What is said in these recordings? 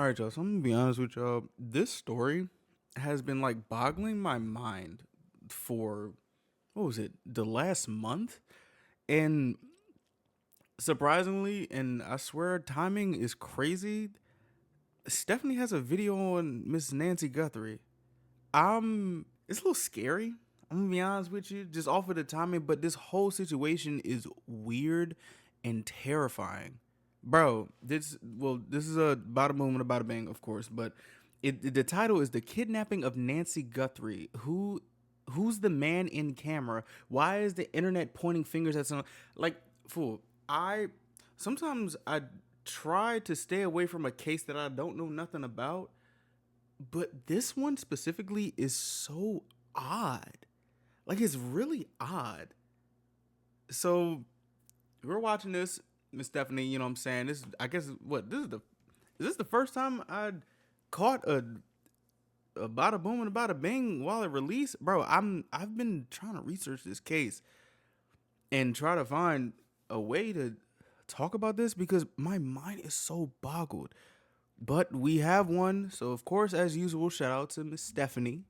All right, y'all. So I'm gonna be honest with y'all. This story has been like boggling my mind for what was it, the last month? And surprisingly, and I swear timing is crazy. Stephanie has a video on Miss Nancy Guthrie. It's a little scary. I'm gonna be honest with you, just off of the timing, but this whole situation is weird and terrifying. Bro, this is a bada boom and a bada bang, of course, but the title is The Kidnapping of Nancy Guthrie. Who's the man in camera? Why is the internet pointing fingers at someone? Like, fool, I sometimes I try to stay away from a case that I don't know nothing about, but this one specifically is so odd. Like, it's really odd. So we're watching this, Miss Stephanie. You know what I'm saying? This, I guess, is this the first time I caught a bada boom and a bada bing while it released, bro? I've been trying to research this case and try to find a way to talk about this because my mind is so boggled. But we have one, so of course, as usual, shout out to Miss Stephanie,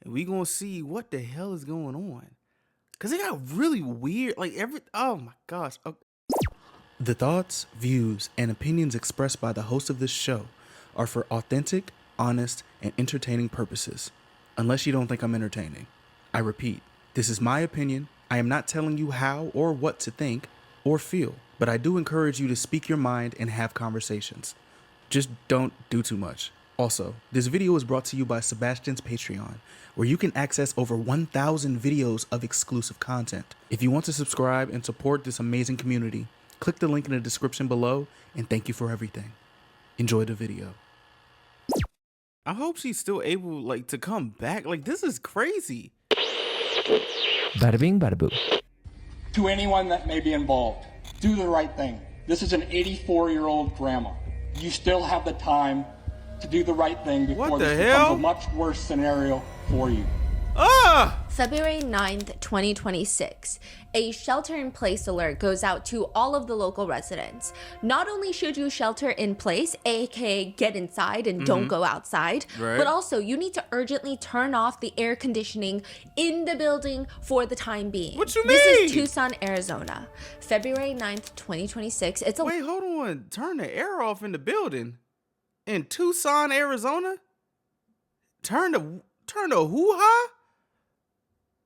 and we gonna see what the hell is going on, cause it got really weird. Oh my gosh. The thoughts, views, and opinions expressed by the host of this show are for authentic, honest, and entertaining purposes. Unless you don't think I'm entertaining. I repeat, this is my opinion. I am not telling you how or what to think or feel, but I do encourage you to speak your mind and have conversations. Just don't do too much. Also, this video is brought to you by Sebastine's Patreon, where you can access over 1,000 videos of exclusive content. If you want to subscribe and support this amazing community, click the link in the description below, and thank you for everything. Enjoy the video. I hope she's still able, to come back. This is crazy. Bada bing, bada boom. To anyone that may be involved, do the right thing. This is an 84-year-old grandma. You still have the time to do the right thing before this becomes a much worse scenario for you. February 9th, 2026, a shelter-in-place alert goes out to all of the local residents. Not only should you shelter in place, aka get inside and don't go outside, but also you need to urgently turn off the air conditioning in the building for the time being. What you mean? This is Tucson, Arizona. February 9th, 2026. Wait, hold on. Turn the air off in the building. In Tucson, Arizona? Turn the hoo-ha?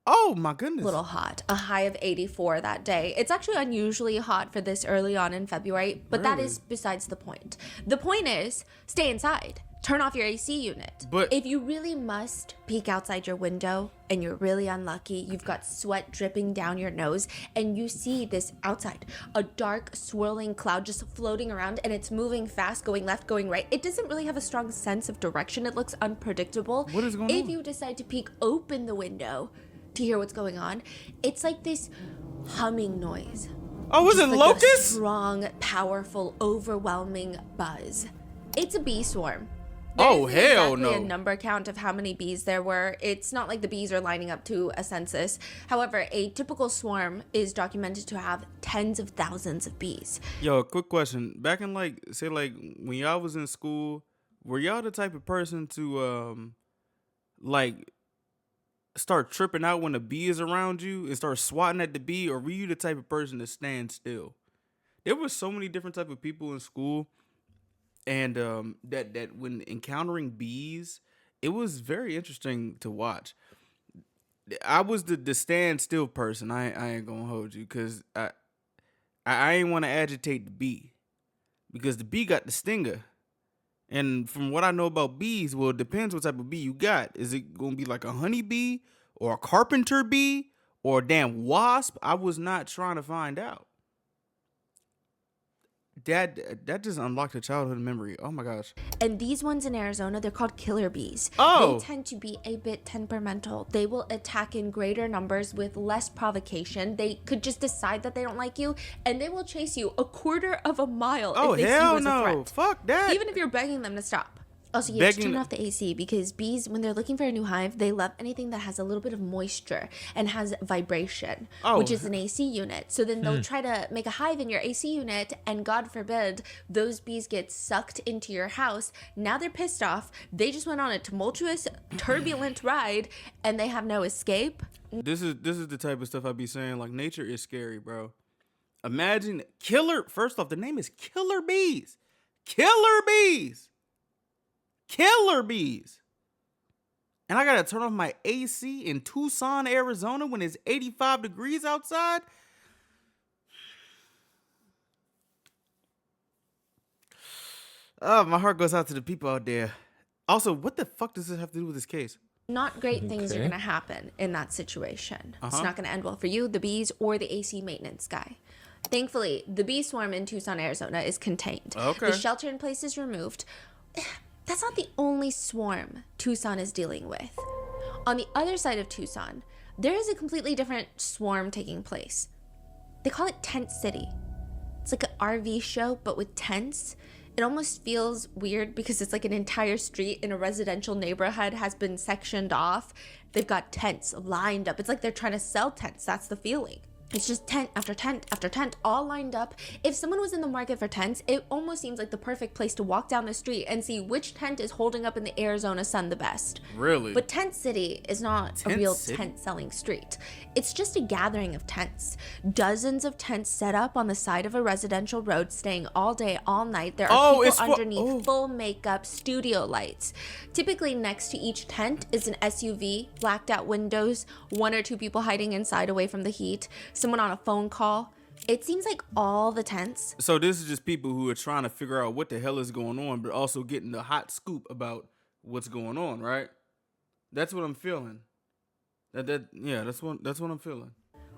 Oh my goodness. Little hot. A high of 84 that day. It's actually unusually hot for this early on in February, but that is besides the point. The point is, stay inside. Turn off your AC unit. But if you really must peek outside your window and you're really unlucky, you've got sweat dripping down your nose and you see this outside, a dark swirling cloud just floating around and it's moving fast, going left, going right. It doesn't really have a strong sense of direction. It looks unpredictable. What is going on? If you decide to peek open the window to hear what's going on, it's like this humming noise. Oh, was it locusts? A strong, powerful, overwhelming buzz. It's a bee swarm. Oh, There isn't hell exactly no. a number count of how many bees there were. It's not like the bees are lining up to a census. However, a typical swarm is documented to have tens of thousands of bees. Yo, quick question. Back in when y'all was in school, were y'all the type of person to start tripping out when a bee is around you and start swatting at the bee, or were you the type of person to stand still? There were so many different type of people in school, and that when encountering bees, it was very interesting to watch. I was the stand still person. I ain't gonna hold you, because I ain't want to agitate the bee, because the bee got the stinger. And from what I know about bees, well, it depends what type of bee you got. Is it going to be like a honey bee or a carpenter bee or a damn wasp? I was not trying to find out. That just unlocked a childhood memory. Oh my gosh. And these ones in Arizona, they're called killer bees. Oh. They tend to be a bit temperamental. They will attack in greater numbers with less provocation. They could just decide that they don't like you, and they will chase you a quarter of a mile Oh, if they hell see you as a no. threat. Fuck that. Even if you're begging them to stop. Also, you have to turn off the AC because bees, when they're looking for a new hive, they love anything that has a little bit of moisture and has vibration, which is an AC unit. So then they'll try to make a hive in your AC unit, and God forbid, those bees get sucked into your house. Now they're pissed off. They just went on a tumultuous, turbulent ride, and they have no escape. This is the type of stuff I be saying. Like, nature is scary, bro. Imagine killer. First off, the name is Killer Bees. Killer Bees. Killer bees. And I gotta turn off my AC in Tucson, Arizona when it's 85 degrees outside. Oh, my heart goes out to the people out there. Also, what the fuck does this have to do with this case? Not great things are going to happen in that situation. It's not going to end well for you, the bees, or the AC maintenance guy. Thankfully, the bee swarm in Tucson, Arizona is contained. The shelter in place is removed. That's not the only swarm Tucson is dealing with. On the other side of Tucson, there is a completely different swarm taking place. They call it Tent City. It's like an RV show, but with tents. It almost feels weird because it's like an entire street in a residential neighborhood has been sectioned off. They've got tents lined up. It's like they're trying to sell tents. That's the feeling. It's just tent after tent after tent all lined up. If someone was in the market for tents, it almost seems like the perfect place to walk down the street and see which tent is holding up in the Arizona sun the best. Really? But Tent City is not a real tent selling street. It's just a gathering of tents. Dozens of tents set up on the side of a residential road, staying all day, all night. There are people underneath full makeup, studio lights. Typically next to each tent is an SUV, blacked out windows, one or two people hiding inside away from the heat, someone on a phone call. It seems like all the tents. So this is just people who are trying to figure out what the hell is going on, but also getting the hot scoop about what's going on, right? That's what I'm feeling. That's what I'm feeling.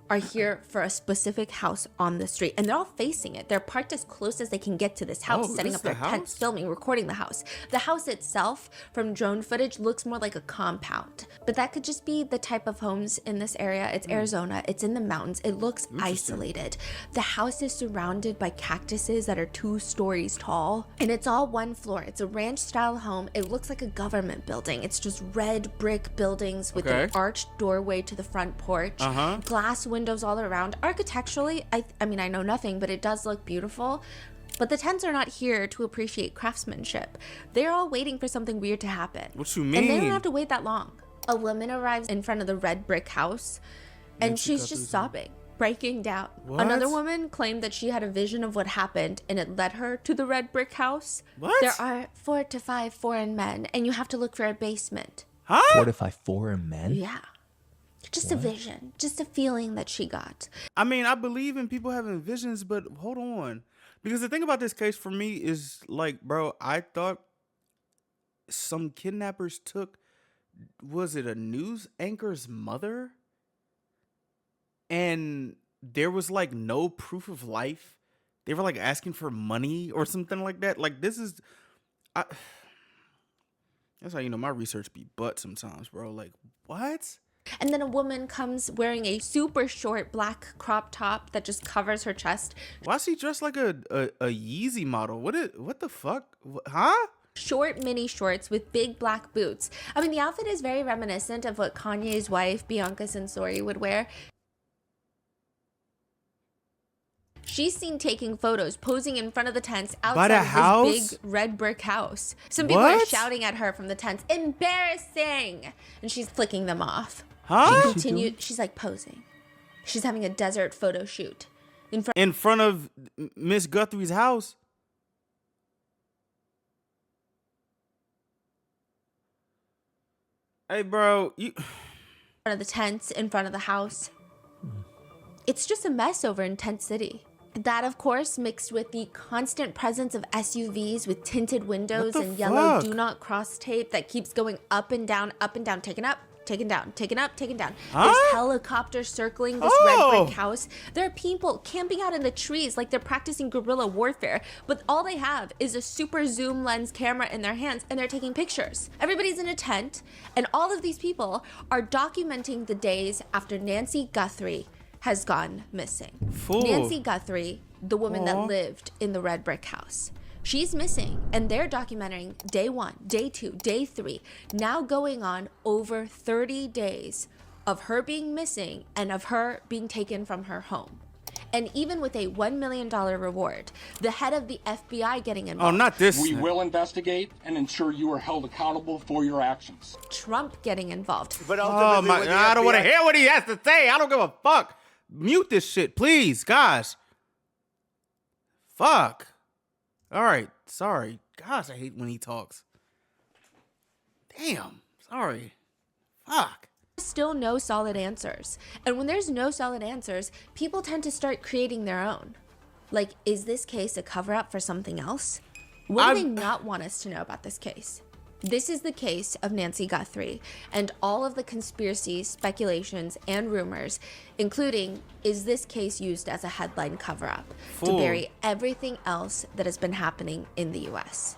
Are here for a specific house on the street, and they're all facing it. They're parked as close as they can get to this house, setting up their tents, filming, recording the house. The house itself, from drone footage, looks more like a compound, but that could just be the type of homes in this area. It's Arizona. It's in the mountains. It looks isolated. The house is surrounded by cactuses that are 2 stories tall, and it's all one floor. It's a ranch-style home. It looks like a government building. It's just red brick buildings with an arched doorway to the front porch, glass windows all around. Architecturally, I mean, I know nothing, but it does look beautiful. But the tents are not here to appreciate craftsmanship. They're all waiting for something weird to happen. What you mean? And they don't have to wait that long. A woman arrives in front of the red brick house, and she's just sobbing, breaking down. What? Another woman claimed that she had a vision of what happened, and it led her to the red brick house. What? There are 4 to 5 foreign men, and you have to look for a basement. 4 to 5 foreign men? Yeah. Just a vision, just a feeling that she got. I mean, I believe in people having visions, but hold on. Because the thing about this case for me is like, bro, I thought some kidnappers took, was it a news anchor's mother? And there was like no proof of life. They were like asking for money or something like that. Like this is, that's how you know my research be butt sometimes, bro. Like what? And then a woman comes wearing a super short black crop top that just covers her chest. Why is she dressed like a Yeezy model? What the fuck? Huh? Short mini shorts with big black boots. I mean, the outfit is very reminiscent of what Kanye's wife, Bianca Censori, would wear. She's seen taking photos, posing in front of the tents outside of this big red brick house. Some people are shouting at her from the tents, embarrassing! And she's flicking them off. Huh? She continued, she's like posing. She's having a desert photo shoot. In front of Miss Guthrie's house? Hey, bro, you... In front of the tents, in front of the house. It's just a mess over in Tent City. That, of course, mixed with the constant presence of SUVs with tinted windows and yellow do not cross tape that keeps going up and down, taken up, taken down, taken up, taken down. There's helicopters circling this red brick house. There are people camping out in the trees like they're practicing guerrilla warfare, but all they have is a super zoom lens camera in their hands and they're taking pictures. Everybody's in a tent, and all of these people are documenting the days after Nancy Guthrie has gone missing. Nancy Guthrie, the woman that lived in the red brick house. She's missing, and they're documenting day 1, day 2, day 3, now going on over 30 days of her being missing and of her being taken from her home. And even with a $1 million reward, the head of the FBI getting involved. Oh, not this. We will investigate and ensure you are held accountable for your actions. Trump getting involved. But Oh my! I don't want to hear what he has to say. I don't give a fuck. Mute this shit, please, guys. Fuck. All right, sorry. Gosh, I hate when he talks. Damn. Sorry. Fuck. Still no solid answers. And when there's no solid answers, people tend to start creating their own. Like, is this case a cover-up for something else? What do they not want us to know about this case? This is the case of Nancy Guthrie and all of the conspiracies, speculations, and rumors, including, is this case used as a headline cover-up to bury everything else that has been happening in the U.S.?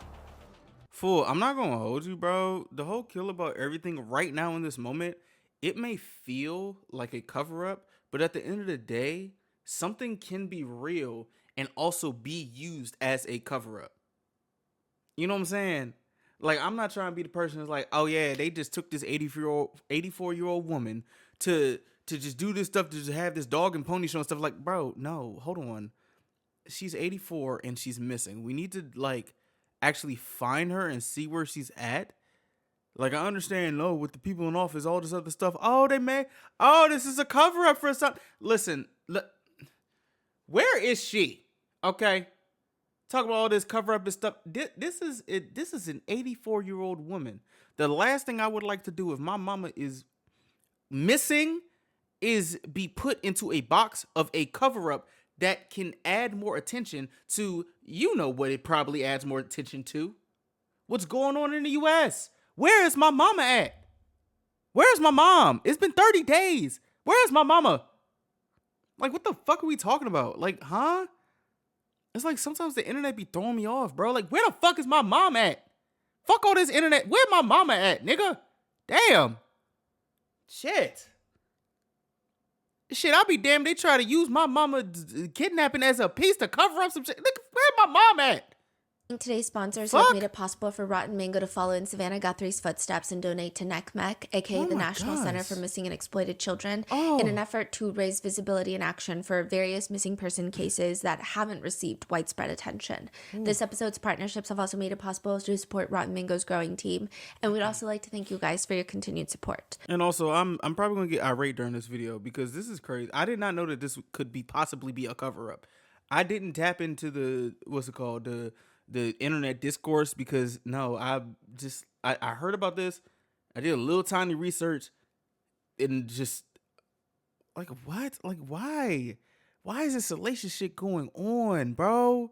Fool, I'm not gonna hold you, bro. The whole kill about everything right now in this moment, it may feel like a cover-up, but at the end of the day, something can be real and also be used as a cover-up. You know what I'm saying? Like, I'm not trying to be the person that's like, oh yeah, they just took this 84-year-old woman to just do this stuff, to just have this dog and pony show and stuff. Like, bro, no, hold on. She's 84 and she's missing. We need to, like, actually find her and see where she's at. Like, I understand, no, with the people in office, all this other stuff. Oh, this is a cover-up for something. Listen, where is she? Okay? Talk about all this cover-up and stuff. This is an 84-year-old woman. The last thing I would like to do if my mama is missing is be put into a box of a cover-up that can add more attention to, you know what it probably adds more attention to. What's going on in the U.S.? Where is my mama at? Where's my mom? It's been 30 days. Where's my mama? Like, what the fuck are we talking about? Like, huh? It's like sometimes the internet be throwing me off, bro. Like, where the fuck is my mom at? Fuck all this internet. Where my mama at, nigga? Damn. Shit. I'll be damned. They try to use my mama kidnapping as a piece to cover up some shit. Nigga, where my mom at? Today's sponsors have made it possible for Rotten Mango to follow in Savannah Guthrie's footsteps and donate to NECMEC, aka the National Center for Missing and Exploited Children, in an effort to raise visibility and action for various missing person cases that haven't received widespread attention. This episode's partnerships have also made it possible to support Rotten Mango's growing team, and we'd also like to thank you guys for your continued support. And also, I'm probably gonna get irate during this video because this is crazy. I did not know that this could possibly be a cover-up. I didn't tap into the internet discourse because I heard about this. I did a little tiny research and just like, what? Like, why is this salacious shit going on, bro?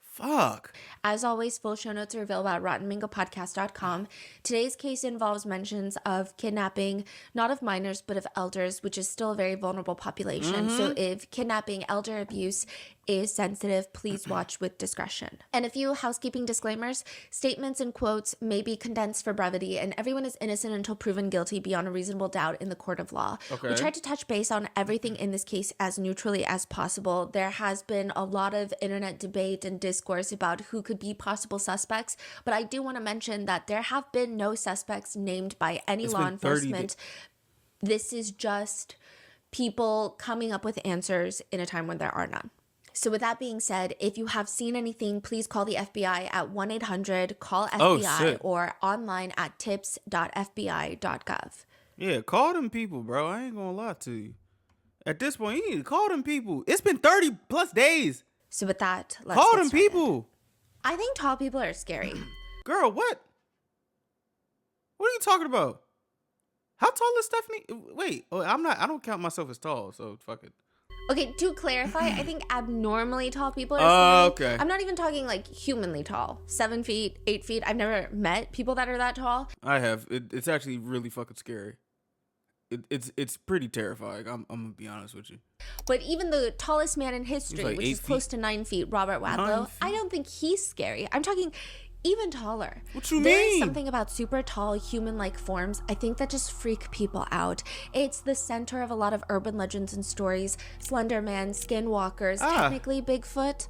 Fuck. As always, full show notes are available at rottenmangopodcast.com. Today's case involves mentions of kidnapping, not of minors, but of elders, which is still a very vulnerable population. So if kidnapping, elder abuse is sensitive, please watch with discretion. And a few housekeeping disclaimers. Statements and quotes may be condensed for brevity, and everyone is innocent until proven guilty beyond a reasonable doubt in the court of law. Okay. We tried to touch base on everything in this case as neutrally as possible. There has been a lot of internet debate and discourse about who could be possible suspects, but I do want to mention that there have been no suspects named by any law enforcement. This is just people coming up with answers in a time when there are none. So with that being said, if you have seen anything, please call the FBI at 1-800-CALL-FBI or online at tips.fbi.gov. Yeah, call them people, bro. I ain't gonna lie to you. At this point, you need to call them people. It's been 30 plus days. So with that, let's call get them started. people. I think tall people are scary. Girl, what? What are you talking about? How tall is Stephanie? Wait, I don't count myself as tall, so fuck it. Okay, to clarify, I think abnormally tall people are scary. Okay. I'm not even talking like humanly tall. 7 feet, 8 feet. I've never met people that are that tall. I have. It's actually really fucking scary. It's pretty terrifying. I'm gonna be honest with you. But even the tallest man in history, like which is close to 9 feet, Robert Wadlow, I don't think he's scary. I'm talking even taller. What you There is mean? something about super tall human-like forms, I think, that just freak people out. It's the center of a lot of urban legends and stories. Slender Man, skinwalkers, technically Bigfoot.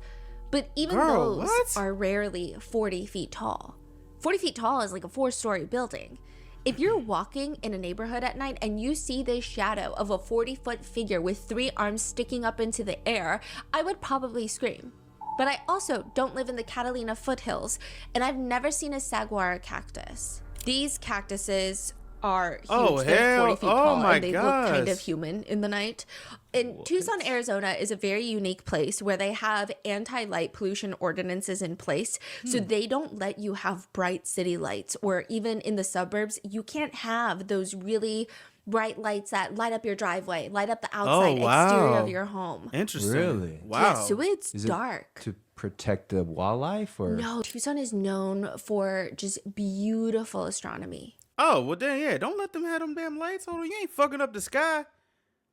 But even Girl, those what? are rarely 40 feet tall. 40 feet tall is like a 4-story building. If you're walking in a neighborhood at night and you see this shadow of a 40-foot figure with 3 arms sticking up into the air, I would probably scream. But I also don't live in the Catalina foothills, and I've never seen a saguaro cactus. These cactuses are huge. Oh, They're 40 hell. feet Oh, tall, my and they look kind of gosh. human in the night. And Tucson, Arizona is a very unique place where they have anti-light pollution ordinances in place. So they don't let you have bright city lights, or even in the suburbs, you can't have those really bright lights that light up your driveway, light up the outside exterior of your home. Interesting. Really? Wow. Yeah, so it's Is it dark. to protect the wildlife, or No, Tucson is known for just beautiful astronomy. Oh, well then, yeah, don't let them have them damn lights. Hold on, you ain't fucking up the sky.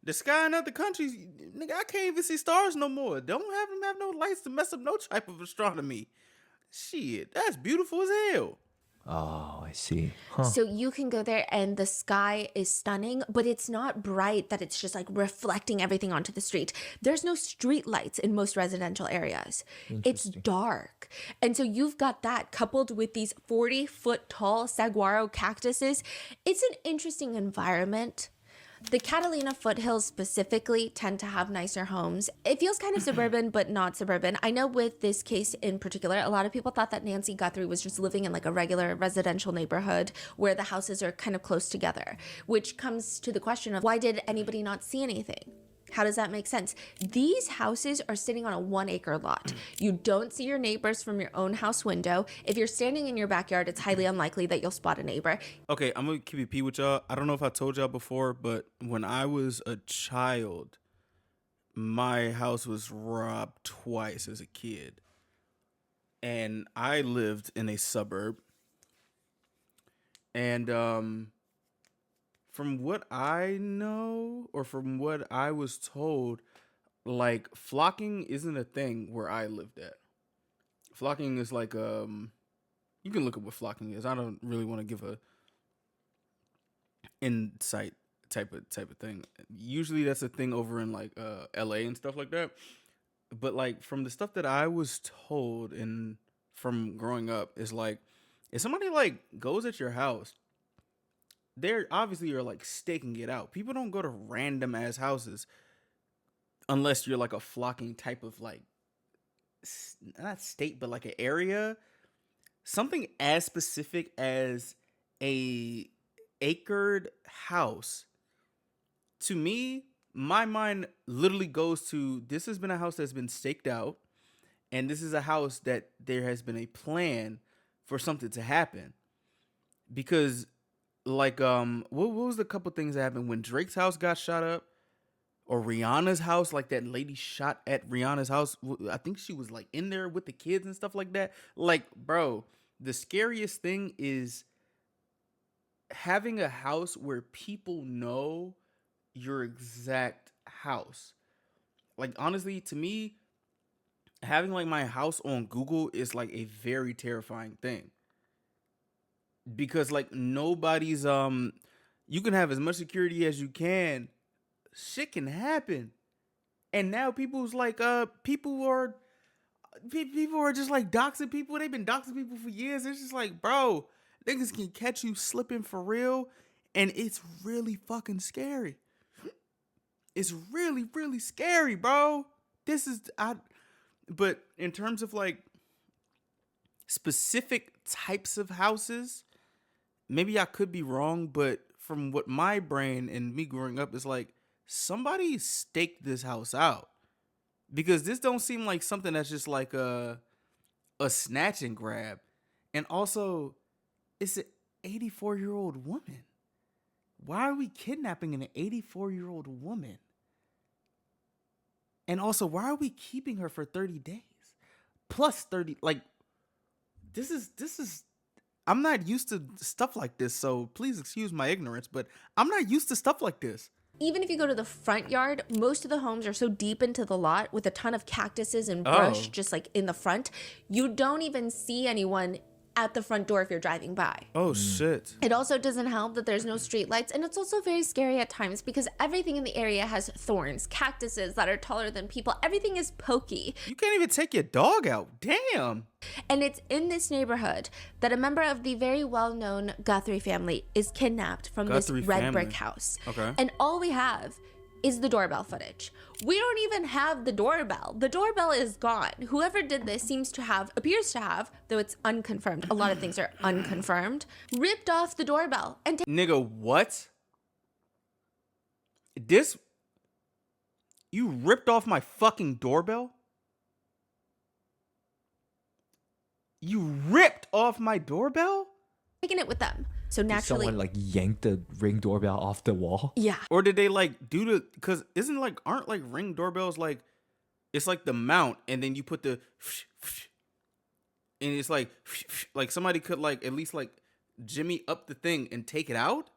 The sky in other countries, nigga, I can't even see stars no more. Don't have them have no lights to mess up no type of astronomy. Shit, that's beautiful as hell. Oh, I see. Huh. So you can go there and the sky is stunning, but it's not bright that it's just like reflecting everything onto the street. There's no street lights in most residential areas. It's dark. And so you've got that coupled with these 40-foot tall saguaro cactuses. It's an interesting environment. The Catalina foothills specifically tend to have nicer homes. It feels kind of suburban, but not suburban. I know with this case in particular, a lot of people thought that Nancy Guthrie was just living in like a regular residential neighborhood where the houses are kind of close together, which comes to the question of why did anybody not see anything? How does that make sense? These houses are sitting on a 1-acre lot. You don't see your neighbors from your own house window. If you're standing in your backyard, it's highly unlikely that you'll spot a neighbor. Okay, I'm gonna keep it P with y'all. I don't know if I told y'all before, but when I was a child, my house was robbed twice as a kid. And I lived in a suburb. And from what I know, or from what I was told, like flocking isn't a thing where I lived at. Flocking is like you can look up what flocking is. I don't really want to give a insight type of thing. Usually that's a thing over in like LA and stuff like that. But like from the stuff that I was told and from growing up is like if somebody like goes at your house, they're obviously you're like staking it out. People don't go to random ass houses unless you're like a flocking type of like not state but like an area, something as specific as a acred house. To me, my mind literally goes to this has been a house that's been staked out, and this is a house that there has been a plan for something to happen. Because like what was the couple things that happened when Drake's house got shot up, or Rihanna's house, like that lady shot at Rihanna's house. I think she was like in there with the kids and stuff like that. Like, bro, the scariest thing is having a house where people know your exact house. Like, honestly, to me, having like my house on Google is like a very terrifying thing. Because like nobody's you can have as much security as you can. Shit can happen. And now people's like people are just like doxing people. They've been doxing people for years. It's just like, bro, niggas can catch you slipping for real, and it's really fucking scary. It's really, really scary, bro. But in terms of like specific types of houses, maybe I could be wrong, but from what my brain and me growing up is like, somebody staked this house out. Because this don't seem like something that's just like a snatch and grab. And also, it's an 84-year-old woman. Why are we kidnapping an 84-year-old woman? And also, why are we keeping her for 30 days? Plus 30, like, this is, I'm not used to stuff like this, so please excuse my ignorance, but I'm not used to stuff like this. Even if you go to the front yard, most of the homes are so deep into the lot with a ton of cactuses and brush just like in the front. You don't even see anyone at the front door if you're driving by. Oh, shit. It also doesn't help that there's no street lights, and it's also very scary at times because everything in the area has thorns, cactuses that are taller than people. Everything is pokey. You can't even take your dog out. Damn. And it's in this neighborhood that a member of the very well-known Guthrie family is kidnapped from Guthrie this red family. brick house. Okay. And all we have is the doorbell footage. We don't even have the doorbell. The doorbell is gone. Whoever did this appears to have, though it's unconfirmed, a lot of things are unconfirmed, ripped off the doorbell and Nigga, what? You ripped off my fucking doorbell? You ripped off my doorbell? taken it with them. So Did naturally, someone like yank the Ring doorbell off the wall? yeah. Or did they like do the, cause aren't like Ring doorbells like, it's like the mount and then you put the, and it's like somebody could like at least like jimmy up the thing and take it out?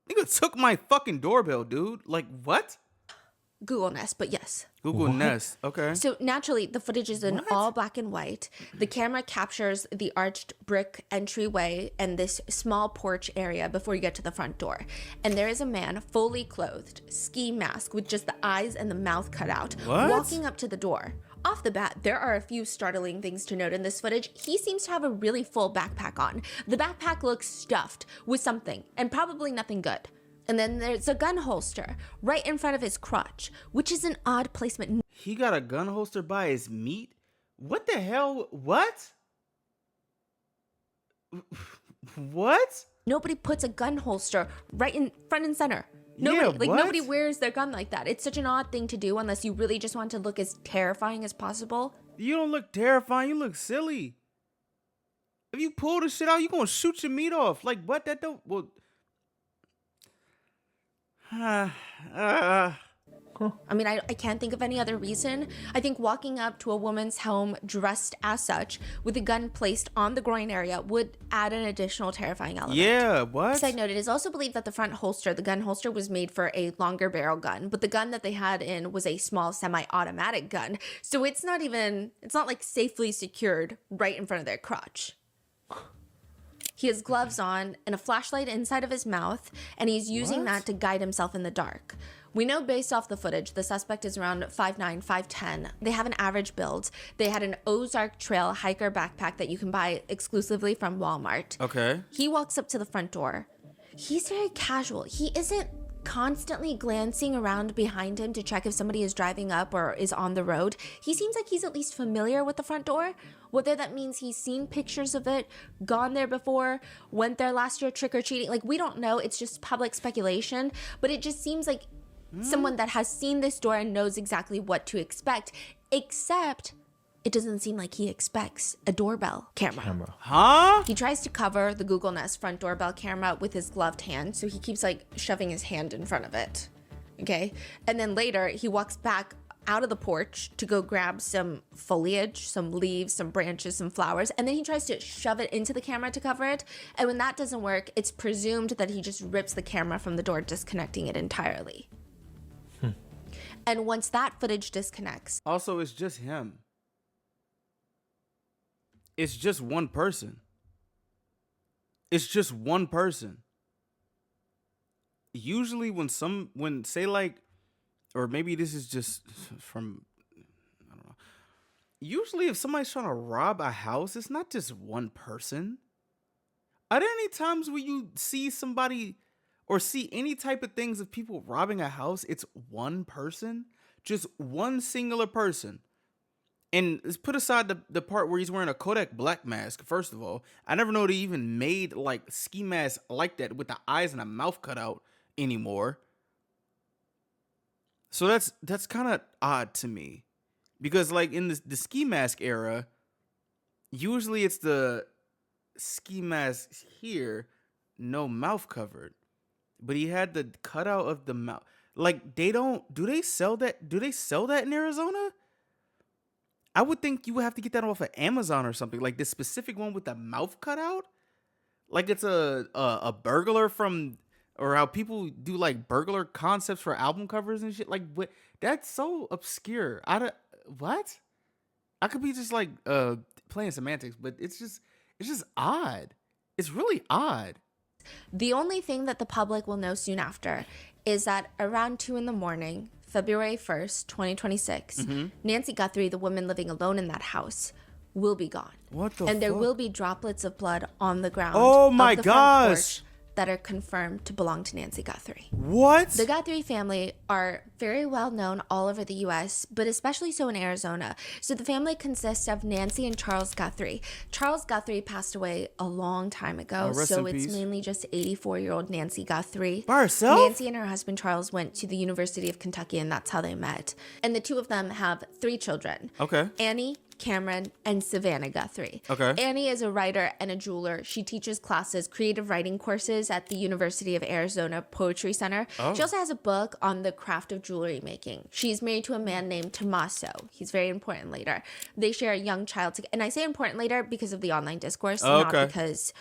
Nigga took my fucking doorbell, dude. Like what? Google Nest, but yes. Google Nest. Okay. So naturally, the footage is in all black and white. The camera captures the arched brick entryway and this small porch area before you get to the front door. And there is a man fully clothed, ski mask with just the eyes and the mouth cut out, What? walking up to the door. Off the bat, there are a few startling things to note in this footage. He seems to have a really full backpack on. The backpack looks stuffed with something, and probably nothing good. And then there's a gun holster right in front of his crotch, which is an odd placement. He got a gun holster by his meat? What the hell? What? What? Nobody puts a gun holster right in front and center. Nobody, Yeah, like what? nobody wears their gun like that. It's such an odd thing to do unless you really just want to look as terrifying as possible. You don't look terrifying. You look silly. If you pull the shit out, you gonna shoot your meat off. Like what? That don't. Well. I mean, I can't think of any other reason. I think walking up to a woman's home dressed as such with a gun placed on the groin area would add an additional terrifying element. Yeah. What? Side note, it is also believed that the front holster, the gun holster, was made for a longer barrel gun, but the gun that they had in was a small semi-automatic gun. So it's not like safely secured right in front of their crotch. He has gloves on and a flashlight inside of his mouth, and he's using that to guide himself in the dark. We know based off the footage, the suspect is around 5'9", 5'10". They have an average build. They had an Ozark Trail hiker backpack that you can buy exclusively from Walmart. Okay. He walks up to the front door. He's very casual. He isn't constantly glancing around behind him to check if somebody is driving up or is on the road. He seems like he's at least familiar with the front door. Whether that means he's seen pictures of it, gone there before, went there last year trick-or-treating, like we don't know. It's just public speculation, but it just seems like someone that has seen this door and knows exactly what to expect, except it doesn't seem like he expects a doorbell camera. Huh? He tries to cover the Google Nest front doorbell camera with his gloved hand, so he keeps like shoving his hand in front of it. Okay? And then later he walks back out of the porch to go grab some foliage, some leaves, some branches, some flowers, and then he tries to shove it into the camera to cover it. And when that doesn't work, it's presumed that he just rips the camera from the door, disconnecting it entirely. And once that footage disconnects, Also, it's just him. It's just one person. It's just one person. Usually when say like, or maybe this is just from, I don't know. Usually if somebody's trying to rob a house, it's not just one person. Are there any times where you see somebody or see any type of things of people robbing a house, it's one person? Just one singular person. And let's put aside the part where he's wearing a Kodak Black mask. First of all, I never know they even made like ski masks like that with the eyes and the mouth cut out anymore. So that's kind of odd to me, because like in the ski mask era, usually it's the ski mask here, no mouth covered, but he had the cutout of the mouth. Like do they sell that? Do they sell that in Arizona? I would think you would have to get that off of Amazon or something. Like this specific one with the mouth cut out, like it's a burglar from, or how people do like burglar concepts for album covers and shit. Like what? That's so obscure. I I could be just like playing semantics, but it's just odd. It's really odd. The only thing that the public will know soon after is that around 2 in the morning, February 1st, 2026, Nancy Guthrie, the woman living alone in that house, will be gone. What the And there fuck? will be droplets of blood on the ground. Oh of my the front gosh. porch that are confirmed to belong to Nancy Guthrie. What? The Guthrie family are very well known all over the U.S., but especially so in Arizona. So the family consists of Nancy and Charles Guthrie. Charles Guthrie passed away a long time ago, rest so in it's peace. mainly just 84-year-old Nancy Guthrie. By herself? Nancy and her husband Charles went to the University of Kentucky, and that's how they met. And the two of them have 3 children. Okay. Annie, Cameron, and Savannah Guthrie. Okay. Annie is a writer and a jeweler. She teaches classes, creative writing courses at the University of Arizona Poetry Center. Oh. She also has a book on the craft of jewelry making. She's married to a man named Tommaso. He's very important later. They share a young child together. And I say important later because of the online discourse, not Okay. because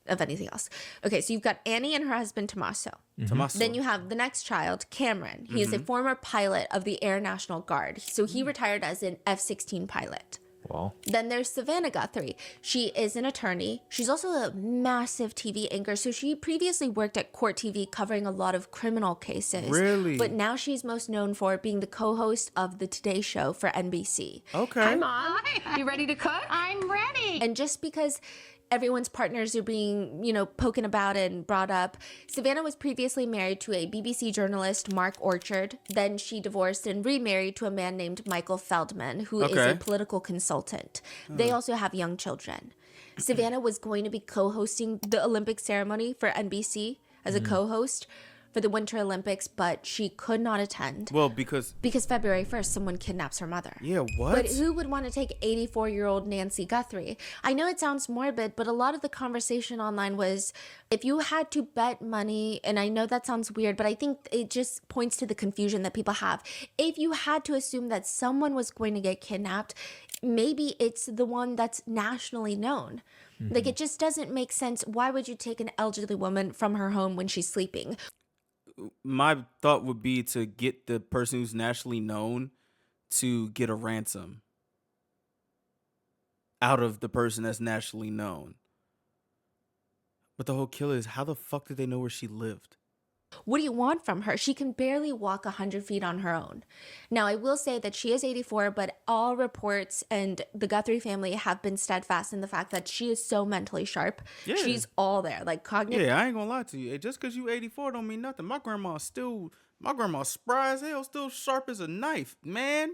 of anything else. Okay, so you've got Annie and her husband Tommaso. Tommaso. Then you have the next child, Cameron. He is a former pilot of the Air National Guard. So he retired as an F-16 pilot. Wow. Then there's Savannah Guthrie. She is an attorney. She's also a massive TV anchor. So she previously worked at Court TV covering a lot of criminal cases. Really? But now she's most known for being the co-host of the Today Show for NBC. Okay. Mom, you ready to cook? I'm ready. And just because everyone's partners are being, poken about and brought up, Savannah was previously married to a BBC journalist, Mark Orchard. Then she divorced and remarried to a man named Michael Feldman, who is a Okay. political consultant. They also have young children. Savannah was going to be co-hosting the Olympic ceremony for NBC as a co-host for the Winter Olympics, but she could not attend. Well, because February 1st, someone kidnaps her mother. yeah, what? But who would want to take 84-year-old Nancy Guthrie? I know it sounds morbid, but a lot of the conversation online was if you had to bet money, and I know that sounds weird, but I think it just points to the confusion that people have. If you had to assume that someone was going to get kidnapped, maybe it's the one that's nationally known. Like, it just doesn't make sense. Why would you take an elderly woman from her home when she's sleeping? My thought would be to get the person who's nationally known to get a ransom out of the person that's nationally known. But the whole killer is, how the fuck did they know where she lived? What do you want from her? She can barely walk 100 feet on her own. Now, I will say that she is 84, but all reports and the Guthrie family have been steadfast in the fact that she is so mentally sharp. Yeah. She's all there, like cognitive. Yeah, I ain't gonna lie to you. Hey, just because you 84 don't mean nothing. My grandma's spry as hell, still sharp as a knife, man.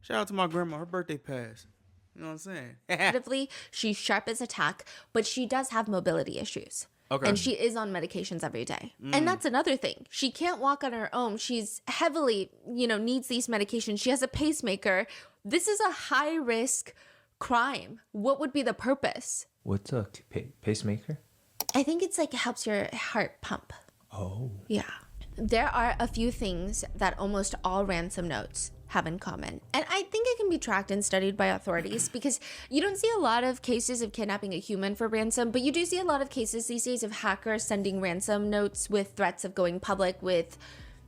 Shout out to my grandma. Her birthday passed. You know what I'm saying? Cognitively, she's sharp as a tack, but she does have mobility issues. Okay. And she is on medications every day. And that's another thing. She can't walk on her own. She's heavily, needs these medications. She has a pacemaker. This is a high risk crime. What would be the purpose? What's a pacemaker? I think it's like it helps your heart pump. Oh. Yeah. There are a few things that almost all ransom notes have in common. And I think it can be tracked and studied by authorities because you don't see a lot of cases of kidnapping a human for ransom, but you do see a lot of cases these days of hackers sending ransom notes with threats of going public with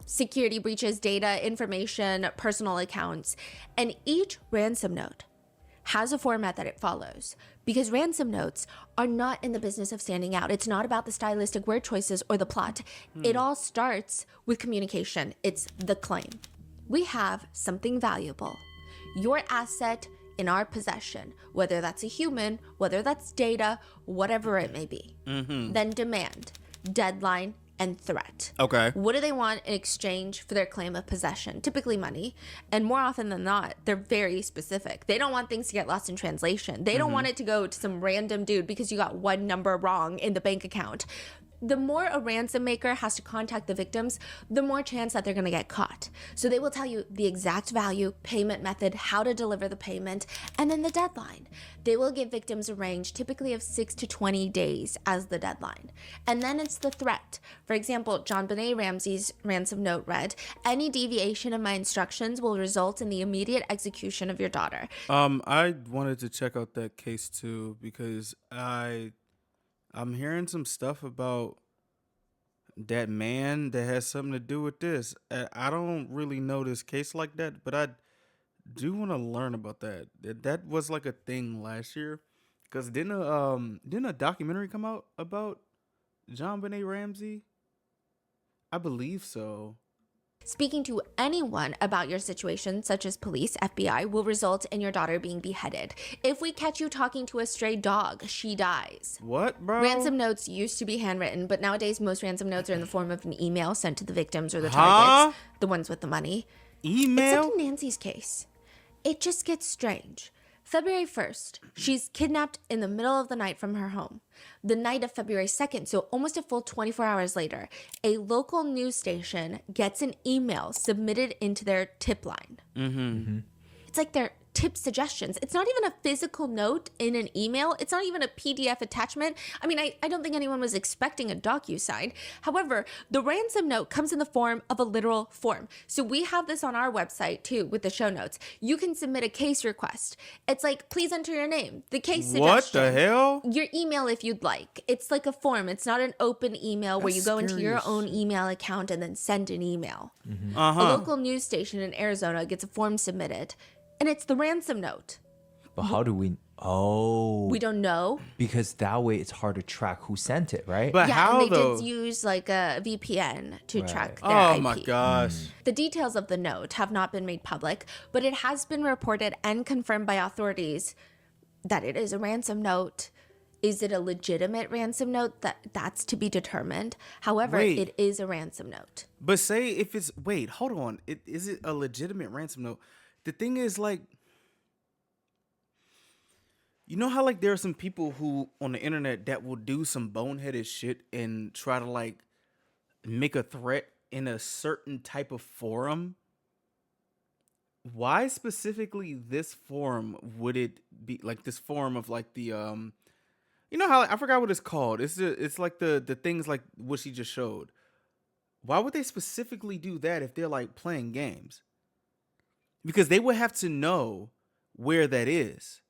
security breaches, data, information, personal accounts. And each ransom note has a format that it follows because ransom notes are not in the business of standing out. It's not about the stylistic word choices or the plot. It all starts with communication. It's the claim. We have something valuable, your asset in our possession, whether that's a human, whether that's data, whatever it may be. Then demand, deadline, and threat. Okay. What do they want in exchange for their claim of possession? Typically money. And more often than not, they're very specific. They don't want things to get lost in translation. They don't want it to go to some random dude because you got one number wrong in the bank account. The more a ransom maker has to contact the victims, the more chance that they're going to get caught. So they will tell you the exact value, payment method, how to deliver the payment, and then the deadline. They will give victims a range typically of 6 to 20 days as the deadline. And then it's the threat. For example, John Benet Ramsey's ransom note read, "Any deviation in my instructions will result in the immediate execution of your daughter." I wanted to check out that case too because I'm hearing some stuff about that man that has something to do with this. I don't really know this case like that, but do want to learn about that. That was like a thing last year, because didn't a documentary come out about John Benet Ramsey? I believe so. Speaking to anyone about your situation, such as police, FBI, will result in your daughter being beheaded. If we catch you talking to a stray dog, she dies. What, bro? Ransom notes used to be handwritten, but nowadays most ransom notes are in the form of an email sent to the victims or the targets, the ones with the money. Email? Except in Nancy's case, it just gets strange. February 1st, she's kidnapped in the middle of the night from her home. The night of February 2nd, so almost a full 24 hours later, a local news station gets an email submitted into their tip line. It's like their tip suggestions. It's not even a physical note in an email. It's not even a PDF attachment. I mean, I don't think anyone was expecting a DocuSign. However, the ransom note comes in the form of a literal form. So we have this on our website too with the show notes. You can submit a case request. It's like, please enter your name, the case suggestion. What the hell? Your email if you'd like. It's like a form. It's not an open email where you go into your own email account and then send an email. A local news station in Arizona gets a form submitted. And it's the ransom note. But how do we... Oh. We don't know. Because that way it's hard to track who sent it, right? But Yeah, how and they though? did use like a VPN to track their Oh IP. my gosh. The details of the note have not been made public, but it has been reported and confirmed by authorities that it is a ransom note. Is it a legitimate ransom note? That's to be determined. However, Wait. it is a ransom note. But say if it's wait, hold on. Is it a legitimate ransom note? The thing is, like, you know how like there are some people who on the internet that will do some boneheaded shit and try to like make a threat in a certain type of forum? Why specifically this forum would it be like this forum of like the you know how I forgot what it's called. It's like the things like what she just showed. Why would they specifically do that if they're like playing games? Because they would have to know where that is.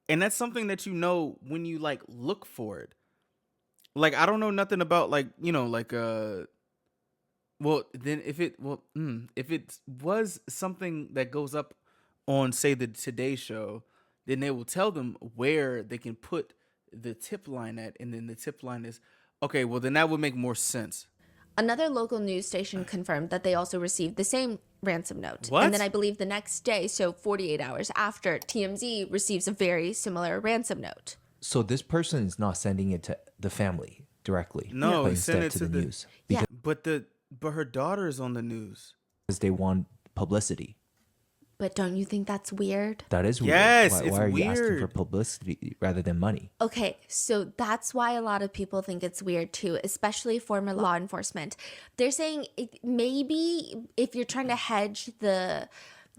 And that's something that you know when you like look for it. Like I don't know nothing about like, you know, like well then if it was something that goes up on say the Today Show, then they will tell them where they can put the tip line at, and then the tip line is okay, well then that would make more sense. Another local news station confirmed that they also received the same ransom note. What? And then I believe the next day, so 48 hours after, TMZ receives a very similar ransom note. So this person is not sending it to the family directly. No, but he sent instead it to the news. Yeah. But her daughter is on the news. Because they want publicity. But don't you think that's weird? That is weird. Yes, why, it's why are you asking for weird. publicity rather than money? Okay, so that's why a lot of people think it's weird too, especially former law enforcement. They're saying maybe if you're trying to hedge the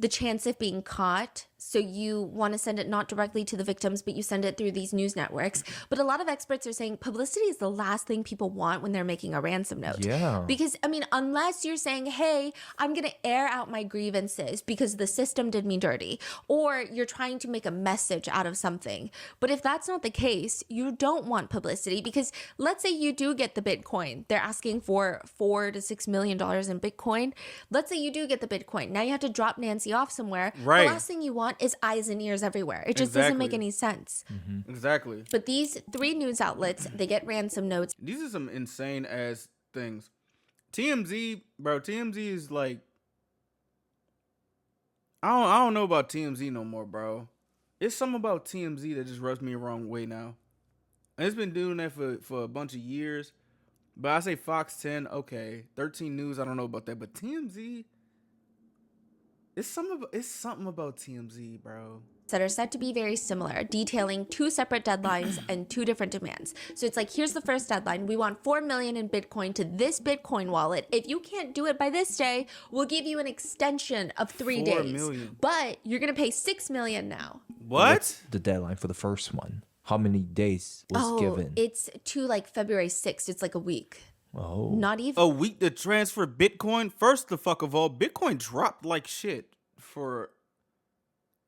chance of being caught, so you want to send it not directly to the victims, but you send it through these news networks. But a lot of experts are saying publicity is the last thing people want when they're making a ransom note. Yeah. Because, I mean, unless you're saying, hey, I'm going to air out my grievances because the system did me dirty, or you're trying to make a message out of something. But if that's not the case, you don't want publicity, because let's say you do get the Bitcoin. They're asking for $4 to $6 million in Bitcoin. Let's say you do get the Bitcoin. Now you have to drop Nancy off somewhere. Right. The last thing you want is eyes and ears everywhere. It just doesn't make Exactly. any sense. Exactly. But these 3 news outlets, they get ransom notes. These are some insane ass things. TMZ, bro, TMZ is like I don't know about TMZ no more, bro. It's something about TMZ that just rubs me the wrong way now. And it's been doing that for a bunch of years. But I say Fox 10, okay. 13 News, I don't know about that. But TMZ, it's something about TMZ, bro. That are said to be very similar, detailing 2 separate deadlines and 2 different demands. So it's like, here's the first deadline. We want 4 million in Bitcoin to this Bitcoin wallet. If you can't do it by this day, we'll give you an extension of 3 4 days. million. But you're going to pay 6 million now. What? What's the deadline for the first one? How many days was given? It's to like February 6th. It's like a week. Oh. Not even. A week to transfer Bitcoin? First the fuck of all, Bitcoin dropped like shit for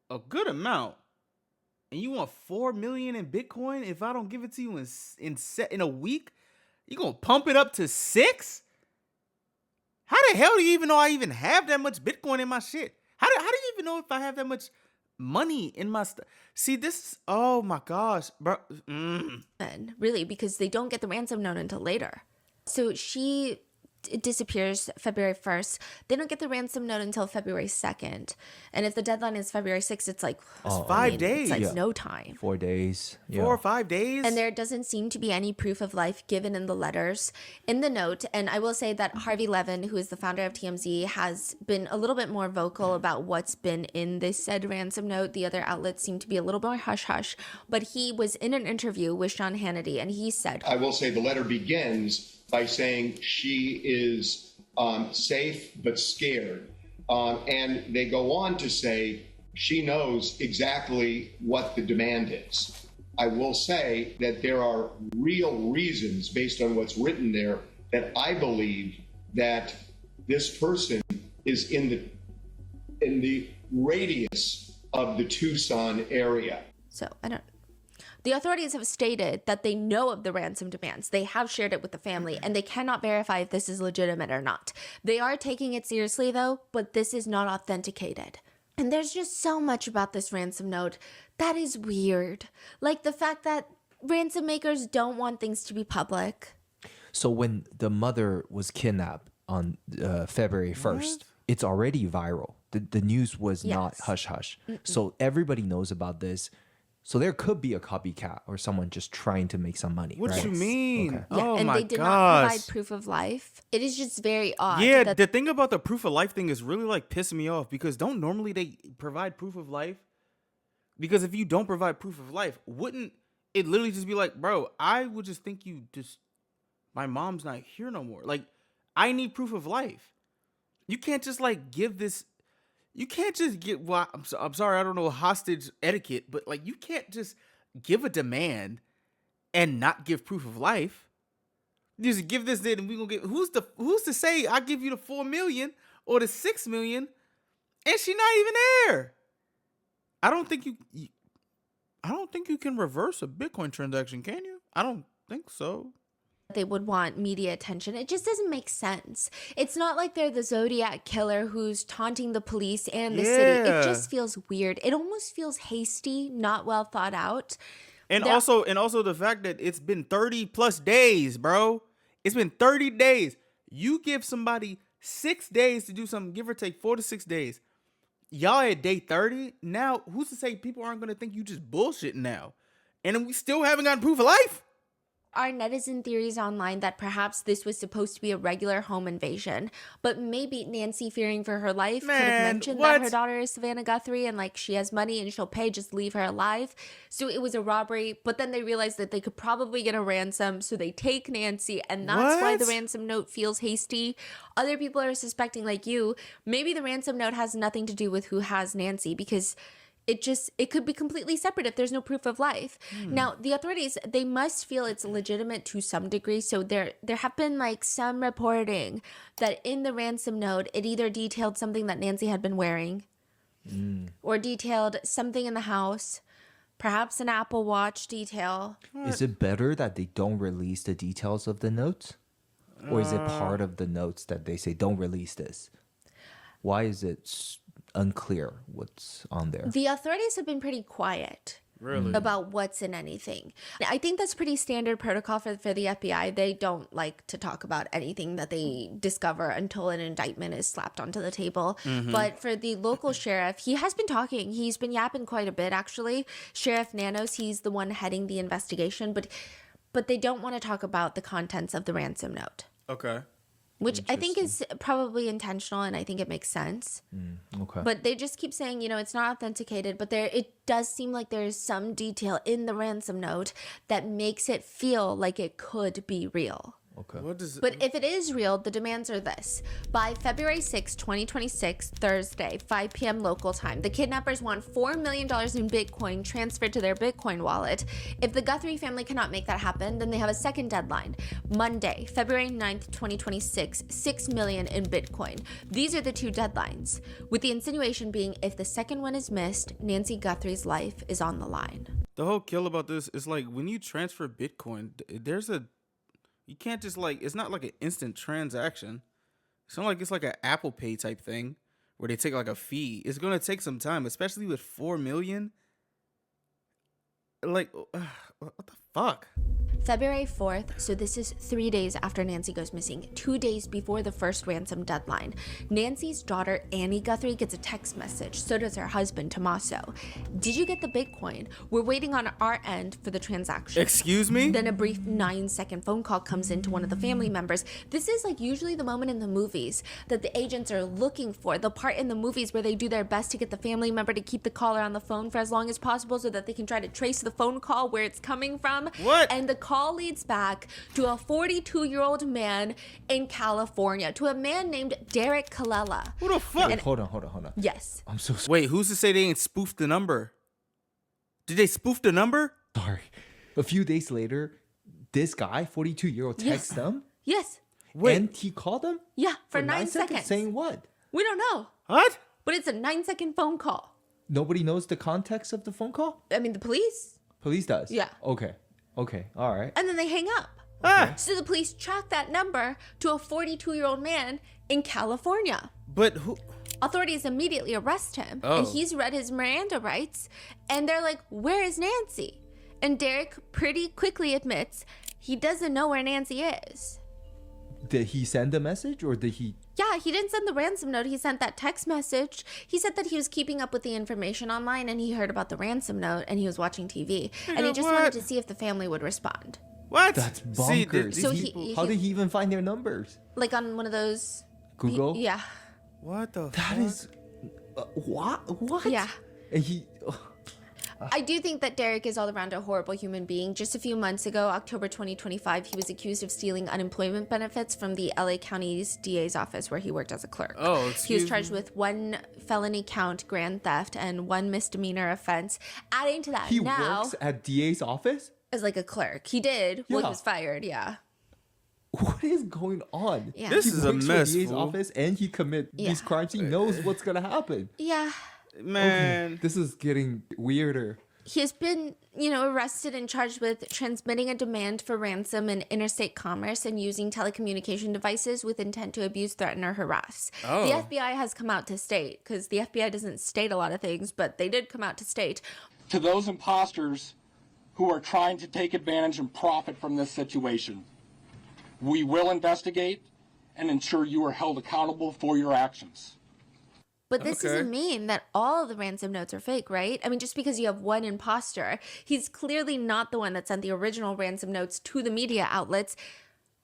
a good amount. And you want 4 million in Bitcoin? If I don't give it to you in a week, you gonna pump it up to 6? How the hell do you even know I even have that much Bitcoin in my shit? do you even know if I have that much money in my stuff? See, this, oh my gosh, bro. Really, because they don't get the ransom note until later. So she disappears February 1st. They don't get the ransom note until February 2nd. And if the deadline is February 6th, it's like, it's 5 days. It's like no time. 4 days. Yeah. 4 or 5 days. And there doesn't seem to be any proof of life given in the letters, in the note. And I will say that Harvey Levin, who is the founder of TMZ, has been a little bit more vocal about what's been in this said ransom note. The other outlets seem to be a little more hush-hush. But he was in an interview with Sean Hannity, and he said, I will say the letter begins by saying she is safe but scared. And they go on to say she knows exactly what the demand is. I will say that there are real reasons based on what's written there that I believe that this person is in the radius of the Tucson area. So the authorities have stated that they know of the ransom demands. They have shared it with the family, and they cannot verify if this is legitimate or not. They are taking it seriously, though, but this is not authenticated. And there's just so much about this ransom note that is weird. Like the fact that ransom makers don't want things to be public. So when the mother was kidnapped on February 1st, it's already viral. The news was not hush-hush. So everybody knows about this. So there could be a copycat or someone just trying to make some money. What right? you mean? Okay. Yeah, Oh and my they did not provide gosh. proof of life. It is just very odd. Yeah, that the thing about the proof of life thing is really like pissing me off because don't normally they provide proof of life? Because if you don't provide proof of life, wouldn't it literally just be like, bro, I would just think you just, my mom's not here no more. Like, I need proof of life. You can't just like give this, you can't just get, well, I'm sorry, I don't know hostage etiquette, but like you can't just give a demand and not give proof of life. Just give this in and we gonna get, who's to say I give you the 4 million or the 6 million and she not even there? I don't think you can reverse a Bitcoin transaction, can you? I don't think so. they would want media attention. It just doesn't make sense. It's not like they're the Zodiac killer who's taunting the police and the city. It just feels weird. It almost feels hasty, not well thought out. And also the fact that it's been 30 plus days, bro. It's been 30 days. You give somebody 6 days to do something, give or take 4 to 6 days. Y'all at day 30. Now, who's to say people aren't going to think you just bullshitting now? And we still haven't gotten proof of life? Our netizen theories online that perhaps this was supposed to be a regular home invasion, but maybe Nancy, fearing for her life, could have mentioned that her daughter is Savannah Guthrie and like she has money and she'll pay, just leave her alive. So it was a robbery, but then they realized that they could probably get a ransom, so they take Nancy, and that's why the ransom note feels hasty. Other people are suspecting, like you, maybe the ransom note has nothing to do with who has Nancy, because it could be completely separate if there's no proof of life. Now, the authorities, they must feel it's legitimate to some degree. So there have been like some reporting that in the ransom note, it either detailed something that Nancy had been wearing or detailed something in the house, perhaps an Apple Watch detail. Is it better that they don't release the details of the notes? Or is it part of the notes that they say, don't release this? Why is it unclear what's on there? The authorities have been pretty quiet about what's in anything. I think that's pretty standard protocol for the FBI. They don't like to talk about anything that they discover until an indictment is slapped onto the table. But for the local sheriff, he has been talking. He's been yapping quite a bit, actually. Sheriff Nanos, he's the one heading the investigation, but they don't want to talk about the contents of the ransom note. Okay. Which I think is probably intentional, and I think it makes sense. Okay. But they just keep saying, it's not authenticated, but it does seem like there's some detail in the ransom note that makes it feel like it could be real. Okay. But if it is real, the demands are this. By February 6, 2026, Thursday, 5 p.m. local time, the kidnappers want $4 million in Bitcoin transferred to their Bitcoin wallet. If the Guthrie family cannot make that happen, then they have a second deadline. Monday, February 9th, 2026, $6 million in Bitcoin. These are the two deadlines, with the insinuation being if the second one is missed, Nancy Guthrie's life is on the line. The whole kill about this is like when you transfer Bitcoin, you can't just it's not like an instant transaction. It's not like it's like an Apple Pay type thing where they take like a fee. It's gonna take some time, especially with 4 million. Like, what the fuck? February 4th, so this is 3 days after Nancy goes missing, 2 days before the first ransom deadline. Nancy's daughter, Annie Guthrie, gets a text message. So does her husband, Tommaso. Did you get the Bitcoin? We're waiting on our end for the transaction. Excuse me? Then a brief 9-second phone call comes in to one of the family members. This is like usually the moment in the movies that the agents are looking for. The part in the movies where they do their best to get the family member to keep the caller on the phone for as long as possible so that they can try to trace the phone call where it's coming from. What? And the call leads back to a 42-year-old man in California, to a man named Derek Colella. Who the fuck? Wait, hold on. Yes. I'm so sorry. Wait, who's to say they ain't spoofed the number? Did they spoof the number? A few days later, this guy, 42-year-old, texts them. Yes. Wait. And he called them? Yeah, for 9 seconds. Saying what? We don't know. What? But it's a 9-second phone call. Nobody knows the context of the phone call? I mean, the police. Police does? Yeah. Okay. All right. And then they hang up. Ah. So the police track that number to a 42-year-old man in California. But who? Authorities immediately arrest him, and he's read his Miranda rights, and they're like, where is Nancy? And Derek pretty quickly admits he doesn't know where Nancy is. Did he send a message or did he? Yeah, he didn't send the ransom note. He sent that text message. He said that he was keeping up with the information online and he heard about the ransom note and he was watching TV. And he just wanted to see if the family would respond. What? That's See, bonkers. So How did he even find their numbers? Like on one of those... Google? Yeah. What the That fuck? is... What? Yeah. And he... I do think that Derek is all around a horrible human being. Just a few months ago, October 2025, he was accused of stealing unemployment benefits from the LA County's DA's office where he worked as a clerk. Oh, He excuse was charged with 1 felony count, grand theft, and 1 misdemeanor offense. Adding to that He now works at DA's office? as like a clerk. He did when he Yeah. was fired, yeah. What is going on? Yeah. This He is a works for mess, DA's fool. office and he commit these crimes. He knows what's going to happen. Yeah. Man. This is getting weirder. He has been, arrested and charged with transmitting a demand for ransom in interstate commerce and using telecommunication devices with intent to abuse, threaten, or harass. Oh. The FBI has come out to state, because the FBI doesn't state a lot of things, but they did come out to state. To those imposters who are trying to take advantage and profit from this situation, we will investigate and ensure you are held accountable for your actions. But this Okay. doesn't mean that all of the ransom notes are fake, right? I mean, just because you have one imposter, he's clearly not the one that sent the original ransom notes to the media outlets,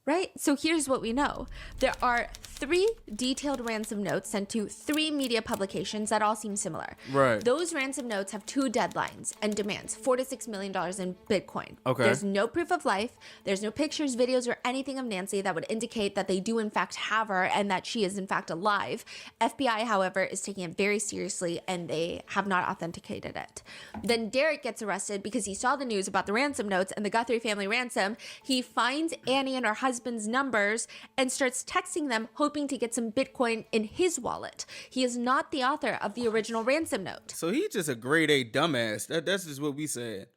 right? So here's what we know. There are 3 detailed ransom notes sent to 3 media publications that all seem similar. Right. Those ransom notes have 2 deadlines and demands, $4 to $6 million in Bitcoin. Okay. There's no proof of life. There's no pictures, videos, or anything of Nancy that would indicate that they do in fact have her and that she is in fact alive. FBI, however, is taking it very seriously and they have not authenticated it. Then Derek gets arrested because he saw the news about the ransom notes and the Guthrie family ransom. He finds Annie and her husband's numbers and starts texting them, hoping to get some Bitcoin in his wallet. He is not the author of the original ransom note. So he just a grade A dumbass. That's just what we said.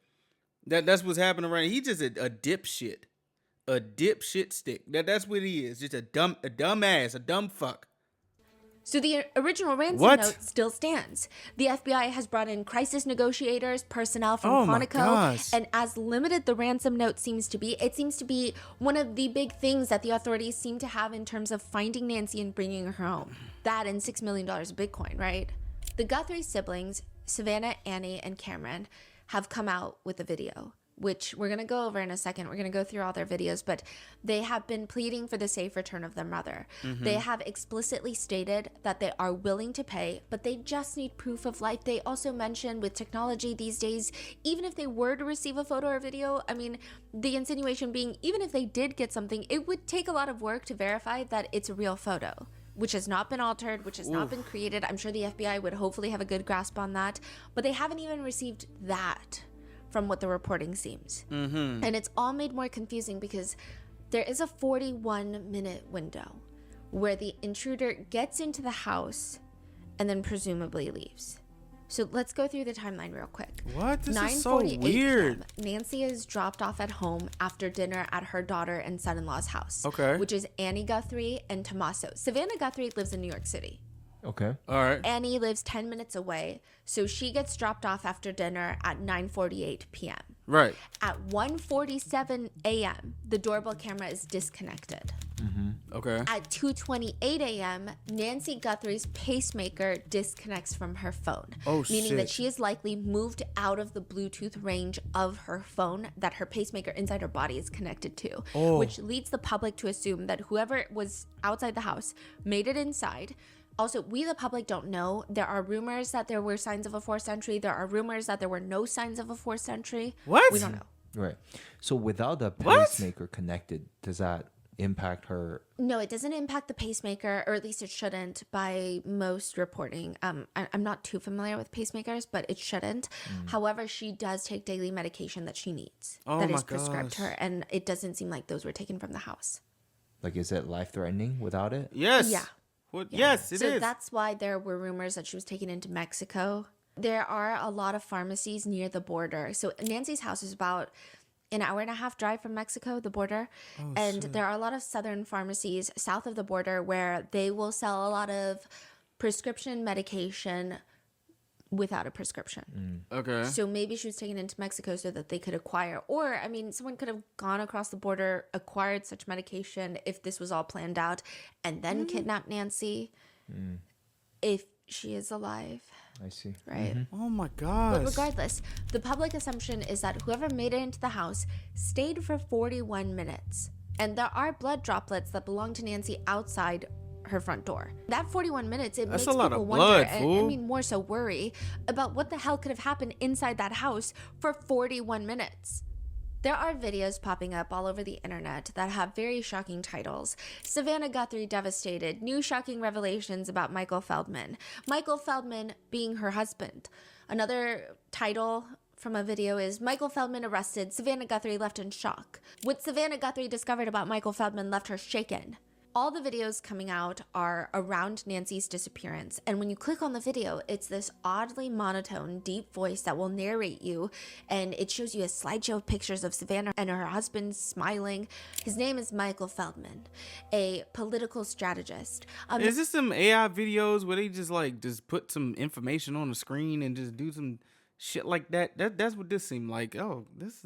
That's what's happening right now. He just a dipshit. A dipshit stick. That's what he is. Just a dumbass, a dumb fuck. So the original ransom What? note still stands. The FBI has brought in crisis negotiators, personnel from Oh my Quantico, gosh. and as limited the ransom note seems to be, it seems to be one of the big things that the authorities seem to have in terms of finding Nancy and bringing her home. That and $6 million of Bitcoin, right? The Guthrie siblings, Savannah, Annie, and Cameron, have come out with a video, which we're going to go over in a second. We're going to go through all their videos, but they have been pleading for the safe return of their mother. They have explicitly stated that they are willing to pay, but they just need proof of life. They also mentioned with technology these days, even if they were to receive a photo or video, I mean, the insinuation being, even if they did get something, it would take a lot of work to verify that it's a real photo, which has not been altered, which has not been created. I'm sure the FBI would hopefully have a good grasp on that, but they haven't even received that from what the reporting seems. And it's all made more confusing because there is a 41-minute window where the intruder gets into the house and then presumably leaves. So let's go through the timeline real quick. What? This is so 9:48 weird. p.m., Nancy is dropped off at home after dinner at her daughter and son-in-law's house. Okay. Which is Annie Guthrie and Tommaso. Savannah Guthrie lives in New York City. Okay. All right. Annie lives 10 minutes away, so she gets dropped off after dinner at 9:48 p.m. Right. At 1:47 a.m., the doorbell camera is disconnected. Okay. At 2:28 a.m., Nancy Guthrie's pacemaker disconnects from her phone, meaning that she is likely moved out of the Bluetooth range of her phone that her pacemaker inside her body is connected to, which leads the public to assume that whoever was outside the house made it inside. Also, we, the public, don't know. There are rumors that there were signs of a forced entry. There are rumors that there were no signs of a forced entry. What? We don't know. Right. So without the pacemaker connected, does that impact her? No, it doesn't impact the pacemaker, or at least it shouldn't by most reporting. I'm not too familiar with pacemakers, but it shouldn't. However, she does take daily medication that she needs that is prescribed to her, and it doesn't seem like those were taken from the house. Like, is it life-threatening without it? Yes. Yeah. What? Yeah. Yes, it is. So that's why there were rumors that she was taken into Mexico. There are a lot of pharmacies near the border. So Nancy's house is about an hour and a half drive from Mexico, the border. And there are a lot of southern pharmacies south of the border where they will sell a lot of prescription medication without a prescription. Okay. So maybe she was taken into Mexico so that they could acquire, or I mean, someone could have gone across the border, acquired such medication if this was all planned out, and then kidnapped Nancy if she is alive. I see. Right. Oh my But gosh. regardless, the public assumption is that whoever made it into the house stayed for 41 minutes. And there are blood droplets that belong to Nancy outside her front door. That 41 minutes, it That's makes a lot people of wonder, blood, and fool. I mean more so worry, about what the hell could have happened inside that house for 41 minutes. There are videos popping up all over the internet that have very shocking titles. Savannah Guthrie devastated. New shocking revelations about Michael Feldman. Michael Feldman being her husband. Another title from a video is Michael Feldman arrested. Savannah Guthrie left in shock. What Savannah Guthrie discovered about Michael Feldman left her shaken. All the videos coming out are around Nancy's disappearance. And when you click on the video, it's this oddly monotone, deep voice that will narrate you. And it shows you a slideshow of pictures of Savannah and her husband smiling. His name is Michael Feldman, a political strategist. Is this some AI videos where they just put some information on the screen and just do some shit like that? That's what this seemed like. Oh, this...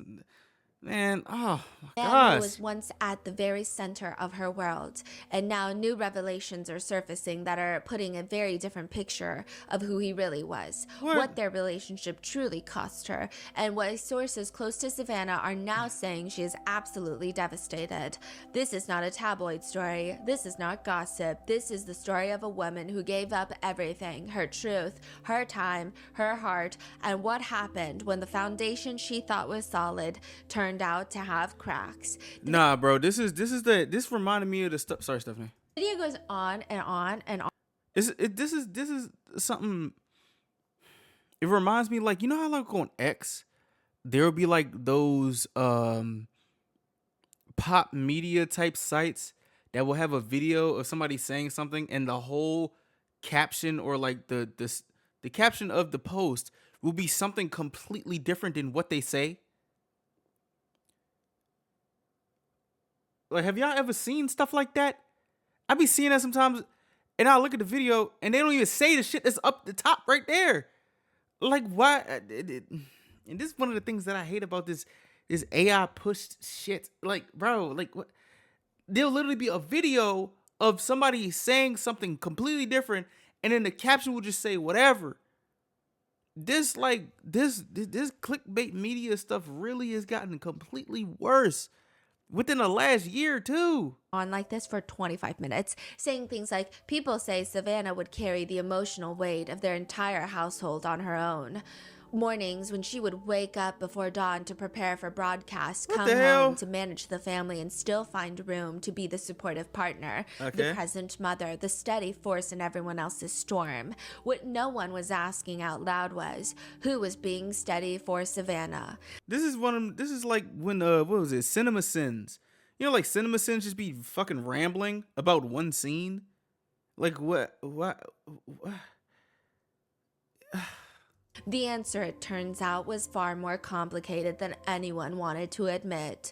Man, oh my Man gosh. who was once at the very center of her world, and now new revelations are surfacing that are putting a very different picture of who he really was, what their relationship truly cost her, and what sources close to Savannah are now saying she is absolutely devastated. This is not a tabloid story. This is not gossip. This is the story of a woman who gave up everything, her truth, her time, her heart, and what happened when the foundation she thought was solid turned out to have cracks. Nah, bro, this reminded me of the stuff. Sorry, Stephanie. The video goes on and on and on. This is something. It reminds me, like, you know how like on X, there will be like those pop media type sites that will have a video of somebody saying something, and the whole caption or like the caption of the post will be something completely different than what they say. Like, have y'all ever seen stuff like that? I be seeing that sometimes, and I look at the video, and they don't even say the shit that's up the top right there. Like, why? And this is one of the things that I hate about this AI pushed shit. Like, bro, like, what? There'll literally be a video of somebody saying something completely different, and then the caption will just say whatever. This clickbait media stuff really has gotten completely worse within the last year, too. On like this for 25 minutes, saying things like, people say Savannah would carry the emotional weight of their entire household on her own. Mornings when she would wake up before dawn to prepare for broadcast, come home to manage the family and still find room to be the supportive partner, the present mother, the steady force in everyone else's storm. What no one was asking out loud was, who was being steady for Savannah? This is like when what was it, Cinema Sins. You know, like Cinema Sins just be fucking rambling about one scene. Like what? The answer, it turns out, was far more complicated than anyone wanted to admit.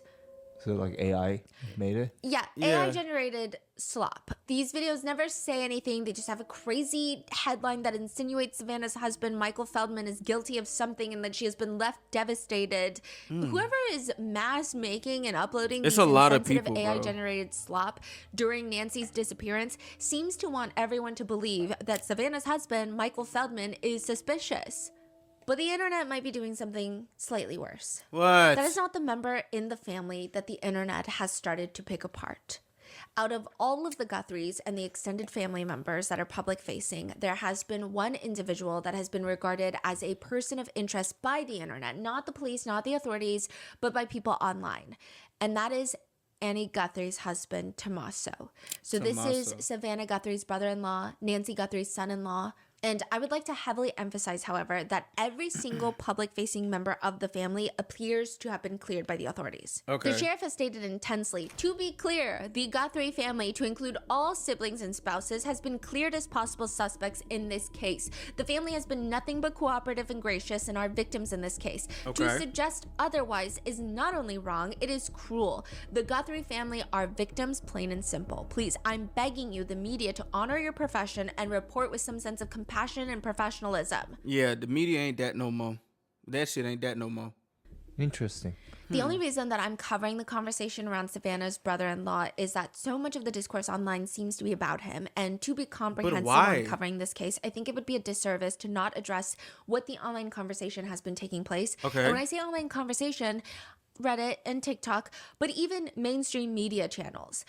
So like AI made it? Yeah, AI generated slop. These videos never say anything. They just have a crazy headline that insinuates Savannah's husband, Michael Feldman, is guilty of something and that she has been left devastated. Whoever is mass making and uploading It's these a lot of insensitive people, AI bro. generated slop during Nancy's disappearance seems to want everyone to believe that Savannah's husband, Michael Feldman, is suspicious. But the internet might be doing something slightly worse. What? That is not the member in the family that the internet has started to pick apart. Out of all of the Guthries and the extended family members that are public facing, there has been one individual that has been regarded as a person of interest by the internet, not the police, not the authorities, but by people online. And that is Annie Guthrie's husband, Tommaso. So this is Savannah Guthrie's brother-in-law, Nancy Guthrie's son-in-law. And I would like to heavily emphasize, however, that every single public-facing member of the family appears to have been cleared by the authorities. Okay. The sheriff has stated intensely, to be clear, the Guthrie family, to include all siblings and spouses, has been cleared as possible suspects in this case. The family has been nothing but cooperative and gracious and are victims in this case. Okay. To suggest otherwise is not only wrong, it is cruel. The Guthrie family are victims, plain and simple. Please, I'm begging you, the media, to honor your profession and report with some sense of compassion and professionalism. Yeah, the media ain't that no more. That shit ain't that no more. Interesting. The only reason that I'm covering the conversation around Savannah's brother-in-law is that so much of the discourse online seems to be about him. And to be comprehensive on covering this case, I think it would be a disservice to not address what the online conversation has been taking place. Okay. And when I say online conversation, Reddit and TikTok, but even mainstream media channels.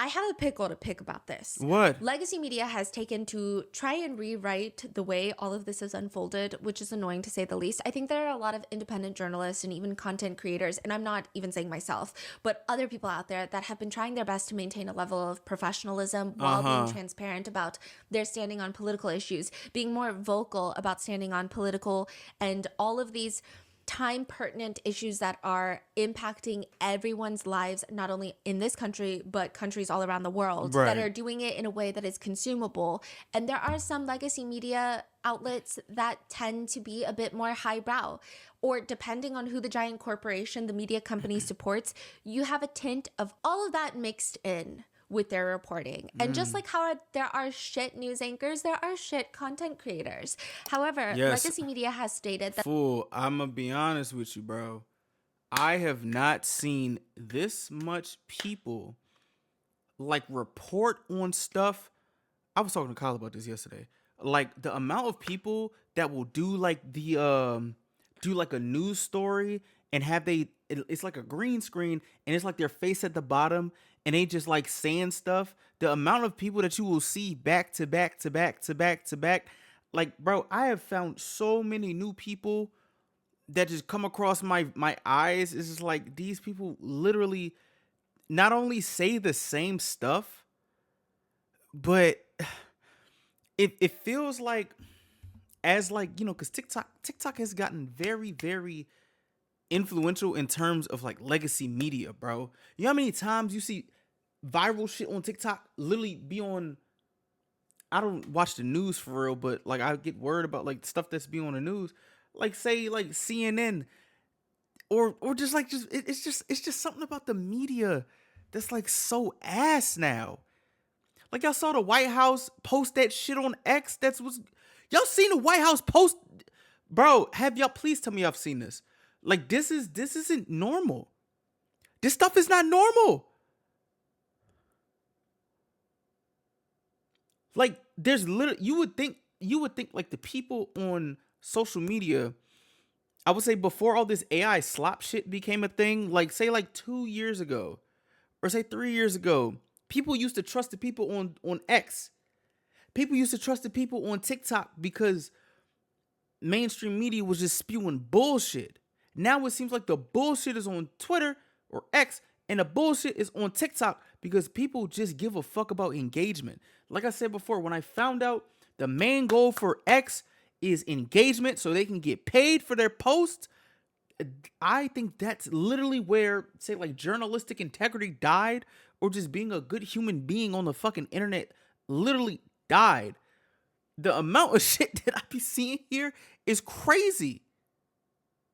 I have a pickle to pick about this. What? Legacy media has taken to try and rewrite the way all of this has unfolded, which is annoying to say the least. I think there are a lot of independent journalists and even content creators, and I'm not even saying myself, but other people out there that have been trying their best to maintain a level of professionalism while being transparent about their standing on political issues, being more vocal about standing on political and all of these time pertinent issues that are impacting everyone's lives, not only in this country, but countries all around the world, that are doing it in a way that is consumable. And there are some legacy media outlets that tend to be a bit more highbrow, or depending on who the giant corporation, the media company supports, you have a tint of all of that mixed in with their reporting. And just like how there are shit news anchors, there are shit content creators. However, legacy media has stated that... Fool, I'm gonna be honest with you, bro. I have not seen this much people like report on stuff. I was talking to Kyle about this yesterday. Like the amount of people that will do like the do like a news story and it's like a green screen and it's like their face at the bottom and they just like saying stuff. The amount of people that you will see back to back to back to back to back. Like, bro, I have found so many new people that just come across my eyes. It's just like these people literally not only say the same stuff, but it feels like, as like, you know, because TikTok has gotten very, very influential in terms of like legacy media, bro. You know how many times you see viral shit on TikTok literally be on... I don't watch the news for real, but like I get word about like stuff that's being on the news, like say like CNN or just like it's just something about the media that's like so ass now. Like y'all saw the White House post that shit on X. That's what's... Y'all seen the White House post, bro? Have y'all... Please tell me y'all seen this. Like this isn't normal. This stuff is not normal. Like there's literally... You would think like the people on social media, I would say before all this AI slop shit became a thing, like say like 2 years ago or say 3 years ago, people used to trust the people on X. People used to trust the people on TikTok because mainstream media was just spewing bullshit. Now it seems like the bullshit is on Twitter or X and the bullshit is on TikTok because people just give a fuck about engagement. Like I said before, when I found out the main goal for X is engagement so they can get paid for their posts, I think that's literally where, say, like journalistic integrity died, or just being a good human being on the fucking internet literally died. The amount of shit that I be seeing here is crazy.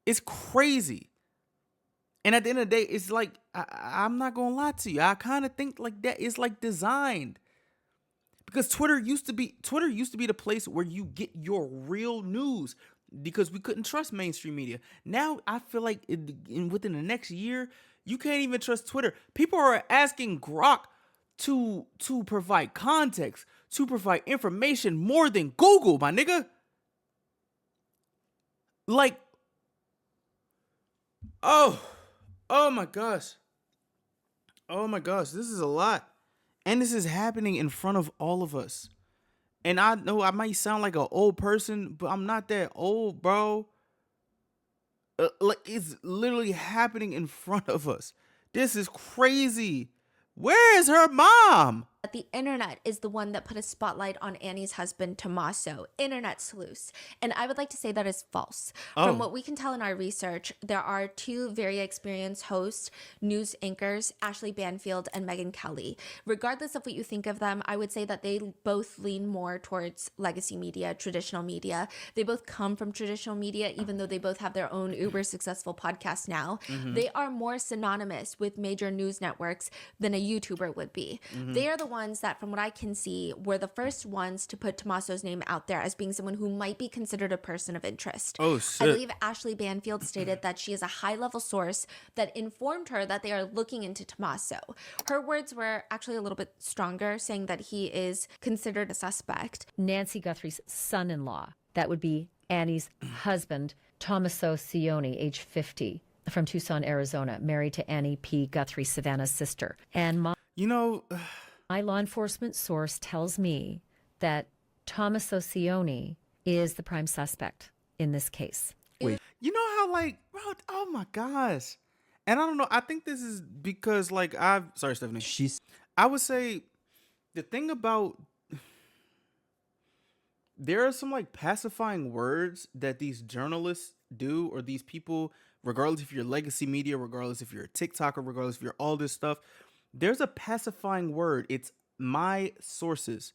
It's crazy. And at the end of the day, it's like, I'm not going to lie to you. I kind of think like that is like designed. Because Twitter used to be the place where you get your real news, because we couldn't trust mainstream media. Now I feel like within the next year, you can't even trust Twitter. People are asking Grok to provide context, to provide information more than Google, my nigga. Like, oh my gosh. Oh my gosh, this is a lot. And this is happening in front of all of us. And I know I might sound like an old person, but I'm not that old, bro. Like, it's literally happening in front of us. This is crazy. Where is her mom? The internet is the one that put a spotlight on Annie's husband, Tommaso, internet sleuths. And I would like to say that is false. From what we can tell in our research, there are two very experienced hosts, news anchors, Ashley Banfield and Megyn Kelly. Regardless of what you think of them, I would say that they both lean more towards legacy media, traditional media. They both come from traditional media, even though they both have their own uber successful podcast now. They are more synonymous with major news networks than a YouTuber would be. They are the ones that, from what I can see, were the first ones to put Tommaso's name out there as being someone who might be considered a person of interest. Oh, shit. I believe Ashley Banfield stated that she is a high-level source that informed her that they are looking into Tommaso. Her words were actually a little bit stronger, saying that he is considered a suspect. Nancy Guthrie's son-in-law, that would be Annie's husband, Tommaso Cioni, age 50, from Tucson, Arizona, married to Annie P. Guthrie, Savannah's sister. And my law enforcement source tells me that Tommaso Cioni is the prime suspect in this case. Wait. You know how, like, bro, oh my gosh. And I don't know, I think this is because, like, sorry, Stephanie. I would say the thing about, there are some, like, pacifying words that these journalists do, or these people, regardless if you're legacy media, regardless if you're a TikToker, regardless if you're all this stuff, there's a pacifying word. It's my sources.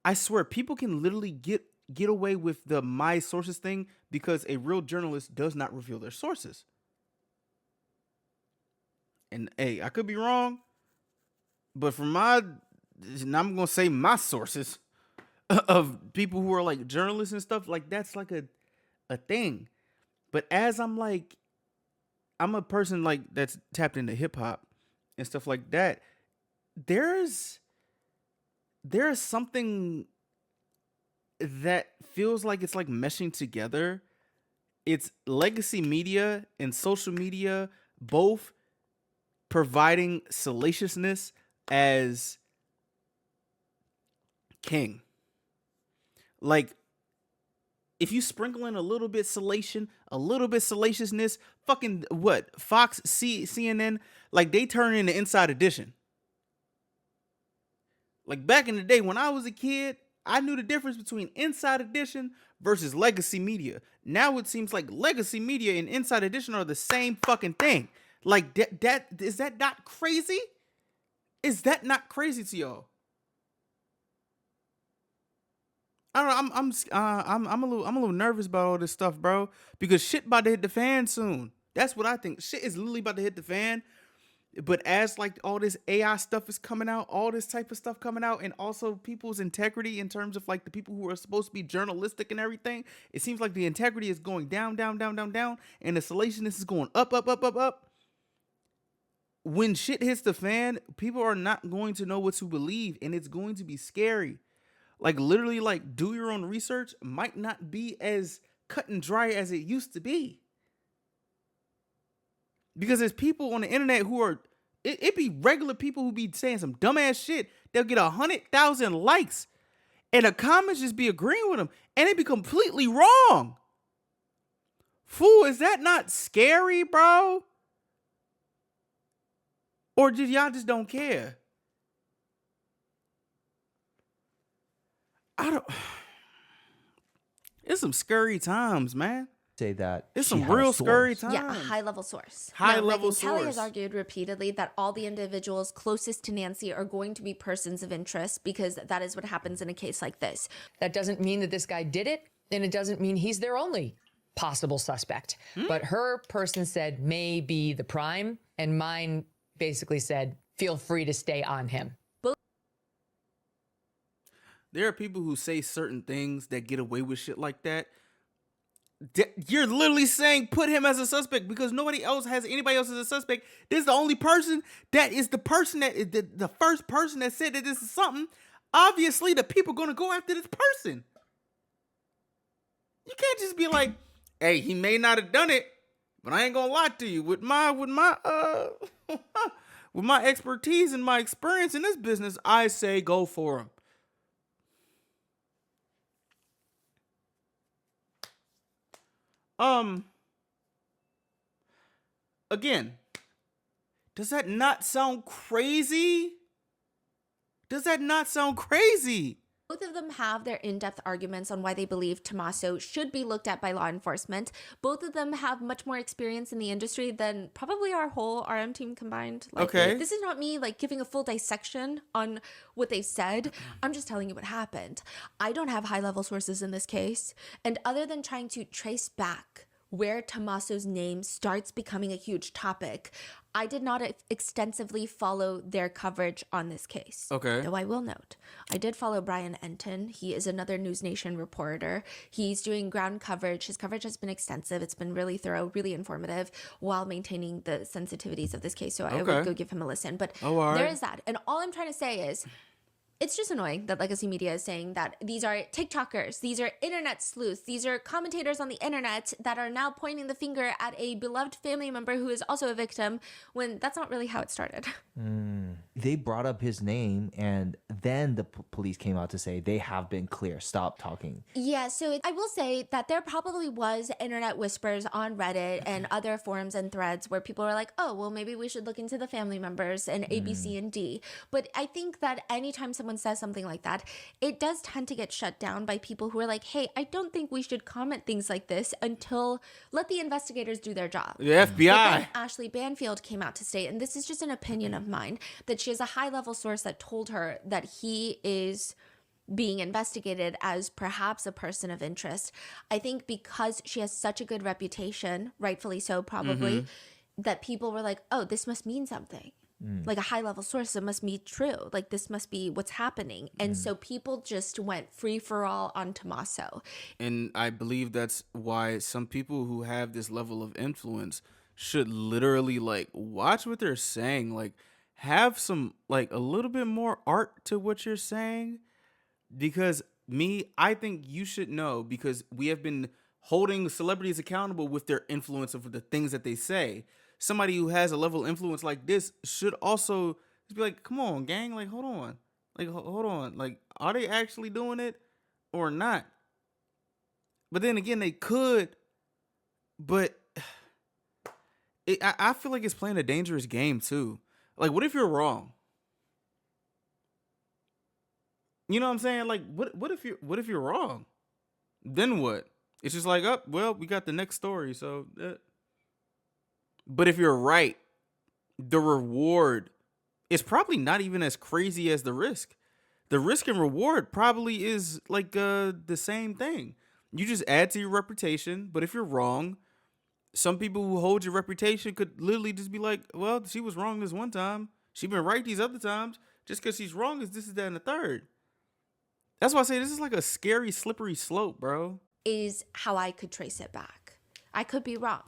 I swear, people can literally get away with the my sources thing because a real journalist does not reveal their sources. And hey, I could be wrong, but from I'm gonna say my sources of people who are like journalists and stuff, like that's like a thing. But as I'm a person like that's tapped into hip hop and stuff like that, there's something that feels like it's like meshing together. It's legacy media and social media both providing salaciousness as king. Like, if you sprinkle in a little bit salaciousness, fucking what? Fox, CNN, like they turn into Inside Edition. Like back in the day when I was a kid, I knew the difference between Inside Edition versus legacy media. Now it seems like legacy media and Inside Edition are the same fucking thing. Like that is that not crazy? Is that not crazy to y'all? I don't know. I'm a little nervous about all this stuff, bro, because shit about to hit the fan soon. That's what I think. Shit is literally about to hit the fan. But as like all this AI stuff is coming out, all this type of stuff coming out, and also people's integrity in terms of like the people who are supposed to be journalistic and everything, it seems like the integrity is going down, and the salaciousness is going up. When shit hits the fan, people are not going to know what to believe, and it's going to be scary. Like literally, like do your own research might not be as cut and dry as it used to be. Because there's people on the internet who are, it be regular people who be saying some dumbass shit. They'll get 100,000 likes and the comments just be agreeing with them and it be completely wrong. Fool, is that not scary, bro? Or did y'all just don't care? It's some scary times, man. Say that it's some real scary times. Yeah, a high-level source. High-level source. Kelly has argued repeatedly that all the individuals closest to Nancy are going to be persons of interest because that is what happens in a case like this. That doesn't mean that this guy did it, and it doesn't mean he's their only possible suspect. But her person said may be the prime, and mine basically said feel free to stay on him. There are people who say certain things that get away with shit like that. You're literally saying put him as a suspect because nobody else has anybody else as a suspect. This is the only person that is the person that is the first person that said that this is something. Obviously, the people going to go after this person. You can't just be like, "Hey, he may not have done it, but I ain't gonna lie to you. With my with my expertise and my experience in this business, I say go for him." Again, does that not sound crazy? Does that not sound crazy? Both of them have their in-depth arguments on why they believe Tommaso should be looked at by law enforcement. Both of them have much more experience in the industry than probably our whole RM team combined. Okay. This is not me giving a full dissection on what they've said. I'm just telling you what happened. I don't have high-level sources in this case. And other than trying to trace back where Tommaso's name starts becoming a huge topic, I did not extensively follow their coverage on this case. Okay. Though I will note, I did follow Brian Enton. He is another News Nation reporter. He's doing ground coverage. His coverage has been extensive. It's been really thorough, really informative, while maintaining the sensitivities of this case. So I would go give him a listen. But there is that. And all I'm trying to say is, it's just annoying that legacy media is saying that these are TikTokers, these are internet sleuths, these are commentators on the internet that are now pointing the finger at a beloved family member who is also a victim, when that's not really how it started. They brought up his name, and then the police came out to say they have been clear. Stop talking. Yeah, so I will say that there probably was internet whispers on Reddit and other forums and threads where people were like, oh, well, maybe we should look into the family members and A, B, C, and D. But I think that anytime someone says something like that, it does tend to get shut down by people who are like, hey, I don't think we should comment things like this until let the investigators do their job. The FBI. But then Ashley Banfield came out to state, and this is just an opinion of mine, that she has a high-level source that told her that he is being investigated as perhaps a person of interest. I think because she has such a good reputation, rightfully so probably, that people were like, oh, this must mean something. Like a high-level source, it must be true. Like, this must be what's happening. And so people just went free-for-all on Tommaso. And I believe that's why some people who have this level of influence should literally, watch what they're saying. Have some, a little bit more art to what you're saying. Because I think you should know, because we have been holding celebrities accountable with their influence of the things that they say. Somebody who has a level of influence like this should also just be like, come on, gang, hold on. Hold on. Are they actually doing it or not? But then again, they could, but I feel like it's playing a dangerous game too. What if you're wrong? You know what I'm saying? What if you're wrong? Then what? It's just we got the next story, so but if you're right, the reward is probably not even as crazy as the risk. The risk and reward probably is the same thing. You just add to your reputation, but if you're wrong, some people who hold your reputation could literally just be like, well, she was wrong this one time. She been right these other times. Just because she's wrong is this, is that, and the third. That's why I say this is a scary, slippery slope, bro. Is how I could trace it back. I could be wrong.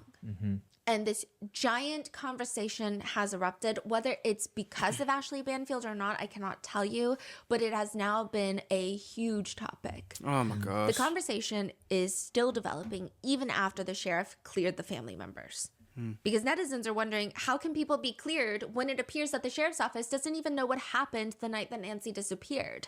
And this giant conversation has erupted. Whether it's because of Ashley Banfield or not, I cannot tell you. But it has now been a huge topic. Oh, my gosh. The conversation is still developing even after the sheriff cleared the family members. Because netizens are wondering, how can people be cleared when it appears that the sheriff's office doesn't even know what happened the night that Nancy disappeared?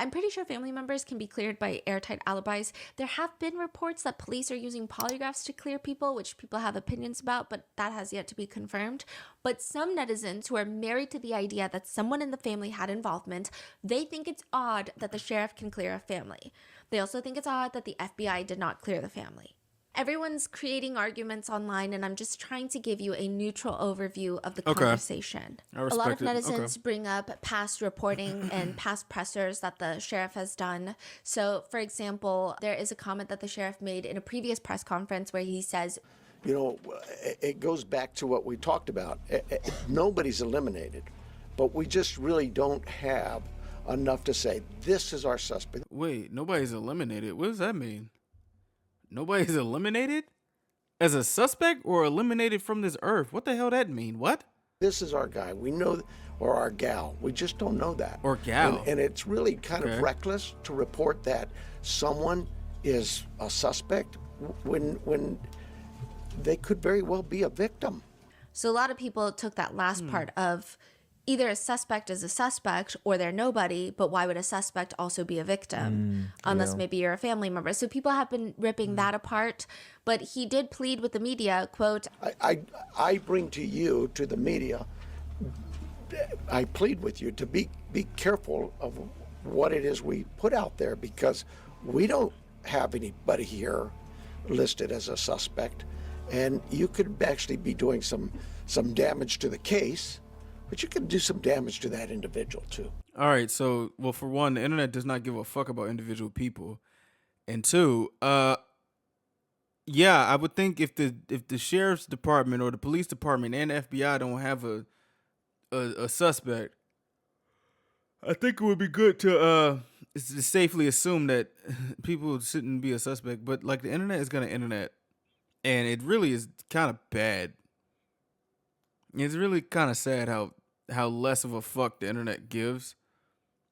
I'm pretty sure family members can be cleared by airtight alibis. There have been reports that police are using polygraphs to clear people, which people have opinions about, but that has yet to be confirmed. But some netizens who are married to the idea that someone in the family had involvement, they think it's odd that the sheriff can clear a family. They also think it's odd that the FBI did not clear the family. Everyone's creating arguments online, and I'm just trying to give you a neutral overview of the conversation. I A lot of respect it. netizens bring up past reporting and past pressers that the sheriff has done. So, for example, there is a comment that the sheriff made in a previous press conference where he says, you know, it goes back to what we talked about. Nobody's eliminated, but we just really don't have enough to say this is our suspect. Wait, nobody's eliminated. What does that mean? Nobody's eliminated as a suspect or eliminated from this earth? What the hell that mean? What? This is our guy. We know, or our gal. We just don't know that. Or gal. And it's really kind of reckless to report that someone is a suspect when they could very well be a victim. So a lot of people took that last part of either a suspect is a suspect or they're nobody, but why would a suspect also be a victim? Unless maybe you're a family member. So people have been ripping that apart, but he did plead with the media, quote, I bring to you, to the media, I plead with you to be careful of what it is we put out there, because we don't have anybody here listed as a suspect. And you could actually be doing some damage to the case, but you could do some damage to that individual too. All right, so, well, for one, the internet does not give a fuck about individual people. And two, yeah, I would think if the sheriff's department or the police department and FBI don't have a suspect, I think it would be good to safely assume that people shouldn't be a suspect. But like, the internet is gonna internet. And it really is kind of bad. It's really kind of sad how less of a fuck the internet gives,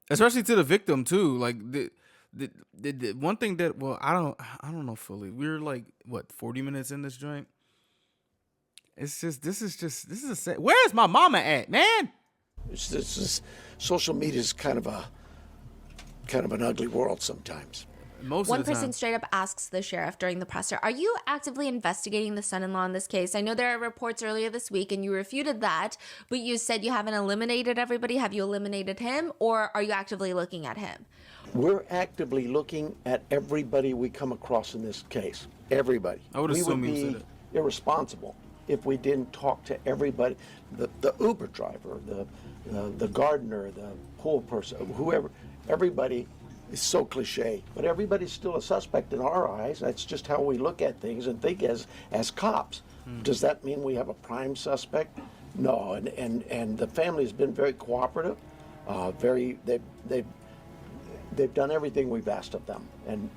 especially to the victim too. Like the one thing that, well, I don't know fully. We're like, what, 40 minutes in this joint. It's just this is a sad. Where's my mama at, man? Social media is kind of an ugly world sometimes. One person straight up asks the sheriff during the presser, are you actively investigating the son-in-law in this case? I know there are reports earlier this week and you refuted that, but you said you haven't eliminated everybody. Have you eliminated him, or are you actively looking at him? We're actively looking at everybody we come across in this case. Everybody. I would assume we would be irresponsible if we didn't talk to everybody. The Uber driver, the gardener, the pool person, whoever, everybody. It's so cliche, but everybody's still a suspect in our eyes. That's just how we look at things and think as cops. Does that mean we have a prime suspect? No, and the family has been very cooperative. They've done everything we've asked of them,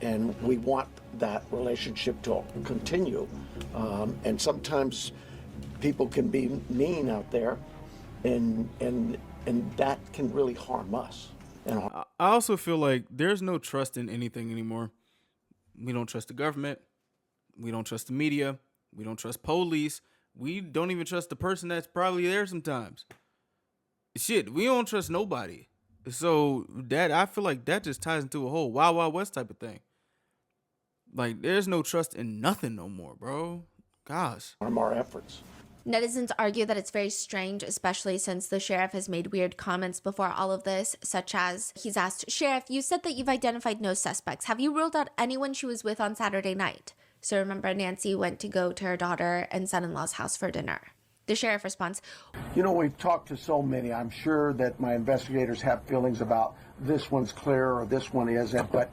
and we want that relationship to continue. And sometimes people can be mean out there, and that can really harm us. I also feel like there's no trust in anything anymore. We don't trust the government. We don't trust the media. We don't trust police. We don't even trust the person that's probably there sometimes. Shit, we don't trust nobody. So that, I feel like that just ties into a whole Wild Wild West type of thing. Like, there's no trust in nothing no more, bro. Gosh. Harm our efforts. Netizens argue that it's very strange, especially since the sheriff has made weird comments before all of this, such as, he's asked, Sheriff, you said that you've identified no suspects. Have you ruled out anyone she was with on Saturday night? So remember, Nancy went to go to her daughter and son-in-law's house for dinner. The sheriff responds, you know, we've talked to so many. I'm sure that my investigators have feelings about this one's clear or this one isn't, but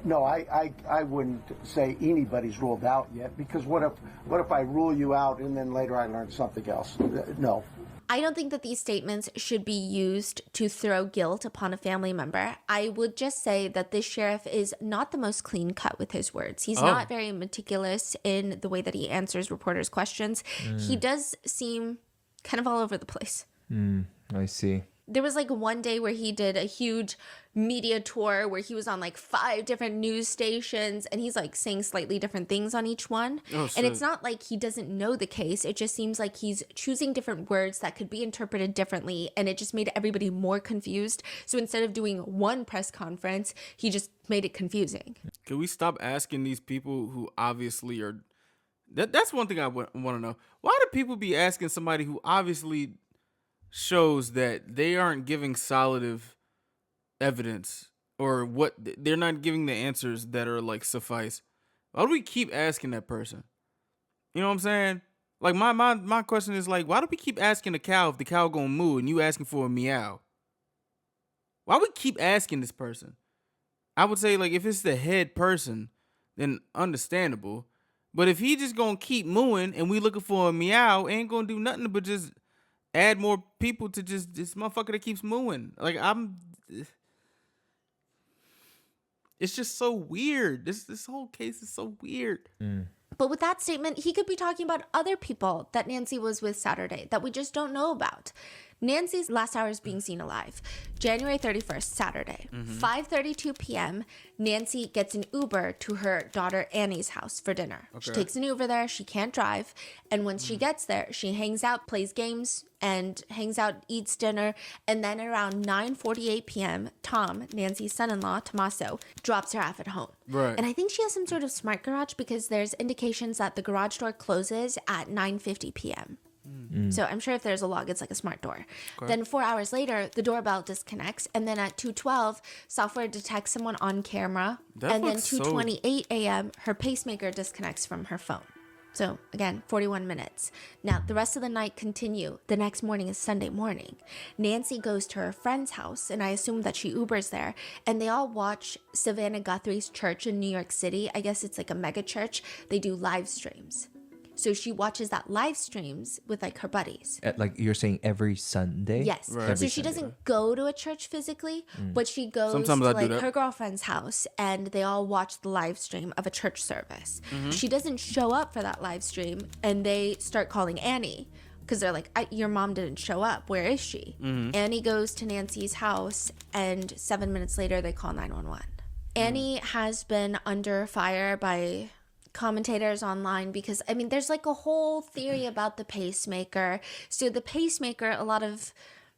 no, I wouldn't say anybody's ruled out yet, because what if I rule you out and then later I learn something else? No. I don't think that these statements should be used to throw guilt upon a family member. I would just say that this sheriff is not the most clean cut with his words. He's not very meticulous in the way that he answers reporters' questions. He does seem kind of all over the place. I see. There was like one day where he did a huge media tour where he was on like 5 different news stations, and he's like saying slightly different things on each one. And it's not like he doesn't know the case. It just seems like he's choosing different words that could be interpreted differently, and it just made everybody more confused. So instead of doing one press conference, he just made it confusing. Can we stop asking these people who obviously are... That's one thing I want to know. Why do people be asking somebody who obviously shows that they aren't giving solid evidence, or what they're not giving the answers that are like suffice? Why do we keep asking that person? You know what I'm saying? Like my question is like, why do we keep asking the cow if the cow gonna moo and you asking for a meow? Why we keep asking this person? I would say like if it's the head person, then understandable. But if he just gonna keep mooing and we looking for a meow, ain't gonna do nothing but just add more people to just this motherfucker that keeps mooing. Like it's just so weird. This whole case is so weird. But with that statement, he could be talking about other people that Nancy was with Saturday that we just don't know about. Nancy's last hours being seen alive. January 31st, Saturday, 5:32 p.m., Nancy gets an Uber to her daughter Annie's house for dinner. Okay. She takes an Uber there. She can't drive. And once she gets there, she hangs out, plays games, and hangs out, eats dinner. And then around 9:48 p.m., Tom, Nancy's son-in-law, Tommaso, drops her off at home. Right. And I think she has some sort of smart garage because there's indications that the garage door closes at 9:50 p.m. So I'm sure if there's a log, it's like a smart door. Okay. Then 4 hours later, the doorbell disconnects. And then at 2:12, software detects someone on camera. And then 2:28 a.m., her pacemaker disconnects from her phone. So again, 41 minutes. Now, the rest of the night continue. The next morning is Sunday morning. Nancy goes to her friend's house, and I assume that she Ubers there. And they all watch Savannah Guthrie's church in New York City. I guess it's like a mega church. They do live streams. So she watches that live streams with like her buddies. Like you're saying every Sunday? Yes. Right. So she doesn't go to a church physically, but she goes to like her girlfriend's house and they all watch the live stream of a church service. She doesn't show up for that live stream and they start calling Annie because they're like, your mom didn't show up. Where is she? Annie goes to Nancy's house and 7 minutes later they call 911. Annie has been under fire by commentators online because I mean there's like a whole theory about the pacemaker. So the pacemaker, a lot of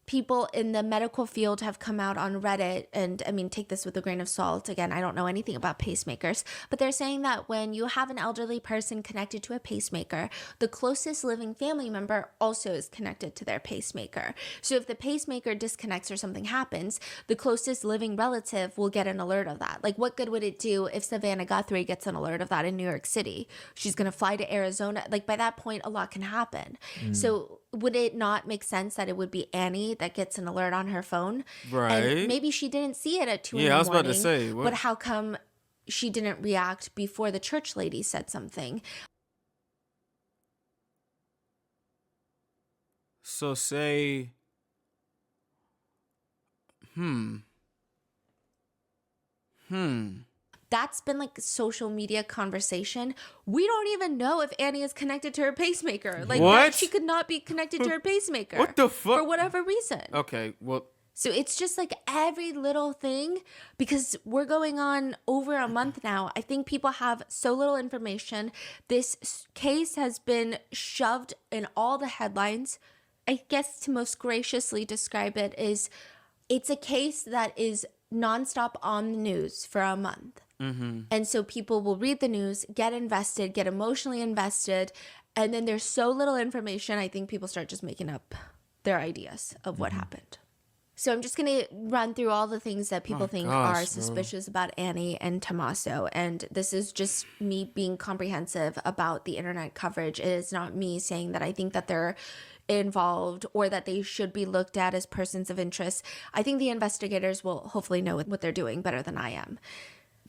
people in the medical field have come out on Reddit, and I mean, take this with a grain of salt. Again, I don't know anything about pacemakers, but they're saying that when you have an elderly person connected to a pacemaker, the closest living family member also is connected to their pacemaker. So if the pacemaker disconnects or something happens, the closest living relative will get an alert of that. Like, what good would it do if Savannah Guthrie gets an alert of that in New York City? She's going to fly to Arizona. Like, by that point, a lot can happen. So would it not make sense that it would be Annie that gets an alert on her phone? Right. And maybe she didn't see it at 2 in the morning. Yeah, I was about to say. What? But how come she didn't react before the church lady said something? So say, That's been like social media conversation. We don't even know if Annie is connected to her pacemaker. Like, what? She could not be connected to her pacemaker. What the fuck? For whatever reason. Okay, well. So it's just like every little thing, because we're going on over a month now. I think people have so little information. This case has been shoved in all the headlines. I guess to most graciously describe it is it's a case that is nonstop on the news for a month. And so people will read the news, get invested, get emotionally invested, and then there's so little information, I think people start just making up their ideas of what happened. So I'm just going to run through all the things that people think are suspicious about Annie and Tommaso. And this is just me being comprehensive about the internet coverage. It is not me saying that I think that they're involved or that they should be looked at as persons of interest. I think the investigators will hopefully know what they're doing better than I am.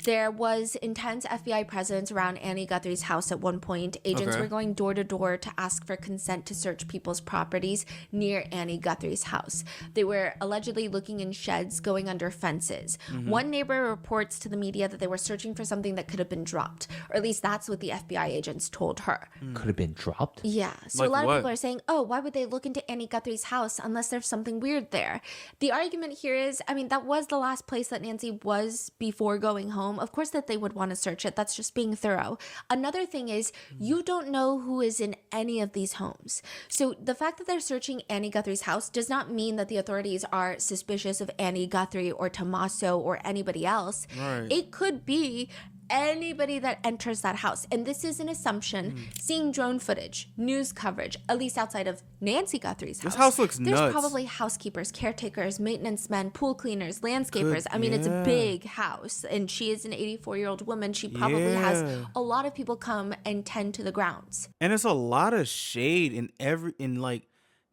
There was intense FBI presence around Annie Guthrie's house at one point. Agents were going door to door to ask for consent to search people's properties near Annie Guthrie's house. They were allegedly looking in sheds, going under fences. One neighbor reports to the media that they were searching for something that could have been dropped, or at least that's what the FBI agents told her. Could have been dropped? Yeah. So like a lot what? of people are saying, oh, why would they look into Annie Guthrie's house unless there's something weird there? The argument here is, I mean, that was the last place that Nancy was before going home. Of course that they would want to search it. That's just being thorough. Another thing is you don't know who is in any of these homes. So the fact that they're searching Annie Guthrie's house does not mean that the authorities are suspicious of Annie Guthrie or Tommaso or anybody else. Right. It could be anybody that enters that house, and this is an assumption, seeing drone footage, news coverage, at least outside of Nancy Guthrie's house. This house looks There's nuts. probably housekeepers, caretakers, maintenance men, pool cleaners, landscapers. I mean, it's a big house, and she is an 84-year-old woman. She probably has a lot of people come and tend to the grounds. And it's a lot of shade in like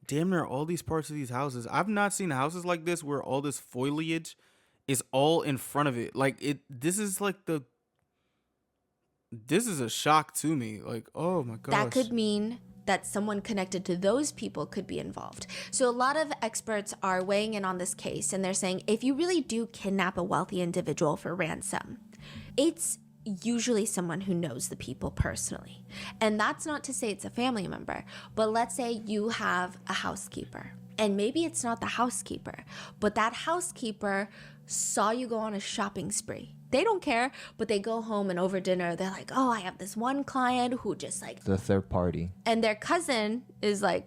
damn near all these parts of these houses. I've not seen houses like this where all this foliage is all in front of it. Like this is a shock to me. Like, oh my gosh. That could mean that someone connected to those people could be involved. So a lot of experts are weighing in on this case, and they're saying if you really do kidnap a wealthy individual for ransom, it's usually someone who knows the people personally. And that's not to say it's a family member, but let's say you have a housekeeper, and maybe it's not the housekeeper, but that housekeeper saw you go on a shopping spree. They don't care, but they go home and over dinner, they're like, oh, I have this one client who just like... The third party. And their cousin is like,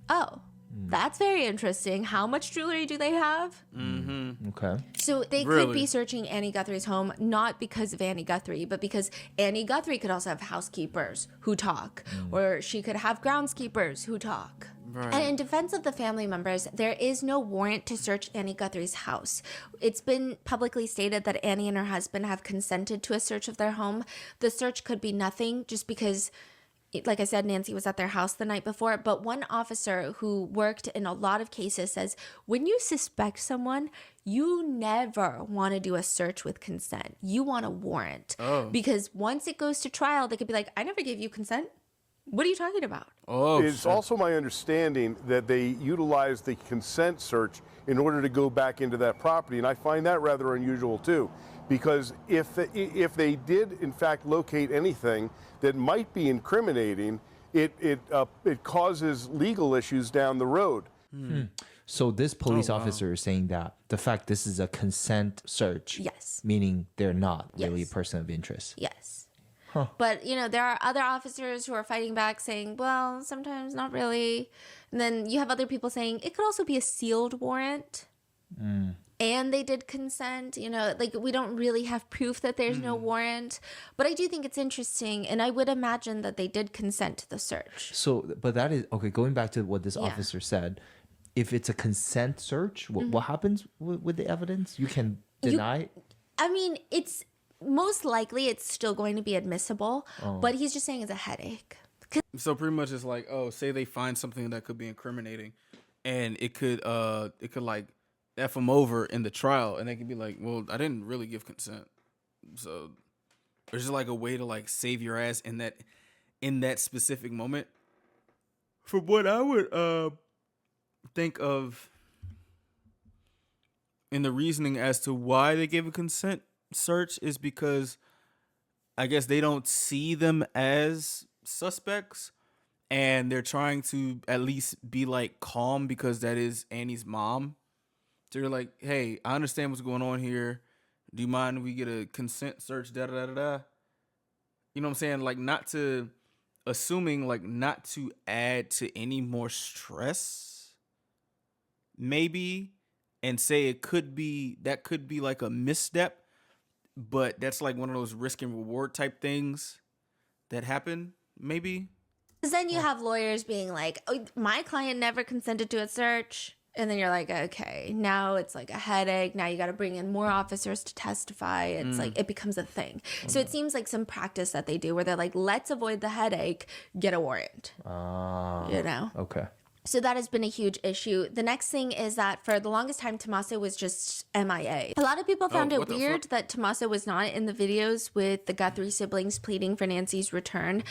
oh, that's very interesting. How much jewelry do they have? Mm-hmm. Okay. So they could be searching Annie Guthrie's home, not because of Annie Guthrie, but because Annie Guthrie could also have housekeepers who talk, or she could have groundskeepers who talk. Right. And in defense of the family members, there is no warrant to search Annie Guthrie's house. It's been publicly stated that Annie and her husband have consented to a search of their home. The search could be nothing just because, like I said, Nancy was at their house the night before. But one officer who worked in a lot of cases says, when you suspect someone, you never want to do a search with consent. You want a warrant. Oh. Because once it goes to trial, they could be like, I never gave you consent. What are you talking about? Oh, it's also my understanding that they utilize the consent search in order to go back into that property, and I find that rather unusual too, because if they did in fact locate anything that might be incriminating, it causes legal issues down the road. So this police officer is saying that the fact this is a consent search, yes, meaning they're not really a person of interest. Yes. Huh. But, there are other officers who are fighting back saying, well, sometimes not really. And then you have other people saying it could also be a sealed warrant. And they did consent. We don't really have proof that there's no warrant. But I do think it's interesting. And I would imagine that they did consent to the search. So, but that is, okay, going back to what this officer said, if it's a consent search, what happens with the evidence? You can deny? It's... most likely it's still going to be admissible, but he's just saying it's a headache. So pretty much it's like, say they find something that could be incriminating, and it could like F them over in the trial, and they could be like, well, I didn't really give consent. So there's just like a way to like save your ass in that specific moment. From what I would think of in the reasoning as to why they gave a consent search is because I guess they don't see them as suspects, and they're trying to at least be like calm because that is Annie's mom. So they're like, hey, I understand what's going on here. Do you mind if we get a consent search? Da da da da. You know what I'm saying? Like not to add to any more stress, maybe, and say that could be like a misstep. But that's like one of those risk and reward type things that happen, maybe. Because then you have lawyers being like, oh, my client never consented to a search. And then you're like, okay, now it's like a headache. Now you got to bring in more officers to testify. It's like, it becomes a thing. So it seems like some practice that they do where they're like, let's avoid the headache, get a warrant. Okay. So that has been a huge issue. The next thing is that for the longest time, Tommaso was just MIA. A lot of people found it weird that Tommaso was not in the videos with the Guthrie siblings pleading for Nancy's return.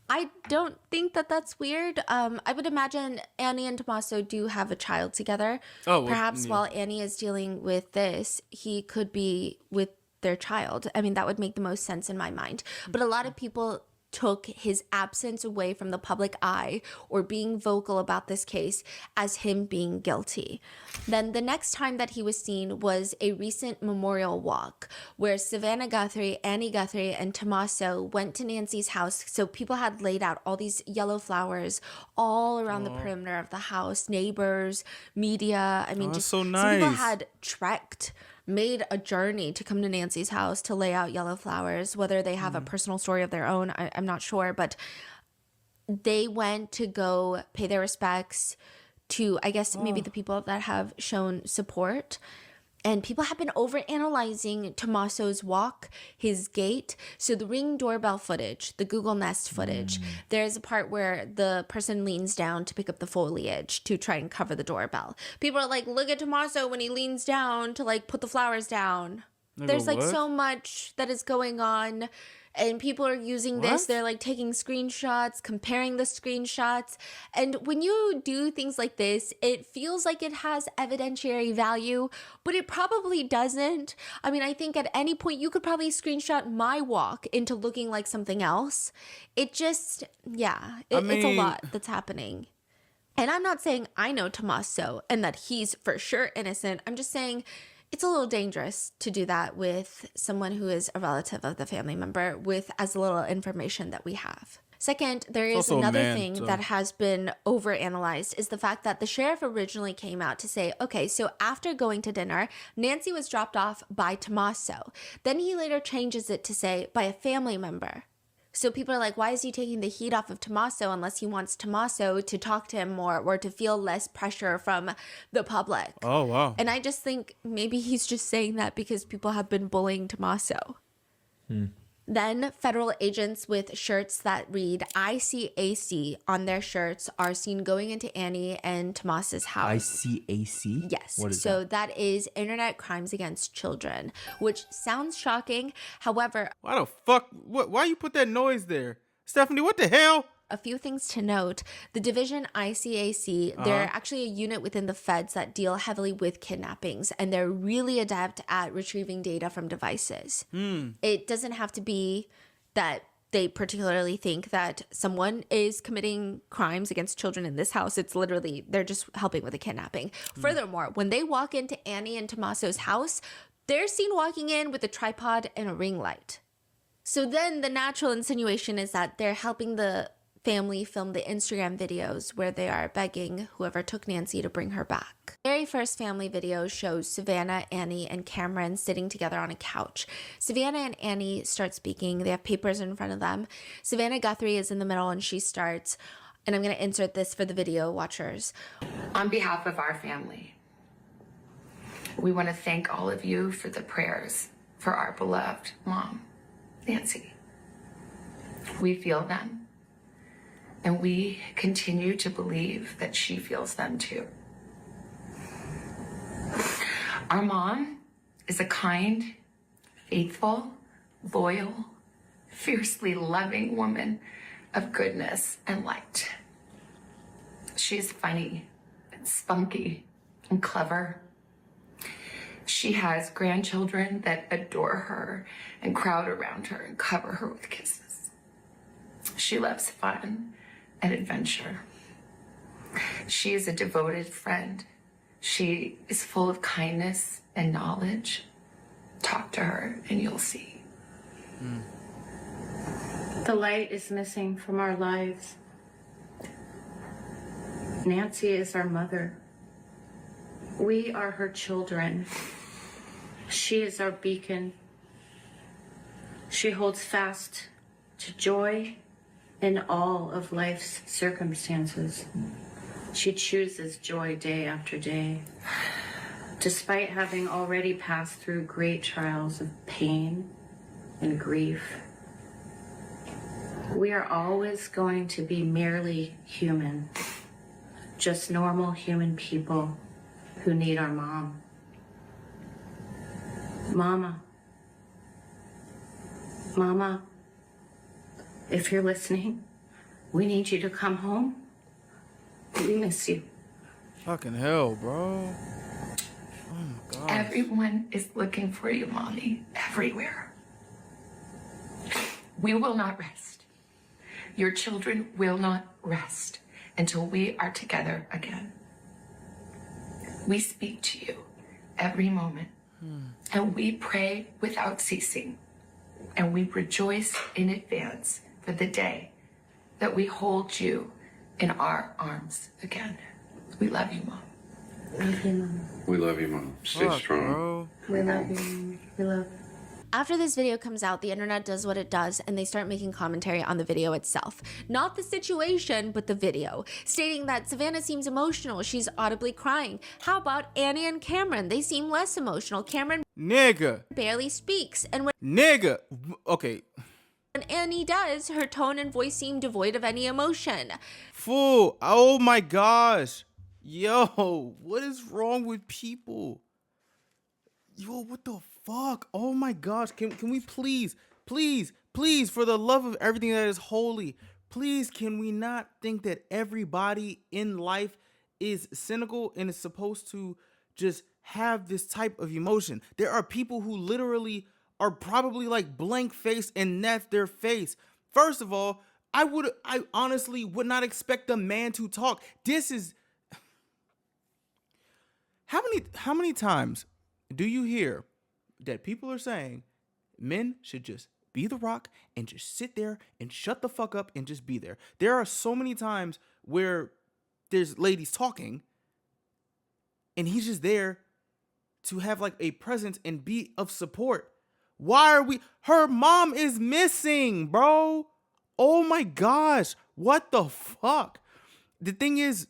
I don't think that that's weird. I would imagine Annie and Tommaso do have a child together. Perhaps while Annie is dealing with this, he could be with their child. I mean, that would make the most sense in my mind. But a lot of people took his absence away from the public eye or being vocal about this case as him being guilty. Then the next time that he was seen was a recent memorial walk where Savannah Guthrie, Annie Guthrie, and Tommaso went to Nancy's house. So people had laid out all these yellow flowers all around the perimeter of the house, neighbors, media. I mean, just so nice. people had trekked made a journey to come to Nancy's house to lay out yellow flowers, whether they have a personal story of their own, I'm not sure, but they went to go pay their respects to, I guess, maybe the people that have shown support. And people have been overanalyzing Tommaso's walk, his gait. So the Ring doorbell footage, the Google Nest footage, there's a part where the person leans down to pick up the foliage to try and cover the doorbell. People are like, look at Tommaso when he leans down to like put the flowers down. There's like so much that is going on. And people are using this. They're like taking screenshots, comparing the screenshots. And when you do things like this, it feels like it has evidentiary value, but it probably doesn't. I mean, I think at any point you could probably screenshot my walk into looking like something else. It just, it's a lot that's happening. And I'm not saying I know Tommaso and that he's for sure innocent. I'm just saying it's a little dangerous to do that with someone who is a relative of the family member with as little information that we have. Second, there is another thing that has been overanalyzed is the fact that the sheriff originally came out to say, okay, so after going to dinner, Nancy was dropped off by Tommaso. Then he later changes it to say by a family member. So people are like, why is he taking the heat off of Tommaso unless he wants Tommaso to talk to him more or to feel less pressure from the public? Oh, wow. And I just think maybe he's just saying that because people have been bullying Tommaso. Then federal agents with shirts that read ICAC on their shirts are seen going into Annie and Tommaso's house. ICAC? Yes. What is so that is Internet Crimes Against Children, which sounds shocking. However, why the fuck? Why you put that noise there? Stephanie, what the hell? A few things to note. The division ICAC, they're actually a unit within the feds that deal heavily with kidnappings, and they're really adept at retrieving data from devices. It doesn't have to be that they particularly think that someone is committing crimes against children in this house. It's literally, they're just helping with a kidnapping. Furthermore, when they walk into Annie and Tommaso's house, they're seen walking in with a tripod and a ring light. So then the natural insinuation is that they're helping the family film the Instagram videos where they are begging whoever took Nancy to bring her back. The very first family video shows Savannah, Annie, and Cameron sitting together on a couch. Savannah and Annie start speaking. They have papers in front of them. Savannah Guthrie is in the middle and she starts, and I'm going to insert this for the video watchers. On behalf of our family, we want to thank all of you for the prayers for our beloved mom, Nancy. We feel them. And we continue to believe that she feels them too. Our mom is a kind, faithful, loyal, fiercely loving woman of goodness and light. She's funny and spunky and clever. She has grandchildren that adore her and crowd around her and cover her with kisses. She loves fun and adventure. She is a devoted friend. She is full of kindness and knowledge. Talk to her and you'll see. The light is missing from our lives. Nancy is our mother. We are her children. She is our beacon. She holds fast to joy in all of life's circumstances. She chooses joy day after day. Despite having already passed through great trials of pain and grief, we are always going to be merely human, just normal human people who need our mom. Mama, if you're listening, we need you to come home. We miss you. Fucking hell, bro. Oh my God. Everyone is looking for you, Mommy, everywhere. We will not rest. Your children will not rest until we are together again. We speak to you every moment, and we pray without ceasing, and we rejoice in advance for the day that we hold you in our arms again. We love you, Mom. Love you, Mom. We love you, Mom. Stay strong. Bro. We love you. We love you. After this video comes out, the internet does what it does and they start making commentary on the video itself. Not the situation, but the video, stating that Savannah seems emotional. She's audibly crying. How about Annie and Cameron? They seem less emotional. Cameron barely speaks. And when okay. When Annie does, her tone and voice seem devoid of any emotion. Fool. Oh my gosh. Yo, what is wrong with people? Yo, what the fuck? Oh my gosh. Can we please, for the love of everything that is holy, please, can we not think that everybody in life is cynical and is supposed to just have this type of emotion? There are people who literally are probably like blank faced and that's their face. First of all, I honestly would not expect a man to talk. This is how many times do you hear that people are saying men should just be the Rock and just sit there and shut the fuck up and just be there? There are so many times where there's ladies talking and he's just there to have like a presence and be of support. Why are we? Her mom is missing, bro. Oh my gosh. What the fuck? The thing is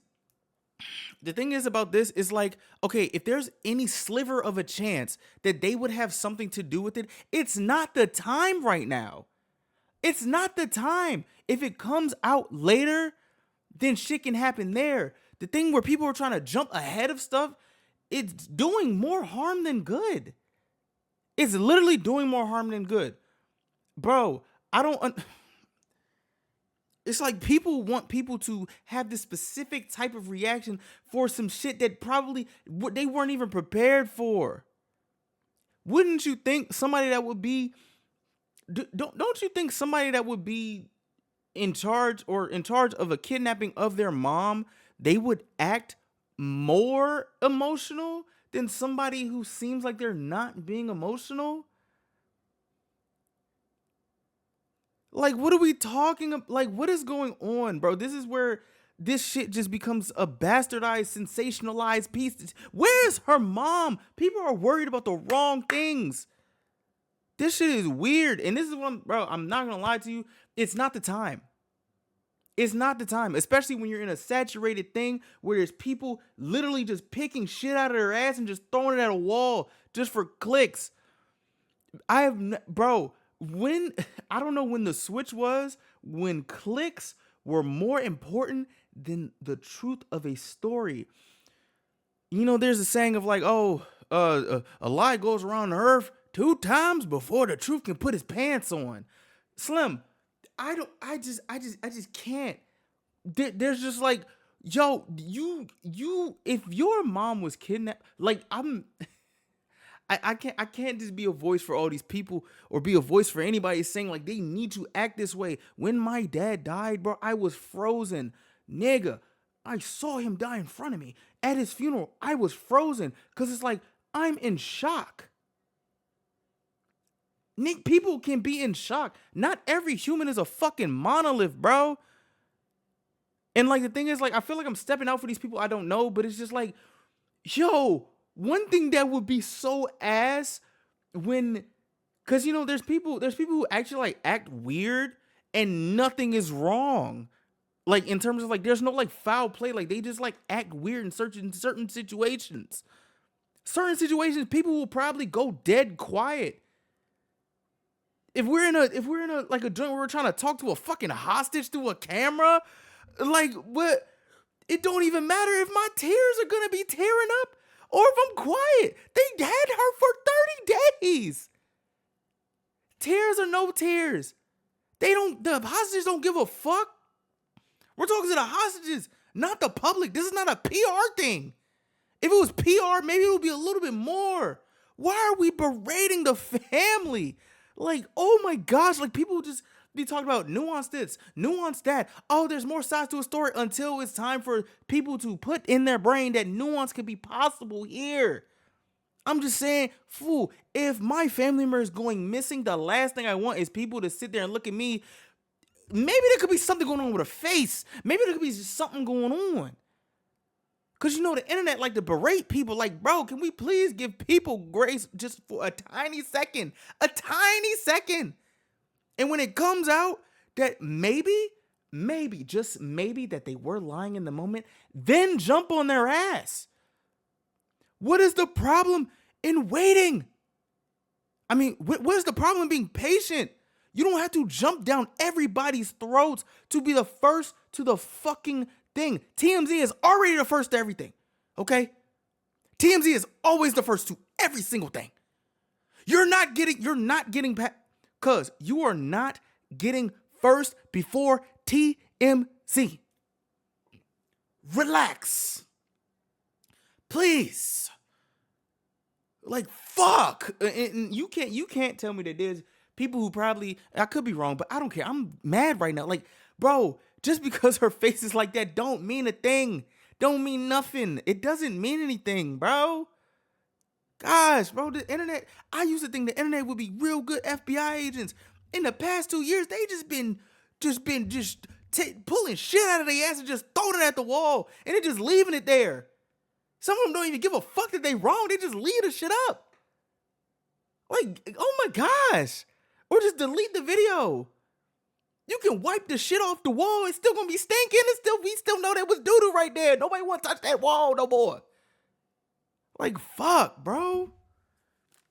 about this is like, okay, if there's any sliver of a chance that they would have something to do with it, it's not the time right now. It's not the time. If it comes out later, then shit can happen there. The thing where people are trying to jump ahead of stuff, it's doing more harm than good. It's literally doing more harm than good. Bro, it's like people want people to have this specific type of reaction for some shit that probably they weren't even prepared for. Wouldn't you think somebody that would be, don't you think somebody that would be in charge of a kidnapping of their mom, they would act more emotional than somebody who seems like they're not being emotional? Like, what are we talking about? Like, what is going on, bro? This is where this shit just becomes a bastardized, sensationalized piece. Where's her mom? People are worried about the wrong things. This shit is weird. And this is what I'm not gonna lie to you. It's not the time. It's not the time, especially when you're in a saturated thing where there's people literally just picking shit out of their ass and just throwing it at a wall just for clicks. When I don't know when the switch was, when clicks were more important than the truth of a story. You know, there's a saying of like, a lie goes around the earth 2 times before the truth can put his pants on. Slim, I just can't. There's just like, yo, you, if your mom was kidnapped, like I can't just be a voice for all these people or be a voice for anybody saying like they need to act this way. When my dad died, bro, I was frozen. Nigga, I saw him die in front of me. At his funeral, I was frozen because it's like I'm in shock. Nick, people can be in shock. Not every human is a fucking monolith, bro. And like the thing is, like, I feel like I'm stepping out for these people I don't know, but it's just like, yo, one thing that would be so ass because you know, there's people who actually like act weird and nothing is wrong. Like in terms of like, there's no like foul play. Like they just like act weird in certain situations. Certain situations, people will probably go dead quiet. If we're in a like a joint where we're trying to talk to a fucking hostage through a camera, like what? It don't even matter if my tears are gonna be tearing up or if I'm quiet. They had her for 30 days. Tears or no tears. The hostages don't give a fuck. We're talking to the hostages, not the public. This is not a PR thing. If it was PR, maybe it would be a little bit more. Why are we berating the family? Like, oh my gosh, like people just be talking about nuance this, nuance that. Oh, there's more sides to a story until it's time for people to put in their brain that nuance could be possible here. I'm just saying, fool, if my family member is going missing, the last thing I want is people to sit there and look at me. Maybe there could be something going on with her face. Maybe there could be something going on. Because you know the internet like to berate people. Like, bro, can we please give people grace just for a tiny second? A tiny second. And when it comes out that maybe, just maybe that they were lying in the moment, then jump on their ass. What is the problem in waiting? I mean, what is the problem in being patient? You don't have to jump down everybody's throats to be the first to the fucking thing. TMZ is already the first to everything, okay? TMZ is always the first to every single thing. You're not getting cuz you are not getting first before TMZ. Relax. Please. Like, fuck. And you can't tell me that there's people who probably, I could be wrong, but I don't care. I'm mad right now. Like, bro, just because her face is like that don't mean a thing. Don't mean nothing. It doesn't mean anything, bro. Gosh, bro, the internet, I used to think the internet would be real good FBI agents. In the past 2 years, they just been pulling shit out of their ass and just throwing it at the wall and then just leaving it there. Some of them don't even give a fuck that they wrong. They just leave the shit up. Like, oh my gosh. Or just delete the video. You can wipe the shit off the wall. It's still gonna be stinking. We still know there was doo-doo right there. Nobody want to touch that wall no more. Like, fuck, bro.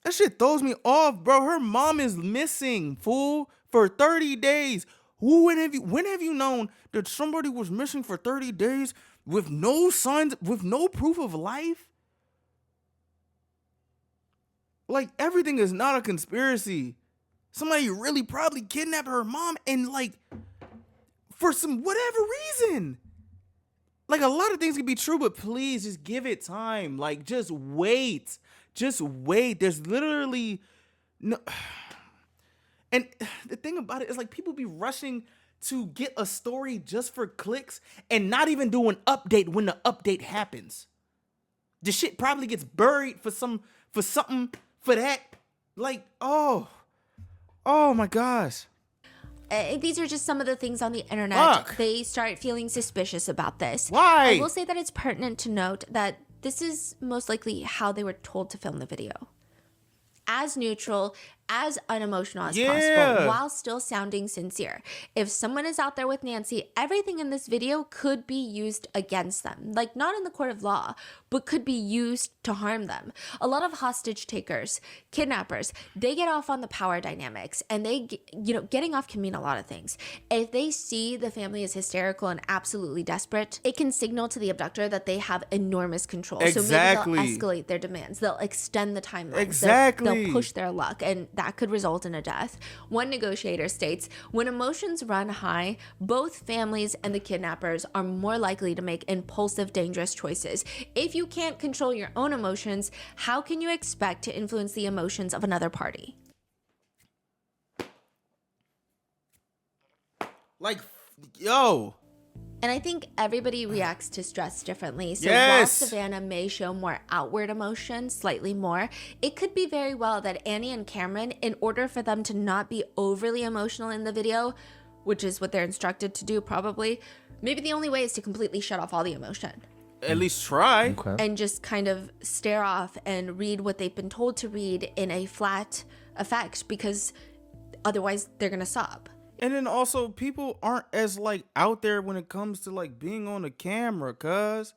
That shit throws me off, bro. Her mom is missing, fool, for 30 days. When have you known that somebody was missing for 30 days with no signs, with no proof of life? Like, everything is not a conspiracy. Somebody really probably kidnapped her mom and, like, for some whatever reason. Like, a lot of things can be true, but please just give it time. Like, just wait. Just wait. There's literally no. And the thing about it is, like, people be rushing to get a story just for clicks and not even do an update when the update happens. The shit probably gets buried for something for that. Like, oh my gosh. These are just some of the things on the internet. Fuck. They start feeling suspicious about this. Why? I will say that it's pertinent to note that this is most likely how they were told to film the video. As neutral, as unemotional as possible, while still sounding sincere. If someone is out there with Nancy, everything in this video could be used against them. Like, not in the court of law, but could be used to harm them. A lot of hostage takers, kidnappers, they get off on the power dynamics, and getting off can mean a lot of things. If they see the family is hysterical and absolutely desperate, it can signal to the abductor that they have enormous control. Exactly. So maybe they'll escalate their demands. They'll extend the timeline. Exactly. They'll push their luck, and that could result in a death. One negotiator states, when emotions run high, both families and the kidnappers are more likely to make impulsive, dangerous choices. If you can't control your own emotions, how can you expect to influence the emotions of another party? Like, yo. And I think everybody reacts to stress differently. So Yes. while Savannah may show more outward emotion, slightly more, it could be very well that Annie and Cameron, in order for them to not be overly emotional in the video, which is what they're instructed to do probably, maybe the only way is to completely shut off all the emotion. At least try. Okay. And just kind of stare off and read what they've been told to read in a flat effect, because otherwise they're going to sob. And then also, people aren't as, like, out there when it comes to, like, being on the camera, cuz.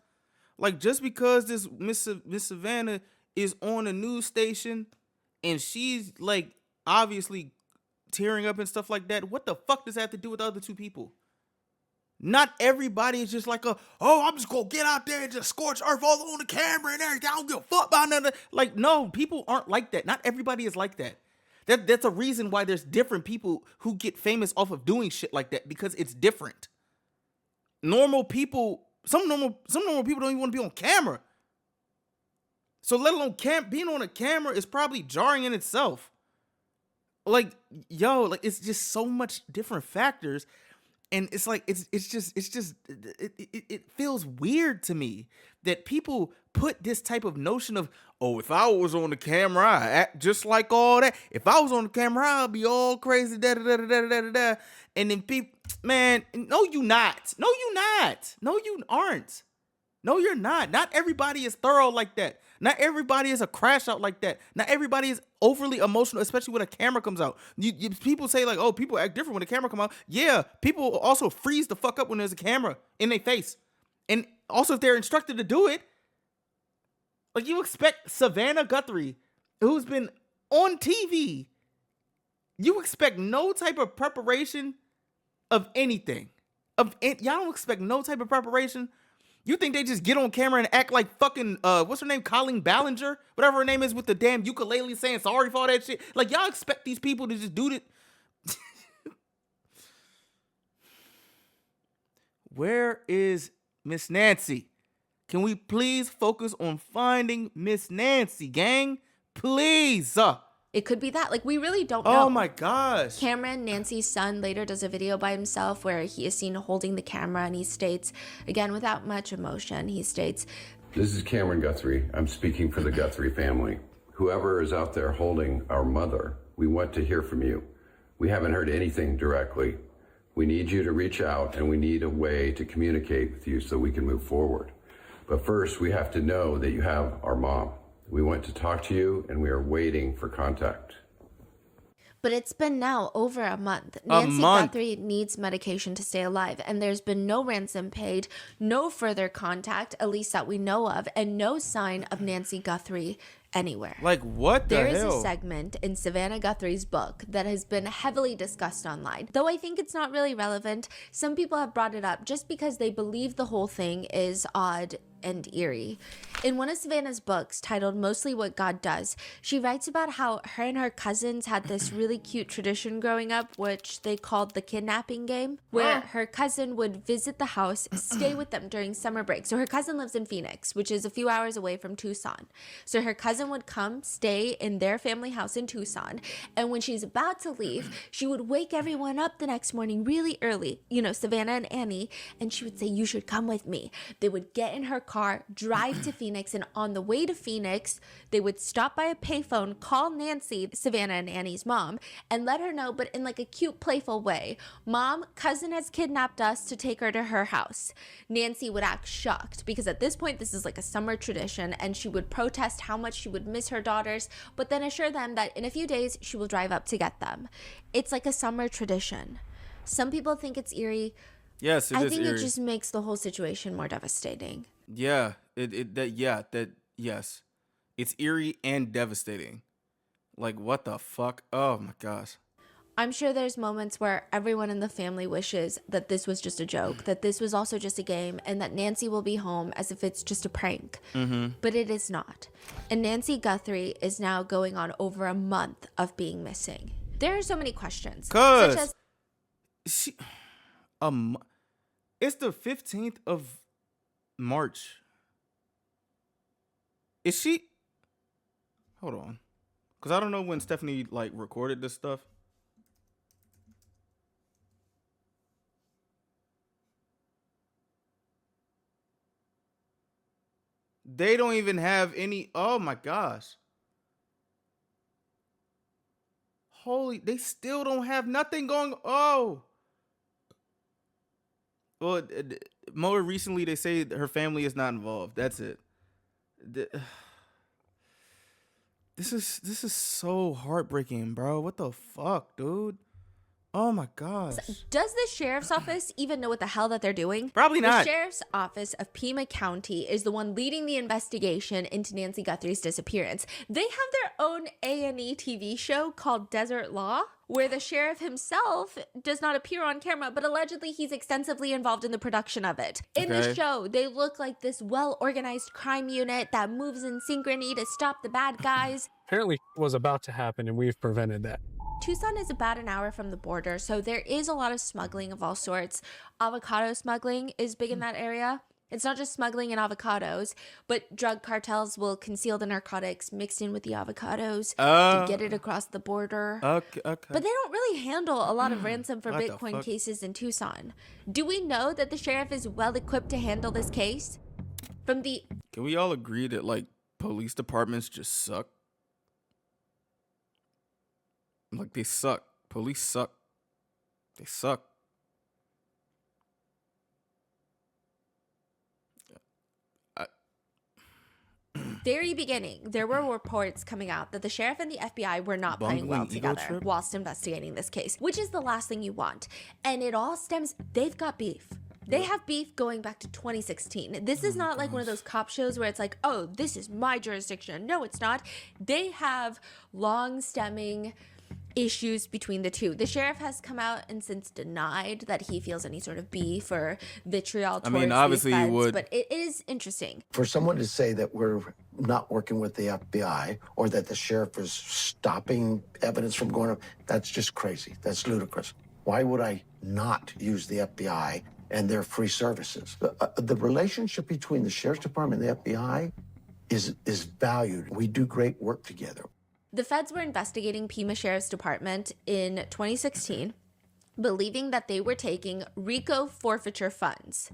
Like, just because this Miss Savannah is on a news station and she's, like, obviously tearing up and stuff like that, what the fuck does that have to do with the other two people? Not everybody is just like, I'm just gonna get out there and just scorch earth all on the camera and everything. I don't give a fuck about none of that. Like, no, people aren't like that. Not everybody is like that. That's a reason why there's different people who get famous off of doing shit like that, because it's different. Normal people, some normal people don't even want to be on camera. So let alone being on a camera is probably jarring in itself. Like, yo, like, it's just so much different factors. And it's like, it feels weird to me that people put this type of notion of, if I was on the camera, I act just like all that. If I was on the camera, I'd be all crazy, da-da-da-da-da-da-da. And then people, man, no, you not. No, you not. No, you aren't. No, you're not. Not everybody is thorough like that. Not everybody is a crash out like that. Not everybody is overly emotional, especially when a camera comes out. People say like, oh, people act different when the camera come out. Yeah, people also freeze the fuck up when there's a camera in their face. And also if they're instructed to do it. Like you expect Savannah Guthrie, who's been on TV, you expect no type of preparation of anything. Y'all don't expect no type of preparation. You think they just get on camera and act like fucking what's her name, Colleen Ballinger, whatever her name is, with the damn ukulele saying sorry for all that shit? Like y'all expect these people to just do it? Where is Miss Nancy? Can we please focus on finding Miss Nancy, gang? Please. It could be that. Like, we really don't know. Oh my gosh. Cameron, Nancy's son, later does a video by himself where he is seen holding the camera, and he states, again, without much emotion, he states, "This is Cameron Guthrie. I'm speaking for the Guthrie family. Whoever is out there holding our mother, we want to hear from you. We haven't heard anything directly. We need you to reach out, and we need a way to communicate with you so we can move forward. But first, we have to know that you have our mom. We want to talk to you, and we are waiting for contact." But it's been now over a month. Nancy Guthrie needs medication to stay alive, and there's been no ransom paid, no further contact, at least that we know of, and no sign of Nancy Guthrie anywhere. Like, what the hell? There is a segment in Savannah Guthrie's book that has been heavily discussed online. Though I think it's not really relevant, some people have brought it up just because they believe the whole thing is odd and eerie. In one of Savannah's books titled Mostly What God Does, she writes about how her and her cousins had this really cute tradition growing up, which they called the kidnapping game, where her cousin would visit the house, stay with them during summer break. So her cousin lives in Phoenix, which is a few hours away from Tucson. So her cousin would come stay in their family house in Tucson, and when she's about to leave, she would wake everyone up the next morning really early, you know, Savannah and Annie, and she would say, "You should come with me." They would get in her car, drive to Phoenix, and on the way to Phoenix, they would stop by a payphone, call Nancy, Savannah and Annie's mom, and let her know, but in like a cute, playful way, "Mom, cousin has kidnapped us to take her to her house." Nancy would act shocked because at this point, this is like a summer tradition, and she would protest how much she would miss her daughters, but then assure them that in a few days, she will drive up to get them. It's like a summer tradition. Some people think it's eerie. Yes, I think it just makes the whole situation more devastating. Yeah, yes. It's eerie and devastating. Like, what the fuck? Oh my gosh. I'm sure there's moments where everyone in the family wishes that this was just a joke, that this was also just a game, and that Nancy will be home as if it's just a prank. But it is not. And Nancy Guthrie is now going on over a month of being missing. There are so many questions. Such as, it's the 15th of March. Is she? Hold on, because I don't know when Stephanie like recorded this stuff. They don't even have any. Oh my gosh. They still don't have nothing going. Oh. Well, more recently, they say her family is not involved. That's it. This is so heartbreaking, bro. What the fuck, dude? Oh my gosh. Does the sheriff's office even know what the hell that they're doing? Probably not. The sheriff's office of Pima County is the one leading the investigation into Nancy Guthrie's disappearance. They have their own A&E TV show called Desert Law, where the sheriff himself does not appear on camera, but allegedly he's extensively involved in the production of it. In the show, they look like this well-organized crime unit that moves in synchrony to stop the bad guys. Apparently was about to happen, and we've prevented that. Tucson is about an hour from the border, so there is a lot of smuggling of all sorts. Avocado smuggling is big in that area. It's not just smuggling in avocados, but drug cartels will conceal the narcotics mixed in with the avocados to get it across the border. Okay. But they don't really handle a lot of ransom for Bitcoin cases in Tucson. Do we know that the sheriff is well equipped to handle this case? Can we all agree that like police departments just suck? Like, they suck. Police suck. They suck. very beginning, there were reports coming out that the sheriff and the FBI were not playing well together whilst investigating this case, which is the last thing you want. And it all stems, they've got beef. They have beef going back to 2016. This is not like one of those cop shows where it's like, oh, this is my jurisdiction. No, it's not. They have long-stemming issues between the two. The sheriff has come out and since denied that he feels any sort of beef or vitriol towards obviously these feds, you would. but it is interesting. For someone to say that we're not working with the FBI or that the sheriff is stopping evidence from going up, that's just crazy. That's ludicrous. Why would I not use the FBI and their free services? The relationship between the sheriff's department and the FBI is valued. We do great work together. The feds were investigating Pima Sheriff's Department in 2016, believing that they were taking RICO forfeiture funds.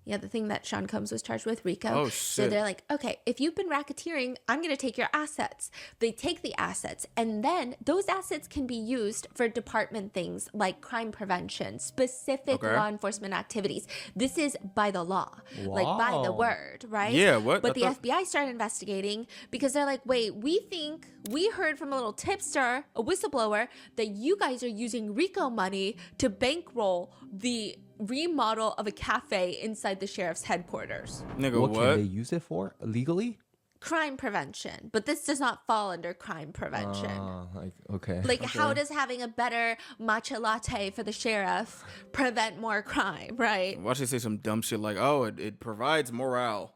Yeah, the thing that Sean Combs was charged with, RICO. Oh, shit. So they're like, okay, if you've been racketeering, I'm going to take your assets. They take the assets, and then those assets can be used for department things like crime prevention, specific law enforcement activities. This is by the law, like by the word, right? Yeah, what? But the FBI started investigating because they're like, wait, we heard from a little tipster, a whistleblower, that you guys are using RICO money to bankroll the remodel of a cafe inside the sheriff's headquarters. Nigga, what can they use it for legally? Crime prevention, but this does not fall under crime prevention. How does having a better matcha latte for the sheriff prevent more crime, right? Watch they say some dumb shit like, oh, it provides morale,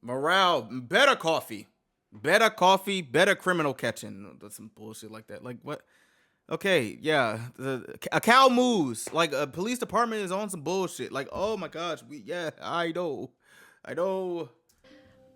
better coffee, better criminal catching. That's some bullshit like that. Like what? Okay, yeah, a cow moves. Like a police department is on some bullshit. Like, oh my gosh, I know.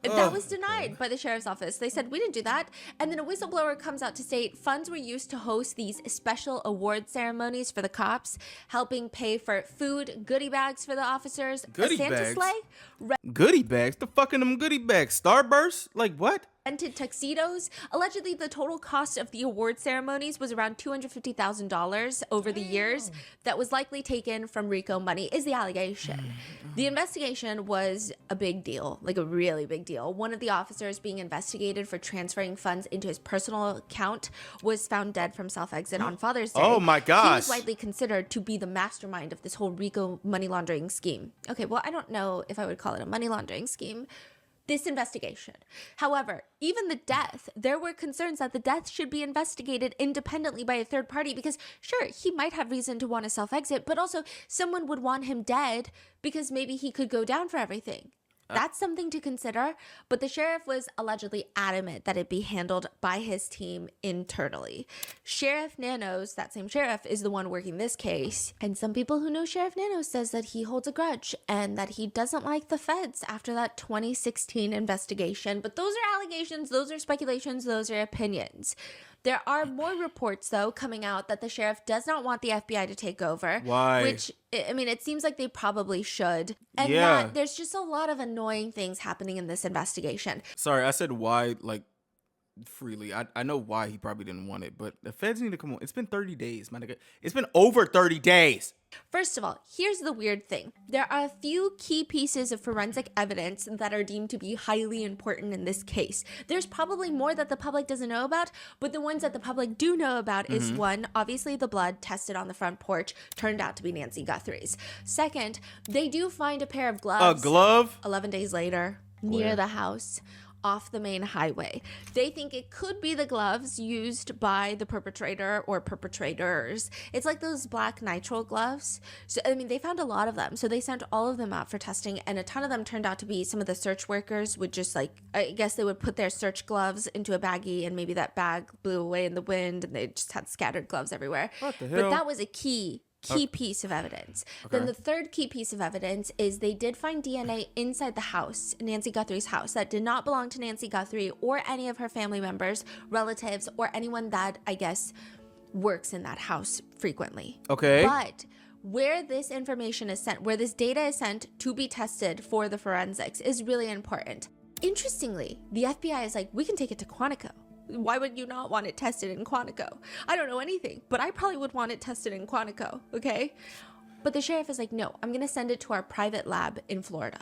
That was denied by the sheriff's office. They said, we didn't do that. And then a whistleblower comes out to state funds were used to host these special award ceremonies for the cops, helping pay for food, goodie bags for the officers, Goodie a Santa bags? sleigh, Goodie bags? The fuck in them goodie bags? Starburst? Like what? rented tuxedos. Allegedly, the total cost of the award ceremonies was around $250,000 over the years. That was likely taken from RICO money, is the allegation. The investigation was a big deal, like a really big deal. One of the officers being investigated for transferring funds into his personal account was found dead from self-exit on Father's Day. Oh my gosh. He was widely considered to be the mastermind of this whole RICO money laundering scheme. Okay, well, I don't know if I would call it a money laundering scheme. This investigation. However, even the death, there were concerns that the death should be investigated independently by a third party because, sure, he might have reason to want to self-exit, but also someone would want him dead because maybe he could go down for everything. That's something to consider, but the sheriff was allegedly adamant that it be handled by his team internally. Sheriff Nanos, that same sheriff, is the one working this case, and some people who know Sheriff Nanos says that he holds a grudge and that he doesn't like the feds after that 2016 investigation. But those are allegations, those are speculations, those are opinions. There are more reports, though, coming out that the sheriff does not want the FBI to take over. Why? Which, I mean, it seems like they probably should. And Yeah. that there's just a lot of annoying things happening in this investigation. Sorry, I said why, like, freely. I know why he probably didn't want it, but the feds need to come on. It's been 30 days, my nigga. It's been over 30 days. First of all, here's the weird thing. There are a few key pieces of forensic evidence that are deemed to be highly important in this case. There's probably more that the public doesn't know about, but the ones that the public do know about is one, obviously the blood tested on the front porch turned out to be Nancy Guthrie's. Second, they do find a pair of gloves. A glove? 11 days later, near the house, off the main highway. They think it could be the gloves used by the perpetrator or perpetrators. It's like those black nitrile gloves. So, I mean, they found a lot of them. So they sent all of them out for testing, and a ton of them turned out to be some of the search workers would just like, I guess they would put their search gloves into a baggie, and maybe that bag blew away in the wind, and they just had scattered gloves everywhere. What the hell? But that was a key piece of evidence. Then the third key piece of evidence is they did find DNA inside the house, Nancy Guthrie's house, that did not belong to Nancy Guthrie or any of her family members, relatives, or anyone that, I guess, works in that house frequently. Okay. But where this information is sent, where this data is sent to be tested for the forensics is really important. Interestingly, the FBI is like, we can take it to Quantico. Why would you not want it tested in Quantico? I don't know anything, but I probably would want it tested in Quantico, okay? But the sheriff is like, no, I'm going to send it to our private lab in Florida.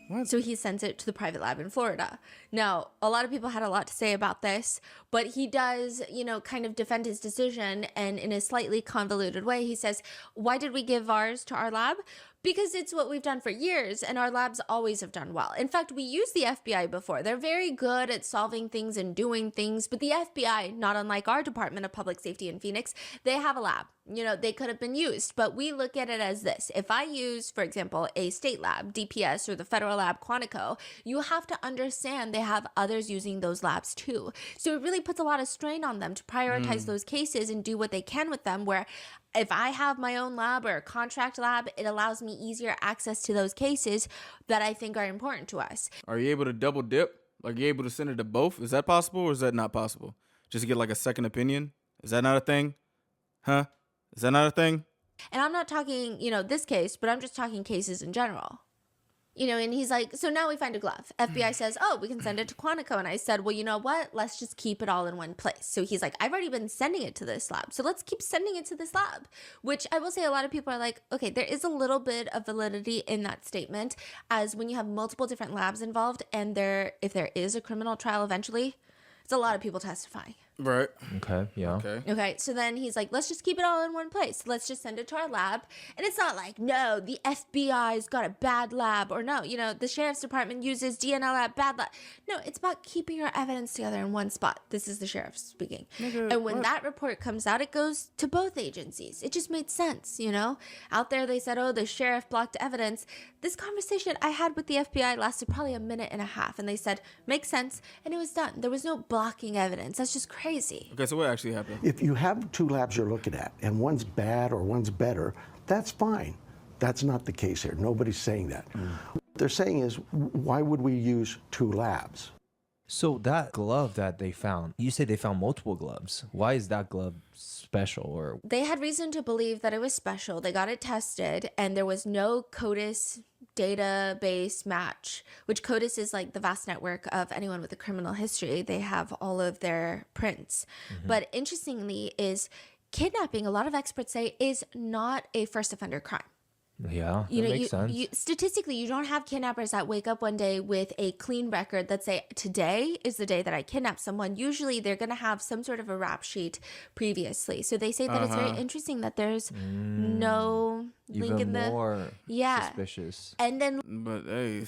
What? So he sends it to the private lab in Florida. Now, a lot of people had a lot to say about this, but he does, kind of defend his decision. And in a slightly convoluted way, he says, why did we give ours to our lab? Because it's what we've done for years, and our labs always have done well. In fact, we used the FBI before. They're very good at solving things and doing things, but the FBI, not unlike our Department of Public Safety in Phoenix, they have a lab. They could have been used, but we look at it as this. If I use, for example, a state lab, DPS, or the federal lab, Quantico, you have to understand they have others using those labs too. So it really puts a lot of strain on them to prioritize those cases and do what they can with them, where if I have my own lab or a contract lab, it allows me easier access to those cases that I think are important to us. Are you able to double dip? Like, you able to send it to both? Is that possible, or is that not possible? Just to get like a second opinion? Is that not a thing? Huh? Is that not a thing? And I'm not talking, this case, but I'm just talking cases in general. And he's like, so now we find a glove. FBI says, oh, we can send it to Quantico. And I said, well, you know what? Let's just keep it all in one place. So he's like, I've already been sending it to this lab, so let's keep sending it to this lab. Which I will say, a lot of people are like, okay, there is a little bit of validity in that statement, as when you have multiple different labs involved, and if there is a criminal trial eventually, it's a lot of people testifying. Right. Okay. Yeah. Okay. So then he's like, let's just keep it all in one place. Let's just send it to our lab. And it's not like, no, the FBI's got a bad lab, or no, the sheriff's department uses DNL lab, bad lab. No, it's about keeping our evidence together in one spot. This is the sheriff speaking. And when that report comes out, it goes to both agencies. It just made sense, Out there they said, oh, the sheriff blocked evidence. This conversation I had with the FBI lasted probably a minute and a half, and they said, makes sense, and it was done. There was no blocking evidence. That's just crazy. Okay, so what actually happened? If you have two labs you're looking at, and one's bad or one's better, that's fine. That's not the case here. Nobody's saying that. What they're saying is, why would we use two labs? So that glove that they found, you say they found multiple gloves. Why is that glove special? Or they had reason to believe that it was special. They got it tested, and there was no CODIS database match, which CODIS is like the vast network of anyone with a criminal history. They have all of their prints. But interestingly is kidnapping, a lot of experts say, is not a first offender crime. Yeah, that makes sense. Statistically, you don't have kidnappers that wake up one day with a clean record that say, today is the day that I kidnapped someone. Usually they're going to have some sort of a rap sheet previously. So they say that it's very interesting that there's no link even in the... more suspicious. And then... But hey,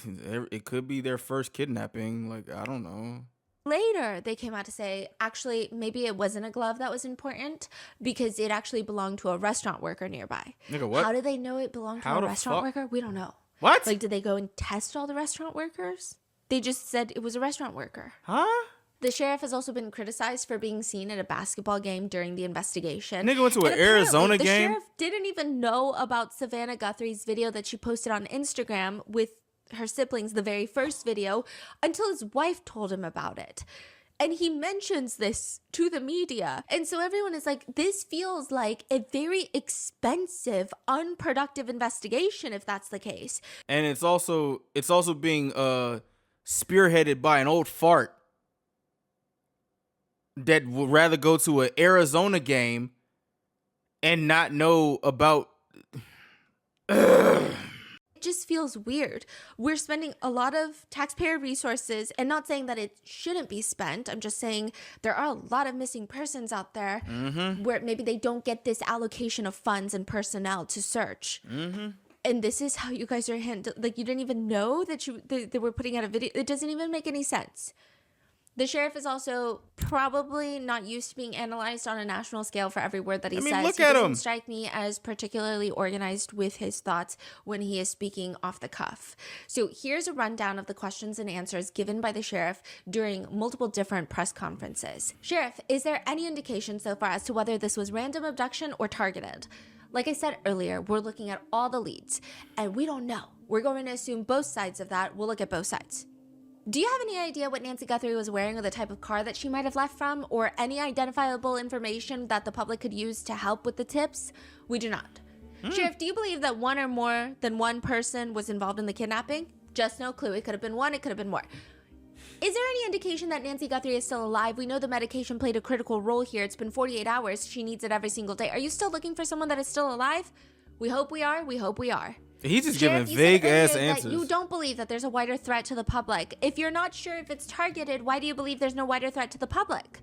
it could be their first kidnapping. Like, I don't know. Later, they came out to say, actually, maybe it wasn't a glove that was important because it actually belonged to a restaurant worker nearby. Nigga, what? How did they know it belonged to a restaurant worker? We don't know. What? Like, did they go and test all the restaurant workers? They just said it was a restaurant worker. Huh? The sheriff has also been criticized for being seen at a basketball game during the investigation. Nigga went to an Arizona game? The sheriff didn't even know about Savannah Guthrie's video that she posted on Instagram with her siblings, the very first video, until his wife told him about it. And he mentions this to the media. And so everyone is like, this feels like a very expensive, unproductive investigation if that's the case. And it's also being spearheaded by an old fart that would rather go to an Arizona game and not know about It just feels weird. We're spending a lot of taxpayer resources, and not saying that it shouldn't be spent. I'm just saying there are a lot of missing persons out there where maybe they don't get this allocation of funds and personnel to search. And this is how you guys are handling. Like, you didn't even know that they were putting out a video. It doesn't even make any sense. The sheriff is also probably not used to being analyzed on a national scale for every word that he says. Look he at doesn't him. strike me as particularly organized with his thoughts when he is speaking off the cuff. So here's a rundown of the questions and answers given by the sheriff during multiple different press conferences. Sheriff, is there any indication so far as to whether this was random abduction or targeted? Like I said earlier, we're looking at all the leads, and we don't know. We're going to assume both sides of that. We'll look at both sides. Do you have any idea what Nancy Guthrie was wearing or the type of car that she might have left from, or any identifiable information that the public could use to help with the tips? We do not. Sheriff, do you believe that one or more than one person was involved in the kidnapping? Just no clue. It could have been one, it could have been more. Is there any indication that Nancy Guthrie is still alive? We know the medication played a critical role here. It's been 48 hours. She needs it every single day. Are you still looking for someone that is still alive? We hope we are. We hope we are. He's just Sheriff, giving you said vague ass earlier that answers. you don't believe that there's a wider threat to the public. If you're not sure if it's targeted, why do you believe there's no wider threat to the public?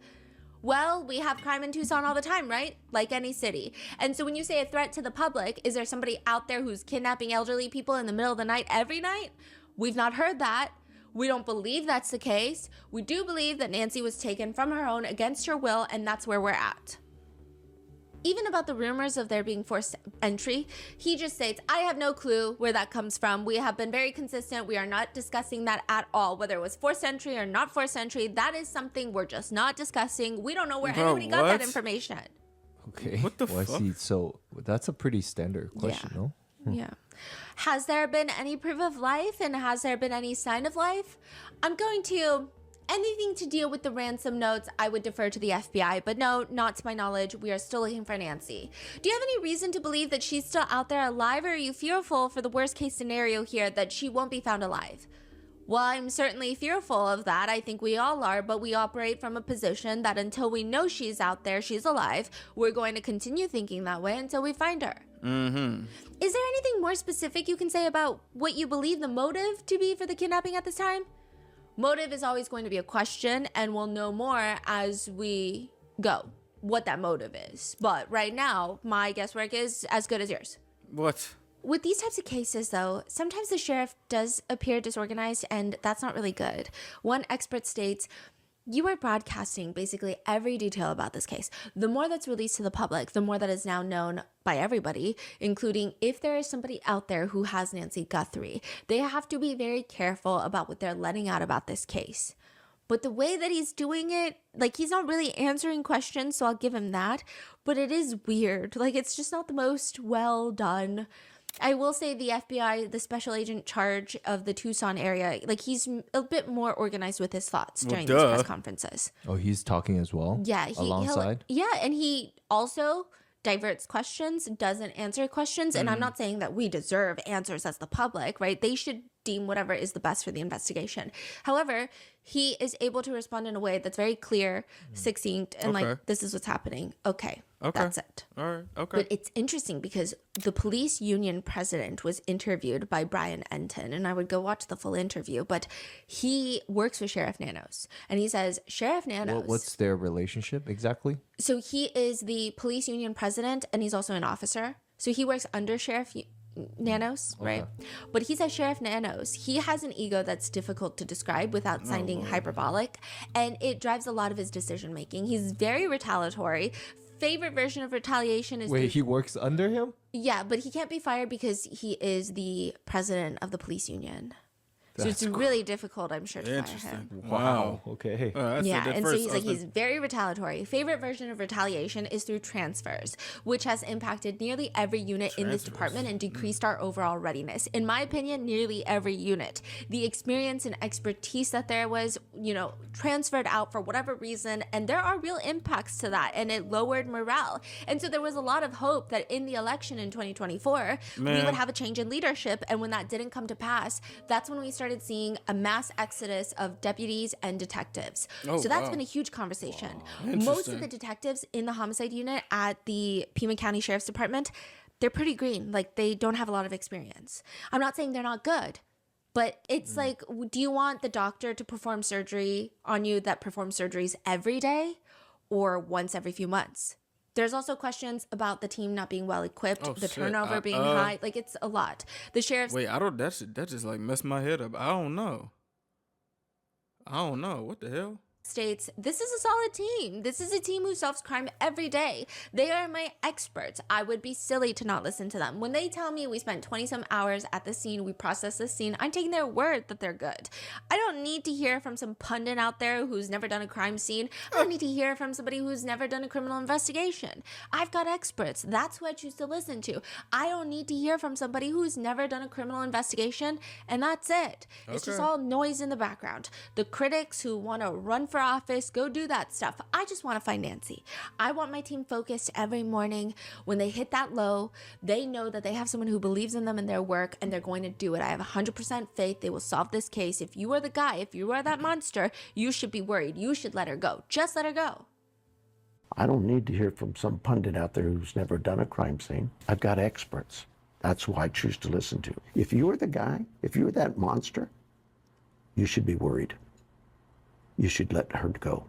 Well, we have crime in Tucson all the time, right? Like any city. And so when you say a threat to the public, is there somebody out there who's kidnapping elderly people in the middle of the night every night? We've not heard that. We don't believe that's the case. We do believe that Nancy was taken from her own against her will, and that's where we're at. Even about the rumors of there being forced entry, he just states, I have no clue where that comes from. We have been very consistent. We are not discussing that at all. Whether it was forced entry or not forced entry, that is something we're just not discussing. We don't know where anybody got that information. Okay. What the well, fuck? I see. So that's a pretty standard question, no? Yeah. Has there been any proof of life, and has there been any sign of life? I'm going to... Anything to deal with the ransom notes, I would defer to the FBI, but no, not to my knowledge. We are still looking for Nancy. Do you have any reason to believe that she's still out there alive, or are you fearful for the worst case scenario here that she won't be found alive? Well, I'm certainly fearful of that. I think we all are, but we operate from a position that until we know she's out there, she's alive, we're going to continue thinking that way until we find her. Mm-hmm. Is there anything more specific you can say about what you believe the motive to be for the kidnapping at this time? Motive is always going to be a question, and we'll know more as we go what that motive is. But right now, my guesswork is as good as yours. What? With these types of cases, though, sometimes the sheriff does appear disorganized, and that's not really good. One expert states, you are broadcasting basically every detail about this case. The more that's released to the public, the more that is now known by everybody, including if there is somebody out there who has Nancy Guthrie. They have to be very careful about what they're letting out about this case. But the way that he's doing it, like, he's not really answering questions, so I'll give him that. But it is weird. Like, it's just not the most well done. I will say the FBI, the special agent charge of the Tucson area, like, he's a bit more organized with his thoughts during these press conferences. Oh, he's talking as well? Yeah. Alongside? And he also diverts questions, doesn't answer questions. And I'm not saying that we deserve answers as the public, right? They should deem whatever is the best for the investigation. However, he is able to respond in a way that's very clear, succinct, and like, this is what's happening. Okay. That's it. All right. Okay. But it's interesting because the police union president was interviewed by Brian Enton, and I would go watch the full interview, but he works with Sheriff Nanos, and he says, Sheriff Nanos. What's their relationship exactly? So he is the police union president, and he's also an officer. So he works under Sheriff Nanos, right? But he says Sheriff Nanos, he has an ego that's difficult to describe without sounding hyperbolic, and it drives a lot of his decision making. He's very retaliatory. Favorite version of retaliation is he works under him? Yeah, but he can't be fired because he is the president of the police union. So it's really difficult, I'm sure, to fire him. Wow. Okay. And so he's like, he's very retaliatory. Favorite version of retaliation is through transfers, which has impacted nearly every unit in this department and decreased our overall readiness. In my opinion, nearly every unit. The experience and expertise that there was, transferred out for whatever reason, and there are real impacts to that, and it lowered morale. And so there was a lot of hope that in the election in 2024, we would have a change in leadership, and when that didn't come to pass, that's when we started seeing a mass exodus of deputies and detectives. So that's been a huge conversation. Most of the detectives in the homicide unit at the Pima County Sheriff's Department, they're pretty green. Like, they don't have a lot of experience. I'm not saying they're not good, but it's like, do you want the doctor to perform surgery on you that performs surgeries every day or once every few months? There's also questions about the team not being well equipped, the turnover being high. Like, it's a lot. The sheriff's... Wait, that just like messed my head up. I don't know. What the hell? States, this is a solid team. This is a team who solves crime every day. They are my experts. I would be silly to not listen to them. When they tell me we spent 20-some hours at the scene, we processed the scene, I'm taking their word that they're good. I don't need to hear from some pundit out there who's never done a crime scene. I don't need to hear from somebody who's never done a criminal investigation. I've got experts. That's who I choose to listen to. I don't need to hear from somebody who's never done a criminal investigation, and that's it. It's just all noise in the background. The critics who want to run for office, go do that stuff. I just want to find Nancy. I want my team focused every morning. When they hit that low, they know that they have someone who believes in them and their work, and they're going to do it. I have 100% faith they will solve this case. If you are the guy, if you are that monster, you should be worried. You should let her go. Just let her go. I don't need to hear from some pundit out there who's never done a crime scene. I've got experts. That's who I choose to listen to. If you're the guy, if you're that monster, you should be worried. You should let her go.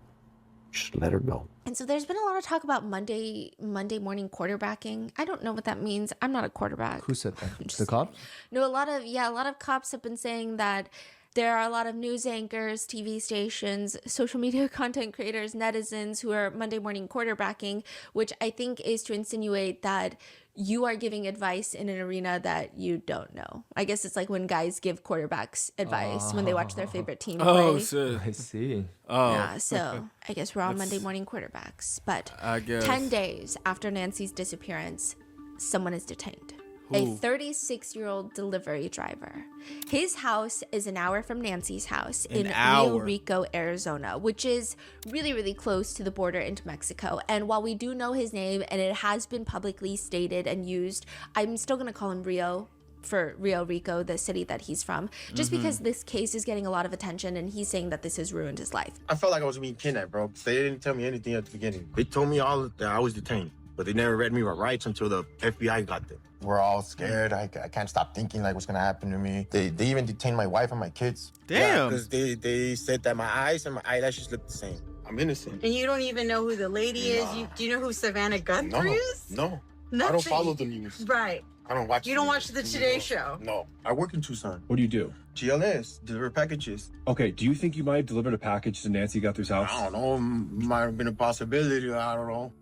Just let her go. And so there's been a lot of talk about Monday morning quarterbacking. I don't know what that means. I'm not a quarterback. Who said that? The cops? No, a lot of cops have been saying that there are a lot of news anchors, TV stations, social media content creators, netizens who are Monday morning quarterbacking, which I think is to insinuate that you are giving advice in an arena that you don't know. I guess it's like when guys give quarterbacks advice when they watch their favorite team play. Oh, so I see. Oh. Yeah, so I guess we're all Monday morning quarterbacks. But I guess 10 days after Nancy's disappearance, someone is detained. A 36-year-old delivery driver. His house is an hour from Nancy's house in Rio Rico, Arizona, which is really, really close to the border into Mexico. And while we do know his name and it has been publicly stated and used, I'm still going to call him Rio for Rio Rico, the city that he's from, just because this case is getting a lot of attention and he's saying that this has ruined his life. I felt like I was being kidnapped, bro. They didn't tell me anything at the beginning. They told me all that I was detained, but they never read me my rights until the FBI got there. We're all scared. I can't stop thinking like what's gonna happen to me. They even detained my wife and my kids. Damn. Because they said that my eyes and my eyelashes look the same. I'm innocent. And you don't even know who the lady is? Do you know who Savannah Guthrie is? No. Nothing. I don't follow the news. Right. I don't watch. You don't watch the Today Show? No. I work in Tucson. What do you do? GLS, deliver packages. Okay, do you think you might have delivered a package to Nancy Guthrie's house? I don't know. Might have been a possibility. I don't know.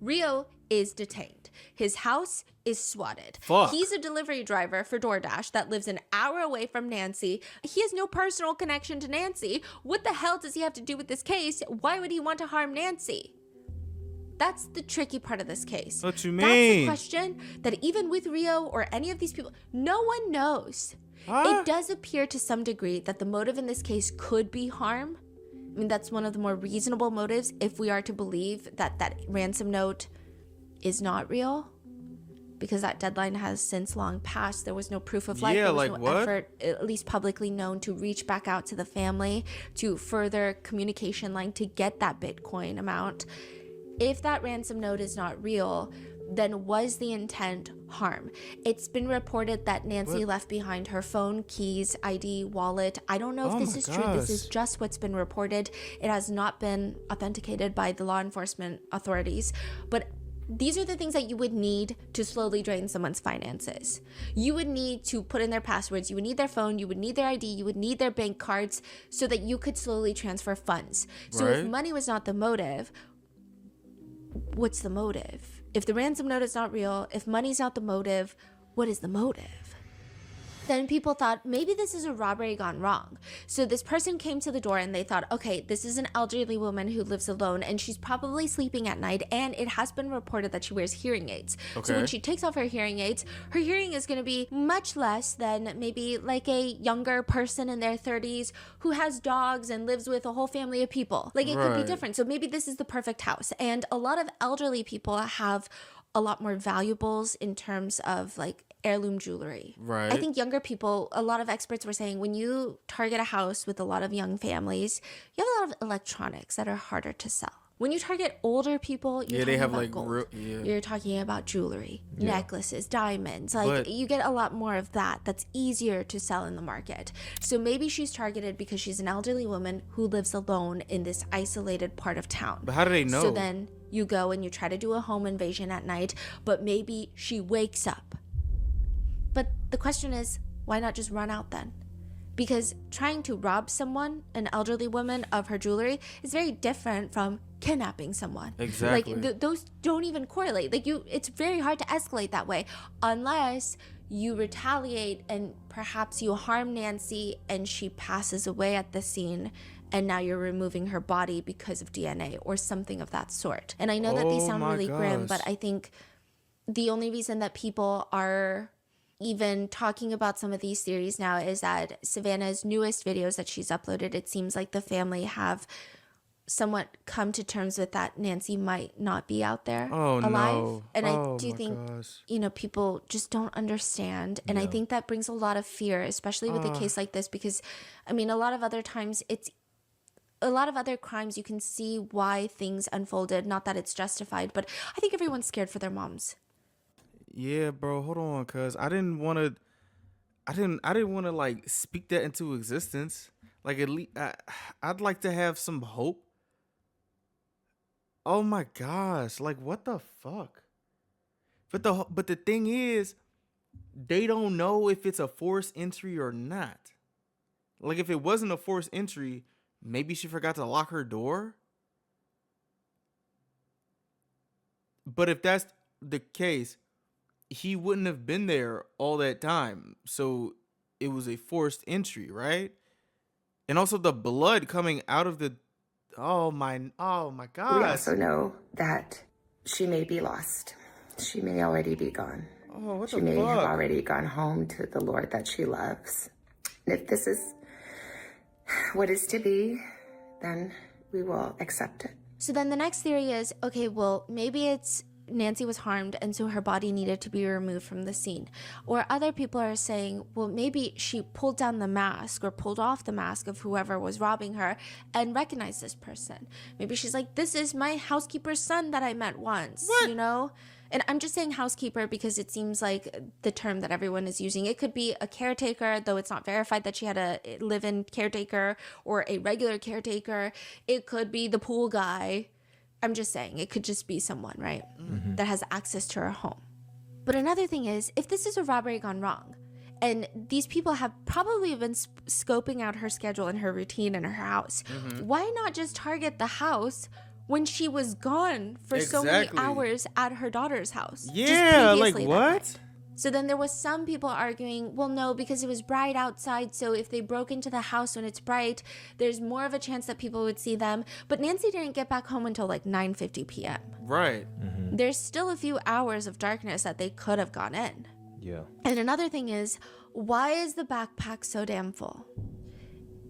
Rio is detained. His house is swatted. Fuck. He's a delivery driver for DoorDash that lives an hour away from Nancy. He has no personal connection to Nancy. What the hell does he have to do with this case? Why would he want to harm Nancy? That's the tricky part of this case. What you That's the mean? question that even with Rio or any of these people, no one knows. Huh? It does appear to some degree that the motive in this case could be harm. I mean, that's one of the more reasonable motives if we are to believe that that ransom note is not real, because that deadline has since long passed. There was no proof of life. Yeah, there was like no what? effort, at least publicly known, to reach back out to the family to further communication line to get that Bitcoin amount. If that ransom note is not real, then was the intent harm? It's been reported that Nancy left behind her phone, keys, ID, wallet. I don't know if this is true. This is just what's been reported. It has not been authenticated by the law enforcement authorities. But these are the things that you would need to slowly drain someone's finances. You would need to put in their passwords. You would need their phone. You would need their ID. You would need their bank cards so that you could slowly transfer funds. So if money was not the motive, what's the motive? If the ransom note is not real, if money's not the motive, what is the motive? Then people thought maybe this is a robbery gone wrong. So this person came to the door and they thought, okay, this is an elderly woman who lives alone and she's probably sleeping at night, and it has been reported that she wears hearing aids. So when she takes off her hearing aids, her hearing is going to be much less than maybe like a younger person in their 30s who has dogs and lives with a whole family of people. Like it could be different. So maybe this is the perfect house. And a lot of elderly people have a lot more valuables in terms of like heirloom jewelry. Right. I think younger people, a lot of experts were saying when you target a house with a lot of young families, you have a lot of electronics that are harder to sell. When you target older people, you're talking about gold. You're talking about jewelry, necklaces, diamonds. Like you get a lot more of that. That's easier to sell in the market. So maybe she's targeted because she's an elderly woman who lives alone in this isolated part of town. But how do they know? So then you go and you try to do a home invasion at night, but maybe she wakes up. But the question is, why not just run out then? Because trying to rob someone, an elderly woman, of her jewelry is very different from kidnapping someone. Exactly. Like those don't even correlate. Like it's very hard to escalate that way unless you retaliate and perhaps you harm Nancy and she passes away at the scene, and now you're removing her body because of DNA or something of that sort. And I know that these sound really grim, but I think the only reason that people are even talking about some of these theories now is that Savannah's newest videos that she's uploaded, it seems like the family have somewhat come to terms with that Nancy might not be out there alive. No. And I do think, people just don't understand. And I think that brings a lot of fear, especially with a case like this, because I mean, a lot of other times a lot of other crimes, you can see why things unfolded. Not that it's justified, but I think everyone's scared for their moms. Yeah, bro. Hold on, cause I didn't want to. I didn't want to like speak that into existence. Like at least I'd like to have some hope. Oh my gosh! Like what the fuck? But the thing is, they don't know if it's a forced entry or not. Like if it wasn't a forced entry, maybe she forgot to lock her door. But if that's the case, he wouldn't have been there all that time. So it was a forced entry, right? And also the blood coming out of the oh my god. We also know that she may be lost. She may already be gone. Oh, what she the may fuck? have already gone home to the Lord that she loves. And if this is what is to be, then we will accept it. So then the next theory is, okay, well, maybe it's Nancy was harmed and so her body needed to be removed from the scene. Or other people are saying, well, maybe she pulled down the mask or pulled off the mask of whoever was robbing her and recognized this person. Maybe she's like, this is my housekeeper's son that I met once, you know? And I'm just saying housekeeper because it seems like the term that everyone is using. It could be a caretaker, though it's not verified that she had a live-in caretaker or a regular caretaker. It could be the pool guy. I'm just saying it could just be someone, right, that has access to her home. But another thing is, if this is a robbery gone wrong, and these people have probably been scoping out her schedule and her routine in her house, why not just target the house when she was gone for so many hours at her daughter's house? Yeah, like what? So then there was some people arguing, well, no, because it was bright outside. So if they broke into the house when it's bright, there's more of a chance that people would see them. But Nancy didn't get back home until like 9:50 p.m. Right. There's still a few hours of darkness that they could have gone in. Yeah. And another thing is, why is the backpack so damn full?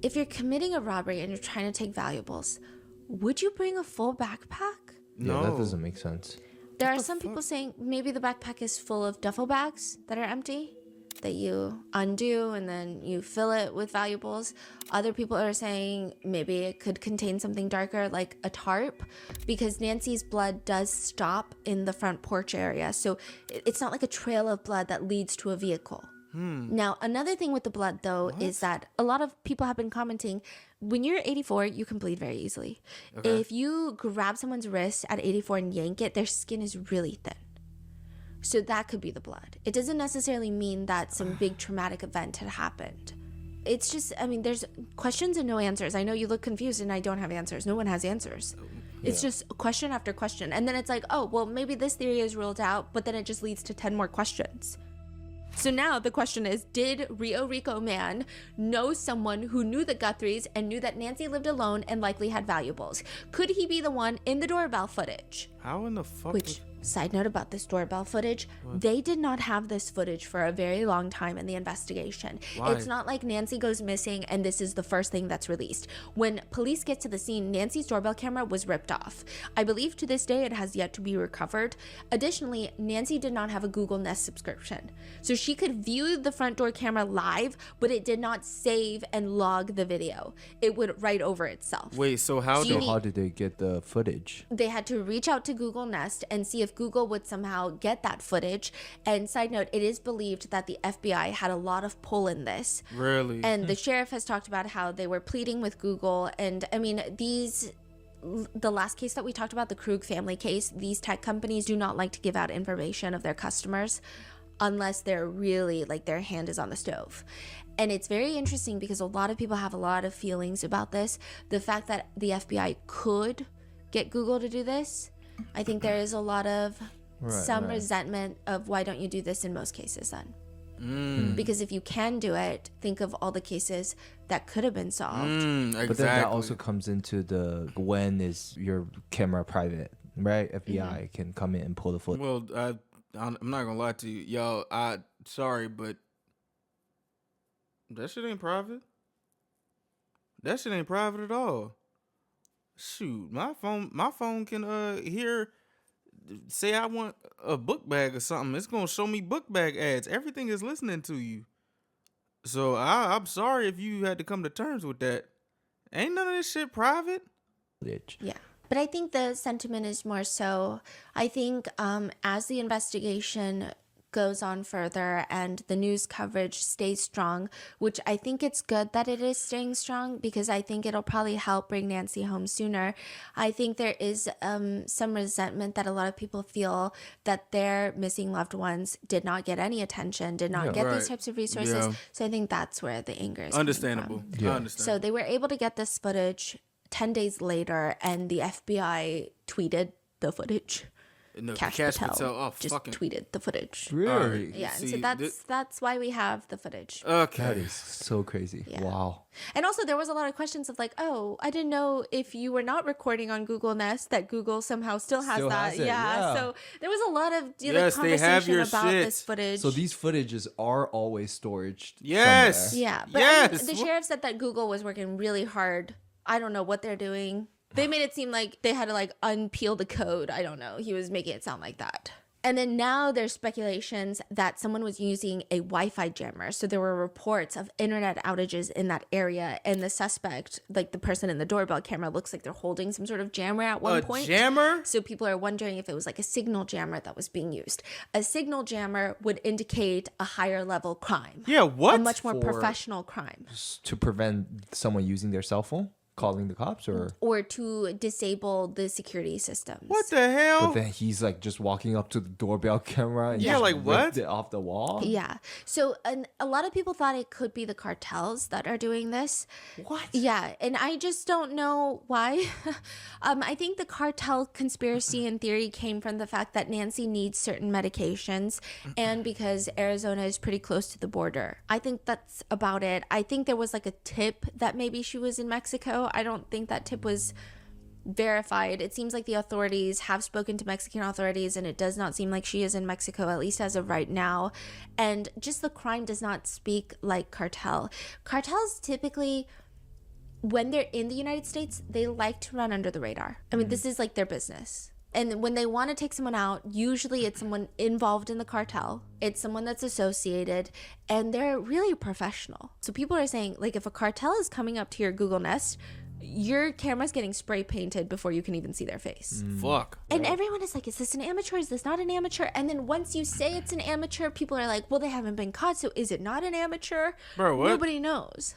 If you're committing a robbery and you're trying to take valuables, would you bring a full backpack? No, that doesn't make sense. There are some people saying maybe the backpack is full of duffel bags that are empty, that you undo and then you fill it with valuables. Other people are saying maybe it could contain something darker like a tarp, because Nancy's blood does stop in the front porch area. So it's not like a trail of blood that leads to a vehicle. Now, another thing with the blood, though, is that a lot of people have been commenting, when you're 84, you can bleed very easily. Okay. If you grab someone's wrist at 84 and yank it, their skin is really thin. So that could be the blood. It doesn't necessarily mean that some big traumatic event had happened. It's just, I mean, there's questions and no answers. I know you look confused and I don't have answers. No one has answers. It's just question after question. And then it's like, oh, well, maybe this theory is ruled out, but then it just leads to 10 more questions. So now the question is, did Rio Rico man know someone who knew the Guthries and knew that Nancy lived alone and likely had valuables? Could he be the one in the doorbell footage? How in the fuck? Which, side note about this doorbell footage, they did not have this footage for a very long time in the investigation. Why? It's not like Nancy goes missing and this is the first thing that's released. When police get to the scene, Nancy's doorbell camera was ripped off. I believe to this day it has yet to be recovered. Additionally, Nancy did not have a Google Nest subscription. So she could view the front door camera live, but it did not save and log the video. It would write over itself. Wait, so how did they get the footage? They had to reach out to Google Nest and see if Google would somehow get that footage. And side note, it is believed that the FBI had a lot of pull in this. Really? And the sheriff has talked about how they were pleading with Google. And I mean, the last case that we talked about, the Krug family case, these tech companies do not like to give out information of their customers unless they're really like their hand is on the stove. And it's very interesting because a lot of people have a lot of feelings about this. The fact that the FBI could get Google to do this, I think there is a lot of resentment of why don't you do this in most cases then? Because if you can do it, think of all the cases that could have been solved. Exactly. But then that also comes into the when is your camera private, right? FBI can come in and pull the footage. Well, I'm not gonna lie to you, yo. Sorry, but that shit ain't private. That shit ain't private at all. Shoot, my phone can hear. Say I want a book bag or something, it's gonna show me book bag ads. Everything is listening to you. So I'm sorry if you had to come to terms with that. Ain't none of this shit private. Yeah. But I think the sentiment is more so, I think as the investigation goes on further and the news coverage stays strong, which I think it's good that it is staying strong because I think it'll probably help bring Nancy home sooner. I think there is some resentment that a lot of people feel that their missing loved ones did not get any attention, did not get these types of resources. Yeah. So I think that's where the anger is understandable. Coming from. Yeah. I understand. So they were able to get this footage 10 days later, and the FBI tweeted the footage. No, Cash Patel just tweeted the footage. Really? Right. Yeah. See, so that's why we have the footage. Okay. That is so crazy. Yeah. Wow. And also there was a lot of questions of like, oh, I didn't know if you were not recording on Google Nest that Google somehow still has that. Yeah. So there was a lot of conversation about this footage. So these footages are always stored. Yes. Somewhere. Yeah. But I mean, the sheriff said that Google was working really hard. I don't know what they're doing. They made it seem like they had to like unpeel the code. I don't know. He was making it sound like that. And then now there's speculations that someone was using a Wi-Fi jammer. So there were reports of internet outages in that area. And the suspect, like the person in the doorbell camera, looks like they're holding some sort of jammer at one point. A jammer? So people are wondering if it was like a signal jammer that was being used. A signal jammer would indicate a higher level crime. Yeah, what? A much more professional crime. To prevent someone using their cell phone? Calling the cops or to disable the security systems. What the hell? But then he's like just walking up to the doorbell camera and just like what? ripped it off the wall. Yeah. So a lot of people thought it could be the cartels that are doing this. What? Yeah, and I just don't know why. I think the cartel conspiracy in theory came from the fact that Nancy needs certain medications and because Arizona is pretty close to the border. I think that's about it. I think there was like a tip that maybe she was in Mexico. I don't think that tip was verified. It seems like the authorities have spoken to Mexican authorities and it does not seem like she is in Mexico, at least as of right now. And just the crime does not speak like cartel. Cartels typically, when they're in the United States, they like to run under the radar. I mean, this is like their business. And when they want to take someone out, usually it's someone involved in the cartel. It's someone that's associated, and they're really professional. So people are saying, like, if a cartel is coming up to your Google Nest, your camera's getting spray painted before you can even see their face. Fuck. And everyone is like, is this an amateur? Is this not an amateur? And then once you say it's an amateur, people are like, well, they haven't been caught, so is it not an amateur? Bro, what? Nobody knows.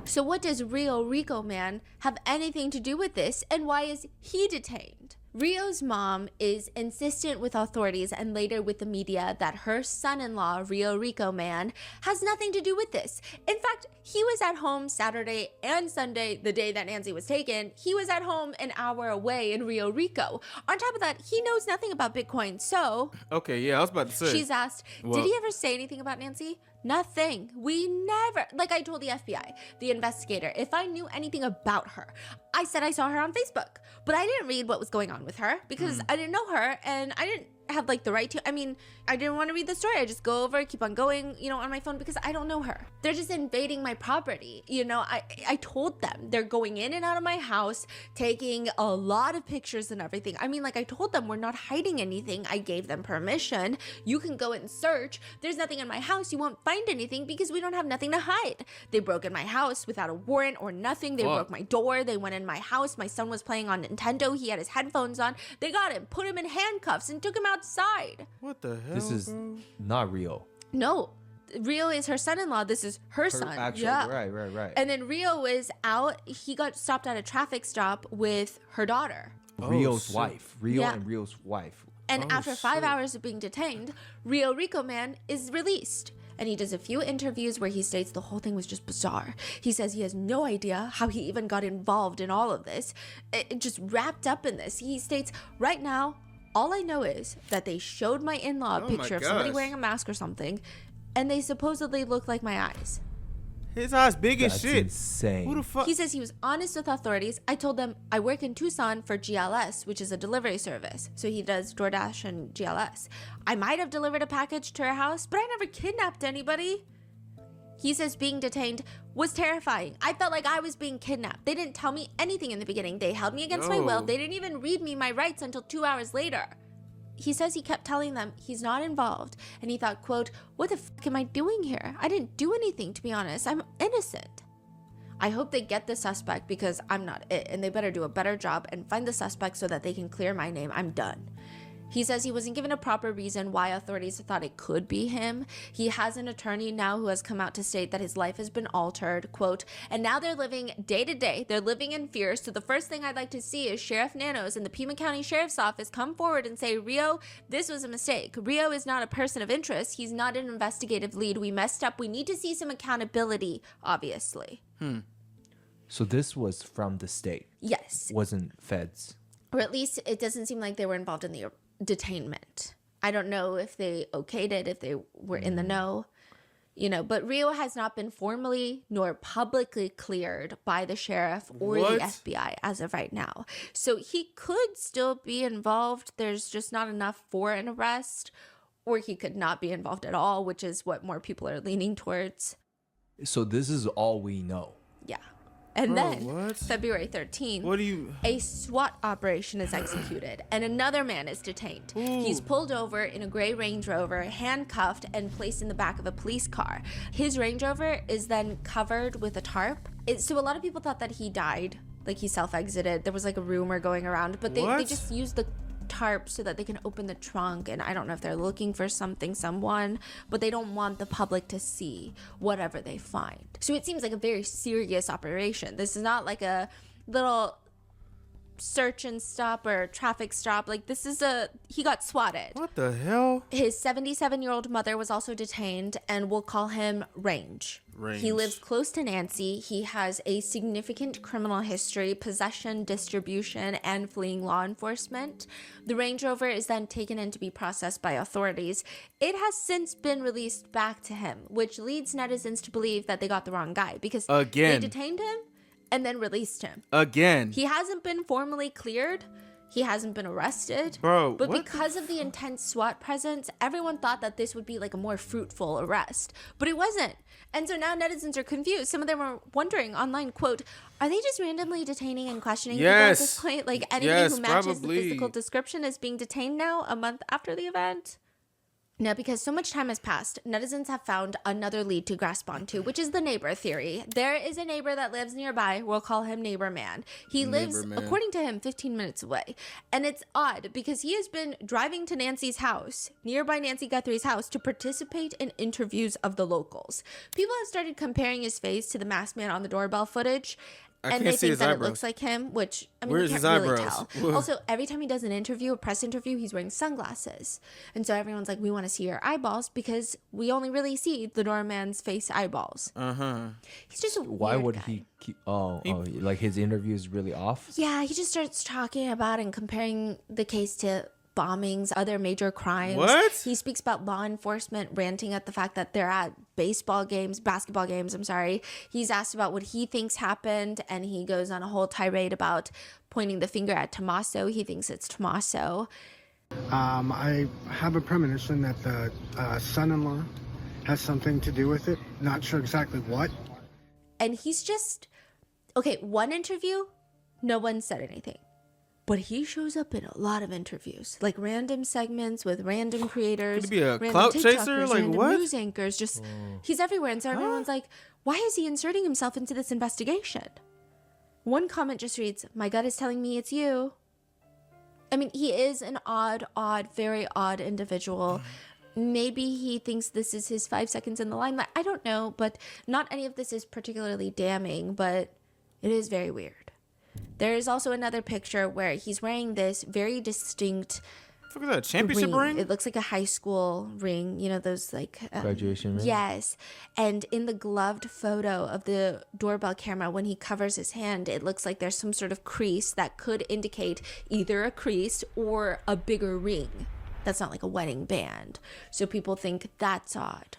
So what does Rio Rico Man have anything to do with this, and why is he detained? Rio's mom is insistent with authorities and later with the media that her son-in-law, Rio Rico Man, has nothing to do with this. In fact, he was at home Saturday and Sunday, the day that Nancy was taken. He was at home an hour away in Rio Rico. On top of that, he knows nothing about Bitcoin, so... Okay, yeah, I was about to say. She's asked, did he ever say anything about Nancy? Nothing. We never, like I told the FBI, the investigator, if I knew anything about her, I said I saw her on Facebook, but I didn't read what was going on with her because I didn't know her and I didn't have like the right to. I mean, I didn't want to read the story. I just go over, keep on going, on my phone because I don't know her. They're just invading my property. I told them they're going in and out of my house, taking a lot of pictures and everything. I mean, like I told them we're not hiding anything. I gave them permission. You can go and search. There's nothing in my house. You won't find anything because we don't have nothing to hide. They broke in my house without a warrant or nothing. They broke my door. They went in my house. My son was playing on Nintendo. He had his headphones on. They got him, put him in handcuffs and took him outside. What the hell? This is not Rio. No. Rio is her son-in-law. This is her son. Actual, yeah. Right. And then Rio was out. He got stopped at a traffic stop with her daughter. Rio's wife. Rio and Rio's wife. And after 5 hours of being detained, Rio Rico Man is released. And he does a few interviews where he states the whole thing was just bizarre. He says he has no idea how he even got involved in all of this. It just wrapped up in this. He states, right now, all I know is that they showed my in-law a picture of somebody wearing a mask or something, and they supposedly look like my eyes. His eyes big as shit. Insane. Who the fuck? He says he was honest with authorities. I told them I work in Tucson for GLS, which is a delivery service. So he does DoorDash and GLS. I might have delivered a package to her house, but I never kidnapped anybody. He says being detained was terrifying. I felt like I was being kidnapped. They didn't tell me anything in the beginning. They held me against my will. They didn't even read me my rights until 2 hours later. He says he kept telling them he's not involved. And he thought, quote, what the fuck am I doing here? I didn't do anything, to be honest. I'm innocent. I hope they get the suspect because I'm not it. And they better do a better job and find the suspect so that they can clear my name. I'm done. He says he wasn't given a proper reason why authorities thought it could be him. He has an attorney now who has come out to state that his life has been altered, quote, and now they're living day to day. They're living in fear. So the first thing I'd like to see is Sheriff Nanos and the Pima County Sheriff's Office come forward and say, Rio, this was a mistake. Rio is not a person of interest. He's not an investigative lead. We messed up. We need to see some accountability, obviously. So this was from the state? Yes. Wasn't feds? Or at least it doesn't seem like they were involved in the detainment. I don't know if they okayed it, if they were in the know, you know, but Rio has not been formally nor publicly cleared by the sheriff or the FBI as of right now. So he could still be involved. There's just not enough for an arrest, or he could not be involved at all, which is what more people are leaning towards. So this is all we know. Yeah. And then February 13th, a SWAT operation is executed and another man is detained. He's pulled over in a gray Range Rover, handcuffed, and placed in the back of a police car. His Range Rover is then covered with a tarp. So a lot of people thought that he died, like he self-exited. There was like a rumor going around, but they just used the tarp so that they can open the trunk, and I don't know if they're looking for someone, but they don't want the public to see whatever they find. So it seems like a very serious operation. This is not like a little search and stop or traffic stop. Like, this is he got swatted. What the hell? His 77-year-old mother was also detained, and we'll call him Range. He lives close to Nancy. He has a significant criminal history, possession, distribution, and fleeing law enforcement. The Range Rover is then taken in to be processed by authorities. It has since been released back to him, which leads netizens to believe that they got the wrong guy because they detained him and then released him. Again. He hasn't been formally cleared. He hasn't been arrested. But because of the intense SWAT presence, everyone thought that this would be like a more fruitful arrest. But it wasn't. And so now netizens are confused. Some of them are wondering online, quote, are they just randomly detaining and questioning people at this point? Like anybody who matches the physical description is being detained now a month after the event? Now, because so much time has passed, netizens have found another lead to grasp onto, which is the neighbor theory. There is a neighbor that lives nearby. We'll call him Neighbor Man. He lives, according to him, 15 minutes away. And it's odd because he has been driving to Nancy's house, nearby Nancy Guthrie's house, to participate in interviews of the locals. People have started comparing his face to the masked man on the doorbell footage. And they think that it looks like him, which, I mean, you can't really tell. Also, every time he does an interview, a press interview, he's wearing sunglasses. And so everyone's like, we want to see your eyeballs because we only really see the doorman's face eyeballs. He's just a Why weird would guy. he keep, like his interview is really off? Yeah, he just starts talking about and comparing the case to bombings, other major crimes. He speaks about law enforcement ranting at the fact that they're at basketball games, I'm sorry. He's asked about what he thinks happened, and he goes on a whole tirade about pointing the finger at Tommaso. He thinks it's Tommaso. I have a premonition that the son-in-law has something to do with it. Not sure exactly what. And he's just, okay, one interview, no one said anything. But he shows up in a lot of interviews, like random segments with random creators. Could he be a random clout TikTokers, chaser? Like random what? news anchors. Just he's everywhere, and so everyone's like, "Why is he inserting himself into this investigation?" One comment just reads, "My gut is telling me it's you." I mean, he is an odd, very odd individual. Maybe he thinks this is his 5 seconds in the limelight. I don't know, but not any of this is particularly damning. But it is very weird. There is also another picture where he's wearing this very distinct Look at that championship ring. It looks like a high school ring, you know, those like graduation ring. Yes. And in the gloved photo of the doorbell camera, when he covers his hand, it looks like there's some sort of crease that could indicate either a crease or a bigger ring. That's not like a wedding band. So people think that's odd.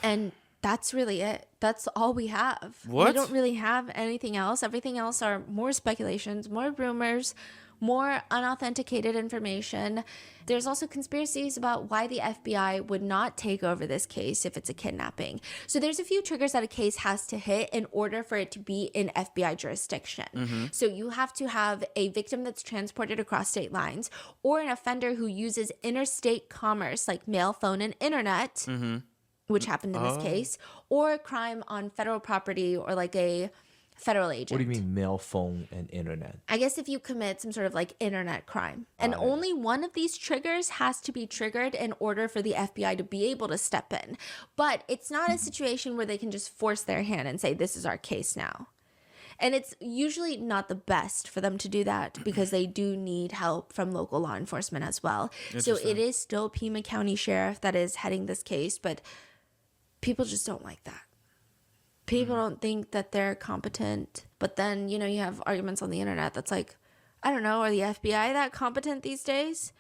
And that's really it. That's all we have. What? We don't really have anything else. Everything else are more speculations, more rumors, more unauthenticated information. There's also conspiracies about why the FBI would not take over this case if it's a kidnapping. So there's a few triggers that a case has to hit in order for it to be in FBI jurisdiction. So you have to have a victim that's transported across state lines, or an offender who uses interstate commerce like mail, phone, and internet, which happened in this case, or a crime on federal property, or like a federal agent. What do you mean mail, phone, and internet? I guess if you commit some sort of like internet crime. And only one of these triggers has to be triggered in order for the FBI to be able to step in. But it's not a situation where they can just force their hand and say, this is our case now. And it's usually not the best for them to do that because they do need help from local law enforcement as well. So it is still Pima County Sheriff that is heading this case, but people just don't like that. People don't think that they're competent. But then, you know, you have arguments on the internet that's like, I don't know, are the FBI that competent these days?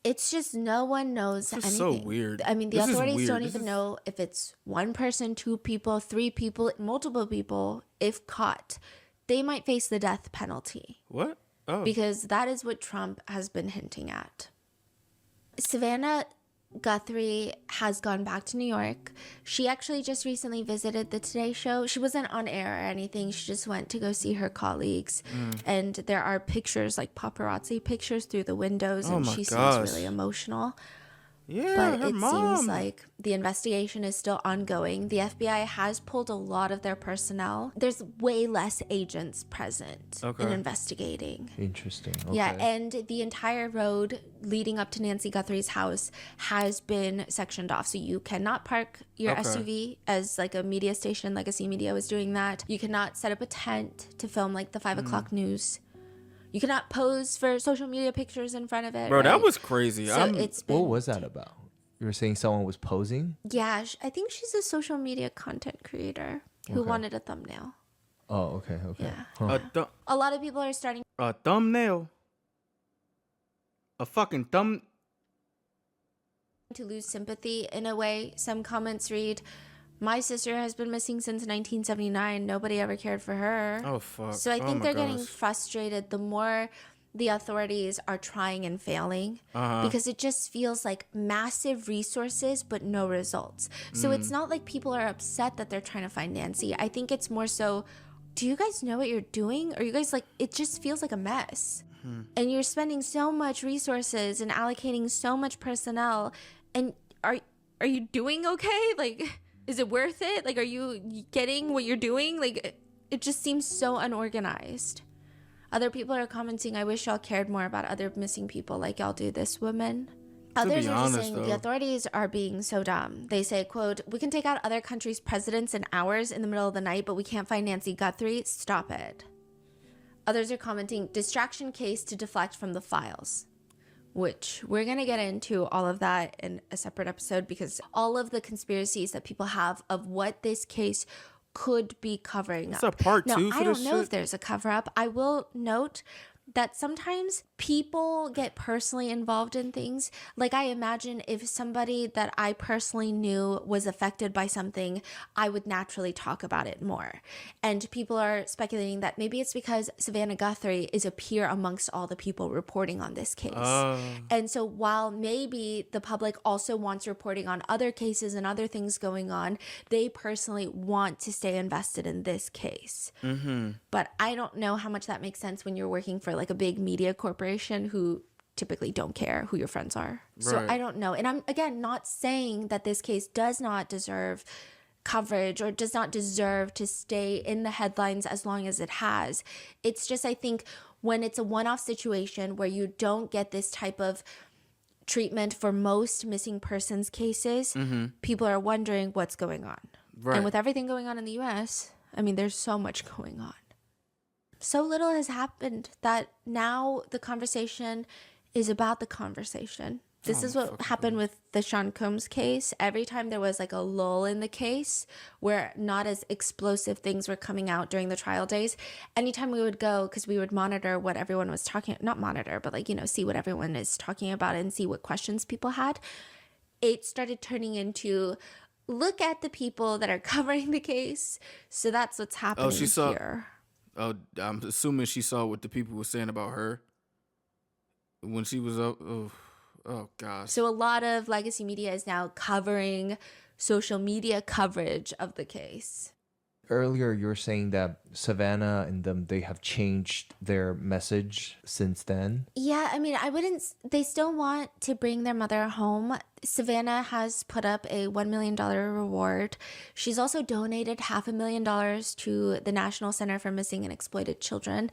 It's just no one knows anything. So weird. I mean, the authorities don't even know if it's one person, two people, three people, multiple people. If caught, they might face the death penalty. What? Oh. Because that is what Trump has been hinting at. Savannah Guthrie has gone back to New York. She actually just recently visited the Today Show. She wasn't on air or anything. She just went to go see her colleagues. And there are pictures, like paparazzi pictures through the windows, and she seems really emotional. Yeah, but it seems like the investigation is still ongoing. The FBI has pulled a lot of their personnel. There's way less agents present in investigating. Interesting. Okay. Yeah, and the entire road leading up to Nancy Guthrie's house has been sectioned off. So you cannot park your SUV, as like a media station, Legacy Media was doing that. You cannot set up a tent to film like the 5 o'clock news. You cannot pose for social media pictures in front of it. Bro, right? that was crazy. So it's been, what was that about? You were saying someone was posing? Yeah, I think she's a social media content creator who wanted a thumbnail. Oh, okay. Yeah. Huh. A lot of people are starting A thumbnail. A fucking thumb. to lose sympathy in a way. Some comments read, my sister has been missing since 1979. Nobody ever cared for her. Oh, fuck. So I think they're getting frustrated the more the authorities are trying and failing because it just feels like massive resources but no results. So it's not like people are upset that they're trying to find Nancy. I think it's more so, do you guys know what you're doing? Or you guys like, it just feels like a mess. And you're spending so much resources and allocating so much personnel, and are you doing okay? Like, is it worth it? Like, are you getting what you're doing? Like, it just seems so unorganized. Other people are commenting, I wish y'all cared more about other missing people like y'all do this woman. Others are just saying the authorities are being so dumb. They say, quote, we can take out other countries' presidents in hours in the middle of the night, but we can't find Nancy Guthrie. Stop it. Others are commenting, distraction case to deflect from the files. Which we're going to get into all of that in a separate episode because all of the conspiracies that people have of what this case could be covering up. It's a part 2 now, for I this don't know if there's a cover up. I will note that sometimes people get personally involved in things. Like, I imagine if somebody that I personally knew was affected by something, I would naturally talk about it more. And people are speculating that maybe it's because Savannah Guthrie is a peer amongst all the people reporting on this case. And so while maybe the public also wants reporting on other cases and other things going on, they personally want to stay invested in this case. But I don't know how much that makes sense when you're working for like a big media corporation who typically don't care who your friends are. So I don't know. And I'm, again, not saying that this case does not deserve coverage or does not deserve to stay in the headlines as long as it has. It's just, I think when it's a one-off situation where you don't get this type of treatment for most missing persons cases, people are wondering what's going on. And with everything going on in the US, I mean, there's so much going on. So little has happened that now the conversation is about the conversation. This is what happened with the Sean Combs case. Every time there was like a lull in the case where not as explosive things were coming out during the trial days, anytime we would go, because we would monitor what everyone was talking, not monitor, but like, you know, see what everyone is talking about and see what questions people had, it started turning into, look at the people that are covering the case. So that's what's happening here. Oh, I'm assuming she saw what the people were saying about her when she was up. Oh, gosh. So a lot of legacy media is now covering social media coverage of the case. earlier you were saying that Savannah and them, they have changed their message since then. Yeah, I mean, I wouldn't. They still want to bring their mother home. Savannah has put up a $1 million reward. She's also donated $500,000 to the National Center for Missing and Exploited Children.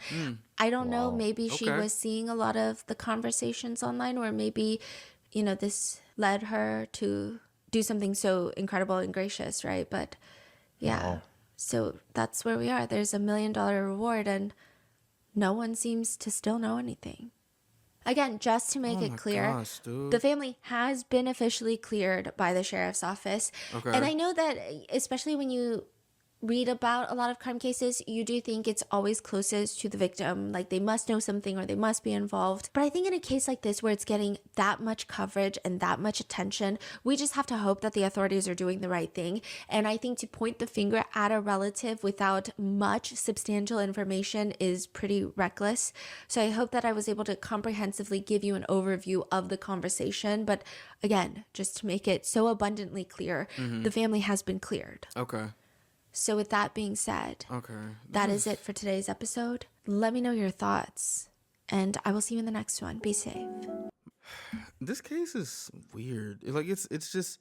I don't know. Maybe she was seeing a lot of the conversations online, or maybe, this led her to do something so incredible and gracious, right? But yeah. Wow. So that's where we are. There's $1 million reward, and no one seems to still know anything. Again, just to make it clear, the family has been officially cleared by the sheriff's office. Okay. And I know that, especially when you read about a lot of crime cases, you do think it's always closest to the victim. Like, they must know something or they must be involved. But I think in a case like this, where it's getting that much coverage and that much attention, we just have to hope that the authorities are doing the right thing. And I think to point the finger at a relative without much substantial information is pretty reckless. So I hope that I was able to comprehensively give you an overview of the conversation. But again, just to make it so abundantly clear, the family has been cleared. Okay. So with that being said, that is it for today's episode. Let me know your thoughts, and I will see you in the next one. Be safe. This case is weird. Like, it's just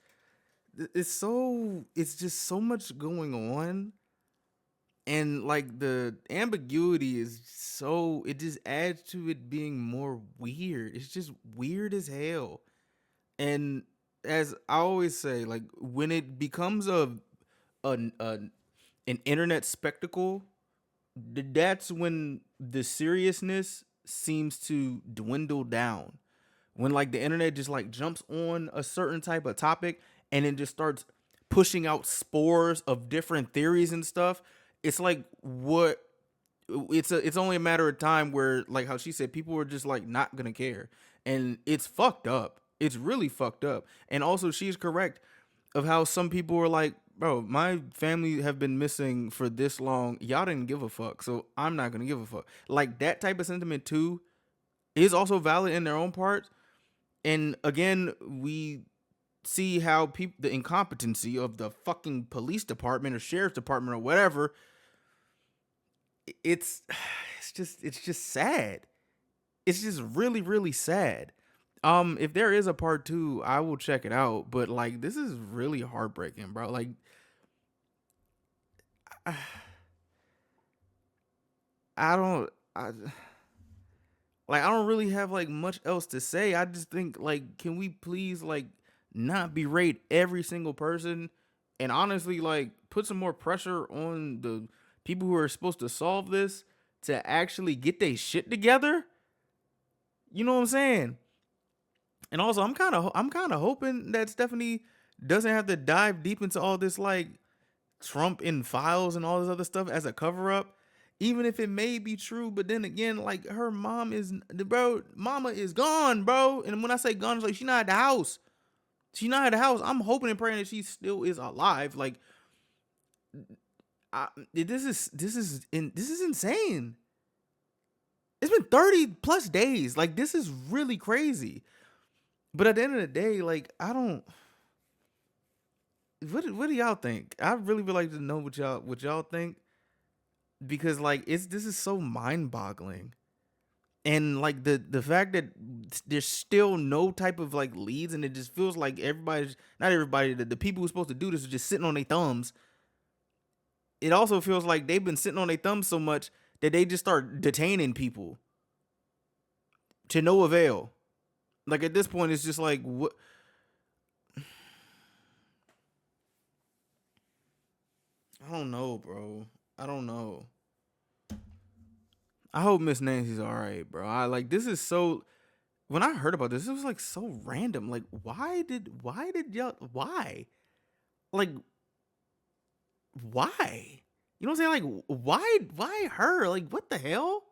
so much going on, and like the ambiguity is so, it just adds to it being more weird. It's just weird as hell. And as I always say, like, when it becomes an internet spectacle, that's when the seriousness seems to dwindle down. When like the internet just like jumps on a certain type of topic and then just starts pushing out spores of different theories and stuff, it's like it's only a matter of time where, like how she said, people are just like not gonna care. And it's fucked up. It's really fucked up. And also, she's correct of how some people are like, bro, my family have been missing for this long. Y'all didn't give a fuck, so I'm not gonna give a fuck. Like, that type of sentiment too is also valid in their own parts. And again, we see how the incompetency of the fucking police department or sheriff's department or whatever. It's just sad. It's just really, really sad. If there is a part 2, I will check it out. But like, this is really heartbreaking, bro. Like, I don't really have like much else to say. I just think, like, can we please like not berate every single person, and honestly like put some more pressure on the people who are supposed to solve this to actually get their shit together? You know what I'm saying? And also, I'm kind of hoping that Stephanie doesn't have to dive deep into all this like Trump in files and all this other stuff as a cover up, even if it may be true. But then again, like, her mama is gone, bro. And when I say gone, it's like she's not at the house. She's not at the house. I'm hoping and praying that she still is alive. Like, this is insane. It's been 30 plus days. Like, this is really crazy. But at the end of the day, like, I don't. What do y'all think? I really would like to know what y'all think, because like this is so mind-boggling, and like the fact that there's still no type of like leads, and it just feels like the people who's supposed to do this are just sitting on their thumbs. It also feels like they've been sitting on their thumbs so much that they just start detaining people to no avail. Like, at this point, it's just like, what? I don't know, bro. I don't know. I hope Miss Nancy's all right, bro. This is so. When I heard about this, it was like so random. Like, why did y'all? Why? Like, why? You know what I'm saying? Like, why her? Like, what the hell?